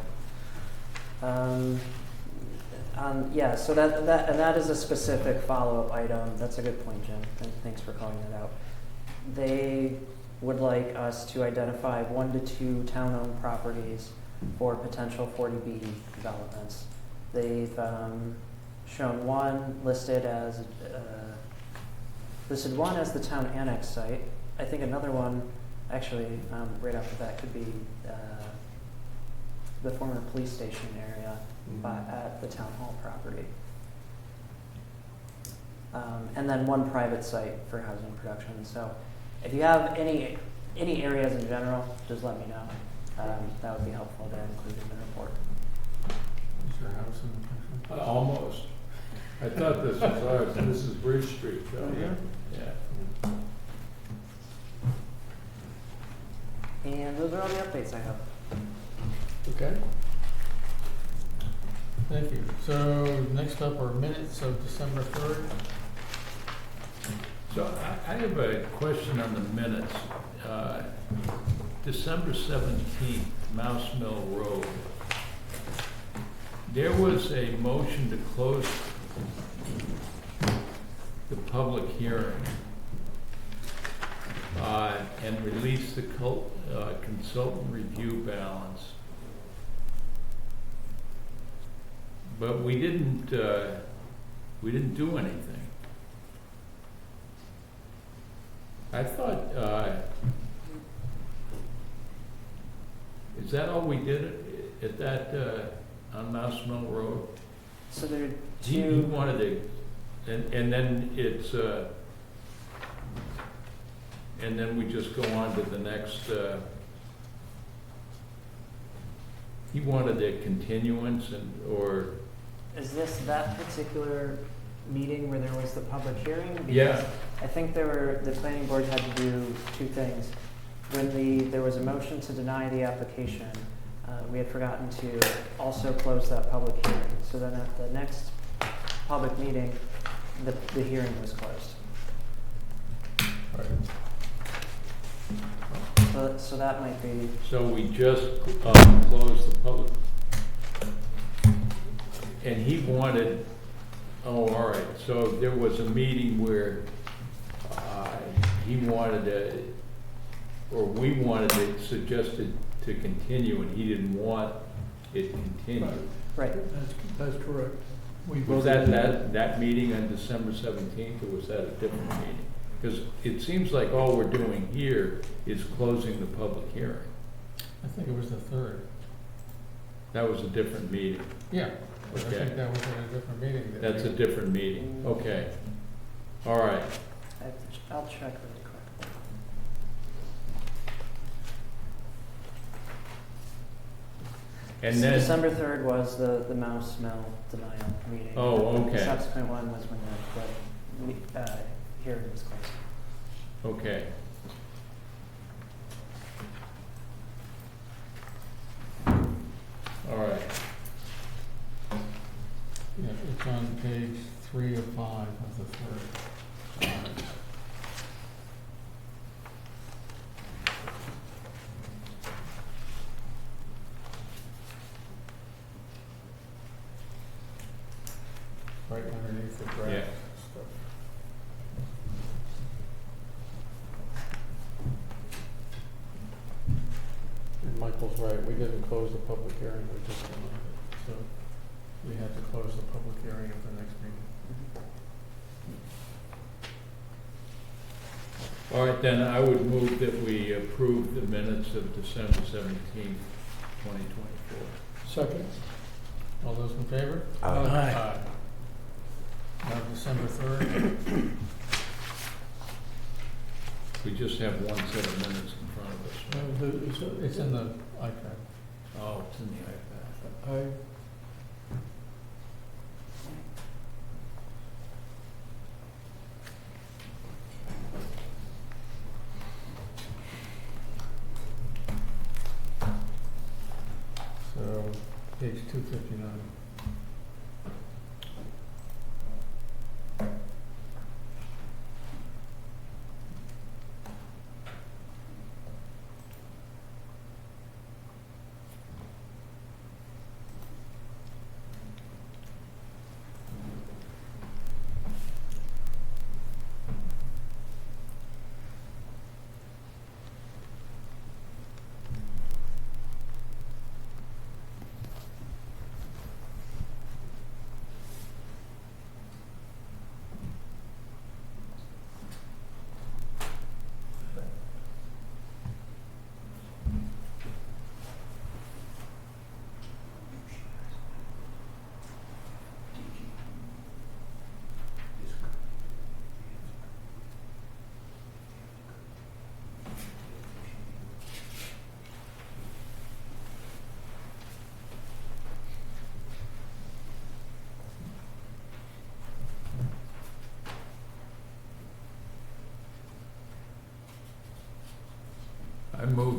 So that is a specific follow-up item. That's a good point, Jim, and thanks for calling that out. They would like us to identify 1 to 2 town-owned properties for potential 40B developments. They've shown one listed as listed one as the town annex site. I think another one, actually, right after that could be the former police station area at the town hall property. And then one private site for housing production. So if you have any areas in general, just let me know. That would be helpful to include in the report. Is your house in the picture? Almost. I thought this was ours, this is Bridge Street, though. Oh, yeah? Yeah. And those are all the updates I have. Okay. Thank you. So next up are minutes of December 3rd. So I have a question on the minutes. December 17th, Mouse Mill Road. There was a motion to close the public hearing and release the consultant review balance. But we didn't do anything. I thought, is that all we did at that, on Mouse Mill Road? So there are He two. wanted to, and then it's, and then we just go on to the next, he wanted a continuance or, Is this that particular meeting where there was the public hearing? Because Yeah. I think the planning board had to do two things. When there was a motion to deny the application, we had forgotten to also close that public hearing. So then at the next public meeting, the hearing was closed. So that might be. so we just closed the public. And he wanted, oh, all right, so there was a meeting where he wanted to, or we wanted it suggested to continue, and he didn't want it continued. Right. That's correct. We Was voted- that meeting on December 17th, or was that a different meeting? Because it seems like all we're doing here is closing the public hearing. I think it was the 3rd. That was a different meeting. Yeah. I Okay. think that was in a different meeting. that That's a we- different meeting, okay. All right, I'll check really quick. and then, December 3rd was the Mouse Mill denial meeting. Oh, The okay. subsequent one was when the hearing was closed. okay. All right, Yeah, it's on page 3 of 5 of the 3rd. Right underneath the draft Yeah. stuff. And Michael's right, we didn't close the public hearing, we just denied it. So we had to close the public hearing at the next meeting. all right, then I would move that we approve the minutes of December 17th, 2024. Second. All those in favor? Aye. Now December 3rd. We just have one set of minutes in front of us. right? It's in the iPad. Oh, it's in the iPad. I, So, page 259.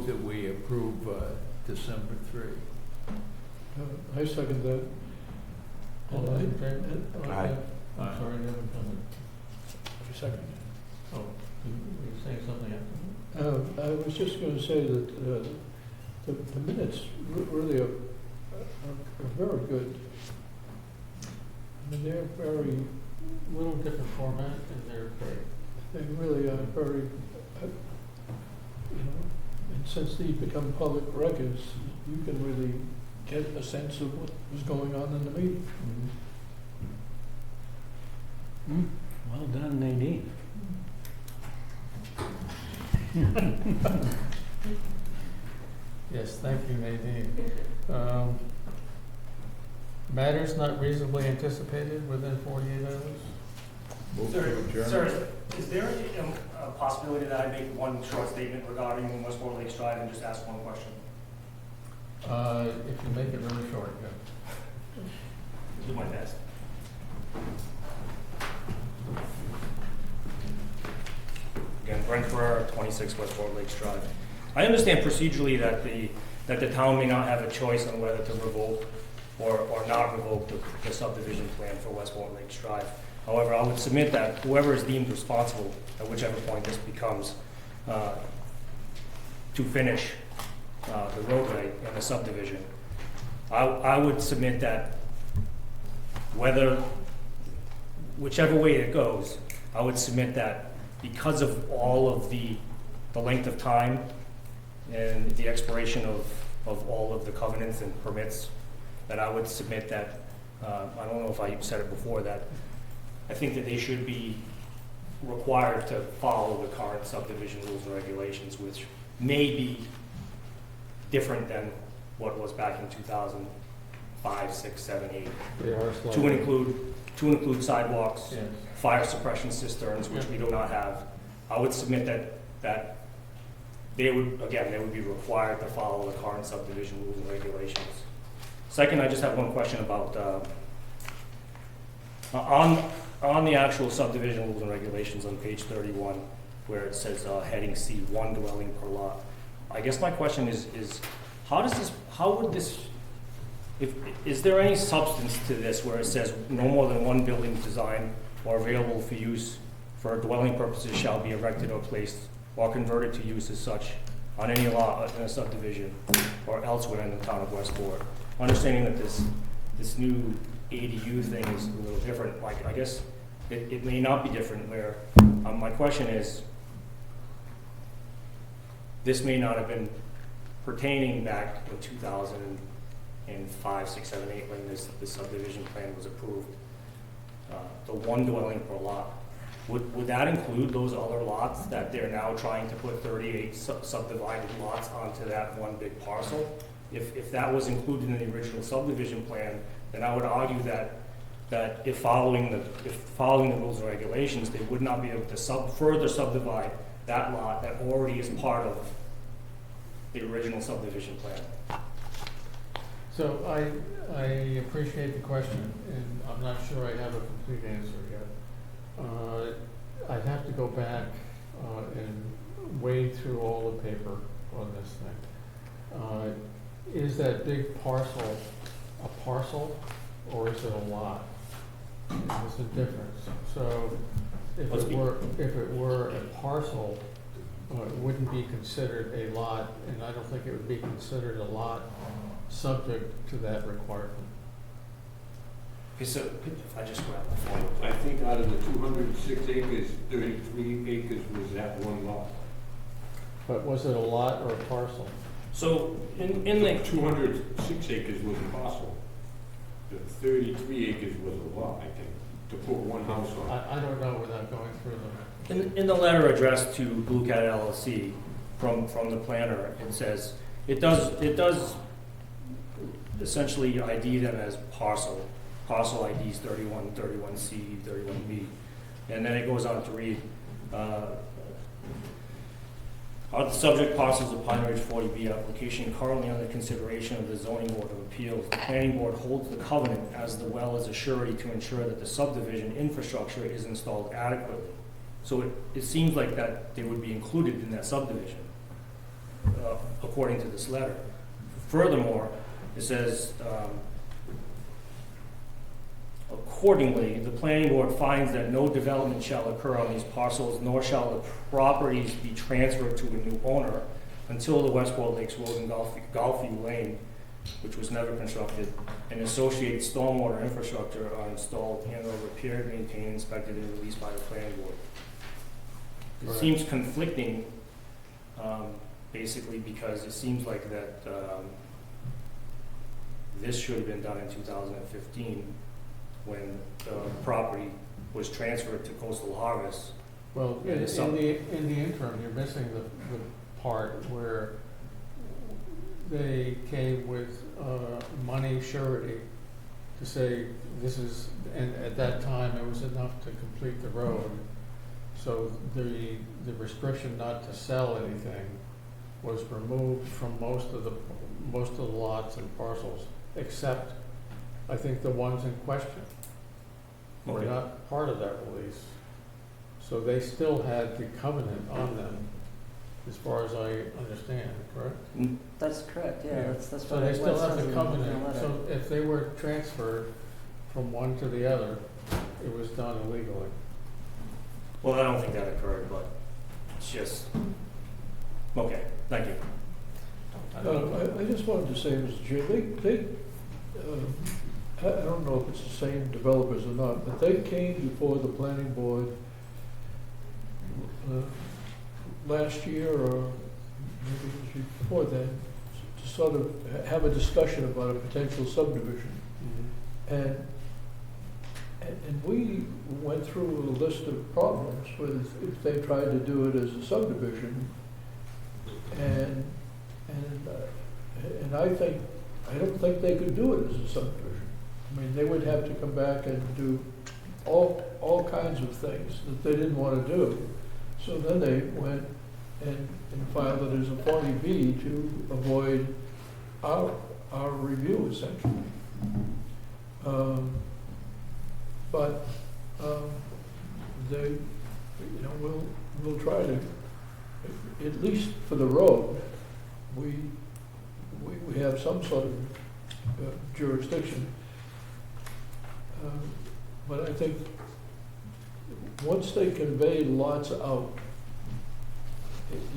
move that we approve December 3. I second that. All those in favor? Aye. I'm sorry, you haven't done I second it. Oh, you were saying something after? I was just going to say that the minutes really are very good. I mean, they're very, Little different format, and they're great. they really are very, and since these become public records, you can really get a sense of what was going on in the meeting. Well done, Nadine. Yes, thank you, Nadine. Matters not reasonably anticipated within 48 hours? Move to adjourn. Sir, is there a possibility that I make one short statement regarding Westport Lakes Drive and just ask one question? If you make it really short, yeah. Do my best. Again, Brent Ferrer, 26 Westport Lakes Drive. I understand procedurally that the town may not have a choice on whether to revoke or not revoke the subdivision plan for Westport Lakes Drive. However, I would submit that whoever is deemed responsible, at whichever point this becomes, to finish the roadway and the subdivision, I would submit that whichever way it goes, I would submit that because of all of the length of time and the expiration of all of the covenants and permits, that I would submit that, I don't know if I said it before, that I think that they should be required to follow the current subdivision rules and regulations, which may be different than what was back in 2005, 6, 7, 8. They are slightly. To include sidewalks, Yes. fire suppression cisterns, which we do not have. I would submit that they would be required to follow the current subdivision rules and regulations. Second, I just have one question about, on the actual subdivision rules and regulations on page 31, where it says heading C, 1 dwelling per lot. I guess my question is is there any substance to this where it says no more than one building design or available for use for dwelling purposes shall be erected or placed or converted to use as such on any lot in a subdivision or elsewhere in the town of Westport? Understanding that this new ADU thing is a little different, like I guess it may not be different where, my question is, this may not have been pertaining back in 2005, 6, 7, 8 when this subdivision plan was approved. The 1 dwelling per lot. Would that include those other lots that they're now trying to put 38 subdivided lots onto that one big parcel? If that was included in the original subdivision plan, then I would argue that if following the rules and regulations, they would not be able to further subdivide that lot that already is part of the original subdivision plan. So I appreciate the question, and I'm not sure I have a complete answer yet. I'd have to go back and wade through all the paper on this thing. Is that big parcel a parcel, or is it a lot? There's a difference. So if it were a parcel, it wouldn't be considered a lot, and I don't think it would be considered a lot subject to that requirement. Okay, so if I just grab the phone. I think out of the 206 acres, 33 acres was that one lot. But was it a lot or a parcel? So in the 206 acres was a parcel. The 33 acres was a lot, I think, to put one house on. I don't know without going through them. In the letter addressed to Blue Cat LLC from the planner, it says it does essentially ID them as parcel IDs 31, 31C, 31B, and then it goes on to read are the subject parcels of Pine Ridge 40B application currently under consideration of the Zoning Board of Appeals. The Planning Board holds the covenant as well as a surety to ensure that the subdivision infrastructure is installed adequately. So it seems like that they would be included in that subdivision. according to this letter. Furthermore, it says, accordingly, the planning board finds that no development shall occur on these parcels, nor shall the properties be transferred to a new owner until the Westport Lakes Road and Golfview Lane, which was never constructed, and associated stormwater infrastructure are installed and are repaired, maintained, inspected, and released by the planning board. It Correct. seems conflicting, basically because it seems like that this should have been done in 2015 when the property was transferred to Coastal Harvest. Well, And in it's some- the interim, you're missing the part where they came with money surety to say this is, and at that time it was enough to complete the road. So the restriction not to sell anything was removed from most of the lots and parcels, except I think the ones in question were Okay. not part of that release. So they still had the covenant on them, as far as I understand, correct? That's correct, yeah, that's So what they it still was have in the the covenant, letter. so if they were transferred from one to the other, it was done illegally. Well, I don't think that occurred, but it's just, okay, thank you. I just wanted to say, Mr. Chair, I don't know if it's the same developers or not, but they came before the planning board last year, or maybe it was before then, to sort of have a discussion about a potential subdivision. And we went through a list of problems with if they tried to do it as a subdivision. And I don't think they could do it as a subdivision. I mean, they would have to come back and do all kinds of things that they didn't want to do. So then they went and filed it as a 40B to avoid our review, essentially. But they, we'll try to, at least for the road, we have some sort of jurisdiction. But I think once they convey lots out,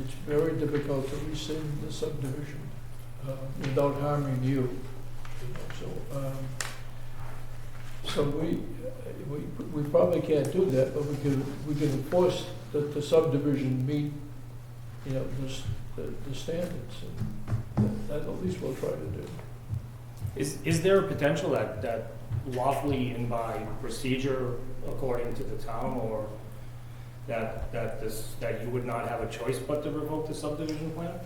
it's very difficult to rescind the subdivision without harming you. So we probably can't do that, but we can enforce that the subdivision meet, the standards. And that at least we'll try to do. Is there a potential that lawfully and by procedure according to the town, or that you would not have a choice but to revoke the subdivision plan?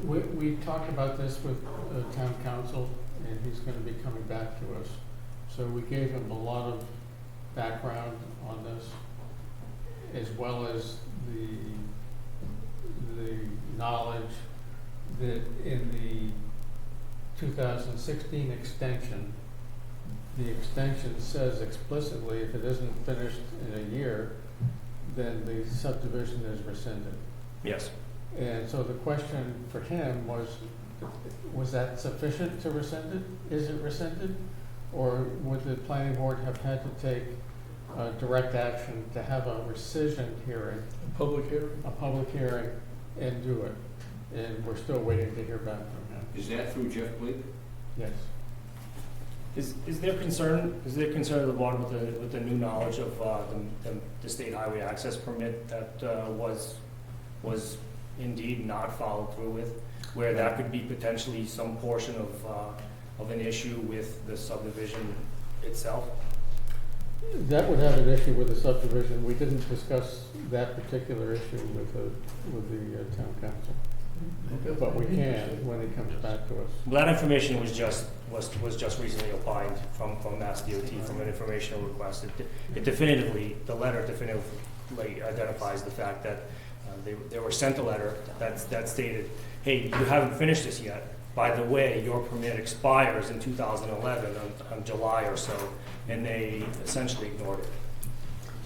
We talked about this with town council, and he's going to be coming back to us. So we gave him a lot of background on this, as well as the knowledge that in the 2016 extension, the extension says explicitly if it isn't finished in a year, then the subdivision is rescinded. Yes. And so the question for him was that sufficient to rescind it? Is it rescinded? Or would the planning board have had to take direct action to have a rescission hearing? A public hearing? A public hearing and do it. And we're still waiting to hear back from him. Is that through Jeff Blake? Yes. Is there concern of the board with the new knowledge of the state highway access permit that was indeed not followed through with, where that could be potentially some portion of an issue with the subdivision itself? That would have an issue with the subdivision. We didn't discuss that particular issue with the town council. But we can when it comes back to us. Well, that information was just recently opined from Mass DOT from an informational request. It definitively, the letter definitively identifies the fact that they were sent a letter that stated, hey, you haven't finished this yet. By the way, your permit expires in 2011 on July or so, and they essentially ignored it.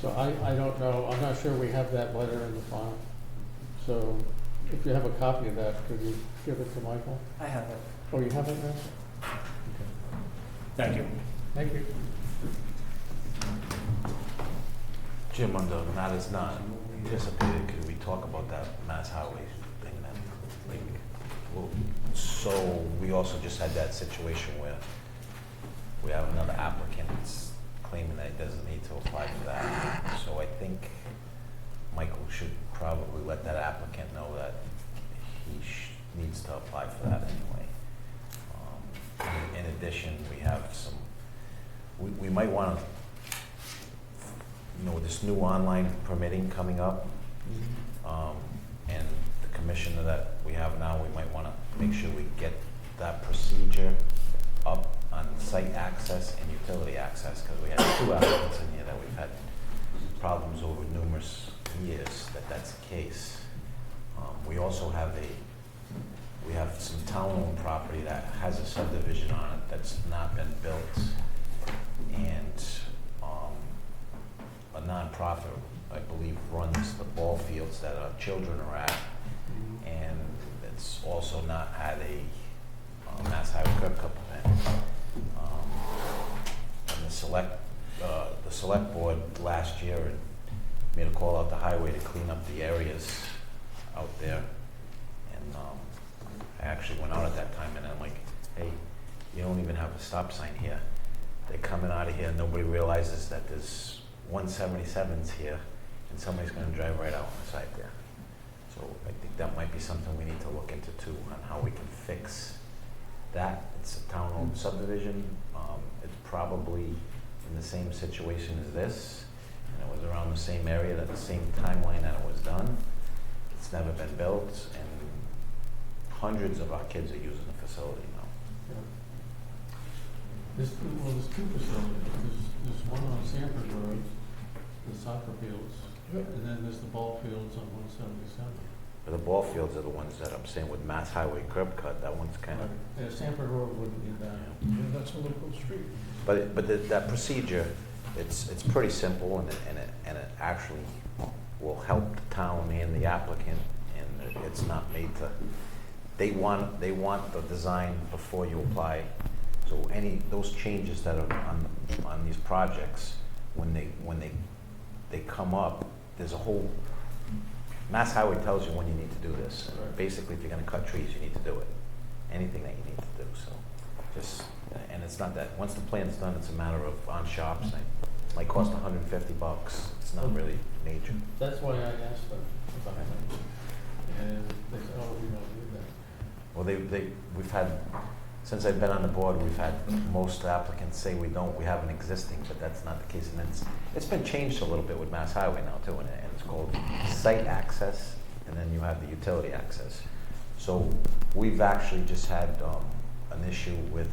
So I don't know. I'm not sure we have that letter in the file. So if you have a copy of that, could you give it to Michael? I have it. Oh, you have it now? Thank you. Thank you. Jim, on the matters not anticipated, could we talk about that Mass Highway thing then? Like, well, so we also just had that situation where we have another applicant that's claiming that he doesn't need to apply for that. So I think Michael should probably let that applicant know that he needs to apply for that anyway. In addition, we have some, we might want to, you know, this new online permitting coming up, and the commissioner that we have now, we might want to make sure we get that procedure up on site access and utility access, because we had 2 applicants in here that we've had problems over numerous years that that's the case. We also have we have some town-owned property that has a subdivision on it that's not been built, and a nonprofit, I believe, runs the ball fields that our children are at, and it's also not had a Mass Highway curb cut permit. And the select board last year made a call out the highway to clean up the areas out there, and I actually went out at that time, and I'm like, hey, you don't even have a stop sign here. They're coming out of here, nobody realizes that there's 177s here, and somebody's gonna drive right out on the side there. So I think that might be something we need to look into too, on how we can fix that. It's a town-owned subdivision. It's probably in the same situation as this, and it was around the same area, at the same timeline that it was done. It's never been built, and hundreds of our kids are using the facility now. There's 2 facilities. There's one on Sanford Road, the soccer fields, and then there's the ball fields on 177. But the ball fields are the ones that I'm saying with Mass Highway curb cut, that one's kind of. Yeah, Sanford Road wouldn't need that. Yeah, that's a local street. But that procedure, it's pretty simple, and it actually will help the town and the applicant, and it's not made to. They want the design before you apply. So those changes that are on these projects, when they come up, there's a whole. Mass Highway tells you when you need to do this. Right. Basically, if you're going to cut trees, you need to do it. Anything that you need to do. So, and it's not that. Once the plan's done, it's a matter of on shops. It might cost $150. It's not really major. That's why I asked them about it, and they said, "Oh, we don't do that." Well, we've had, since I've been on the board, we've had most applicants say we have an existing, but that's not the case. And it's been changed a little bit with Mass Highway now too, and it's called site access, and then you have the utility access. So we've actually just had an issue with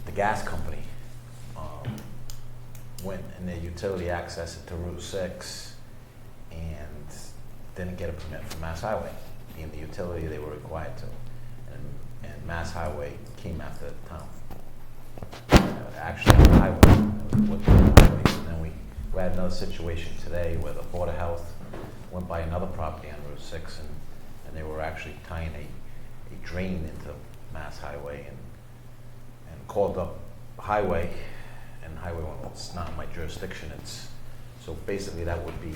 the gas company. Went in their utility access to Route 6 and didn't get a permit from Mass Highway. In the utility, they were required to. And Mass Highway came after the town. Actually, the highway, looked at the highway, and then we had another situation today where the Board of Health went by another property on Route 6, and they were actually tying a drain into Mass Highway, and called up Highway, and Highway went, well, it's not my jurisdiction. So basically that would be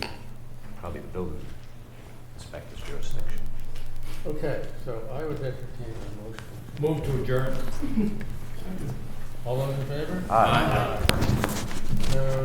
probably the building inspector's jurisdiction. Okay, so I would entertain a motion. Move to adjourn. All those in favor? Aye. So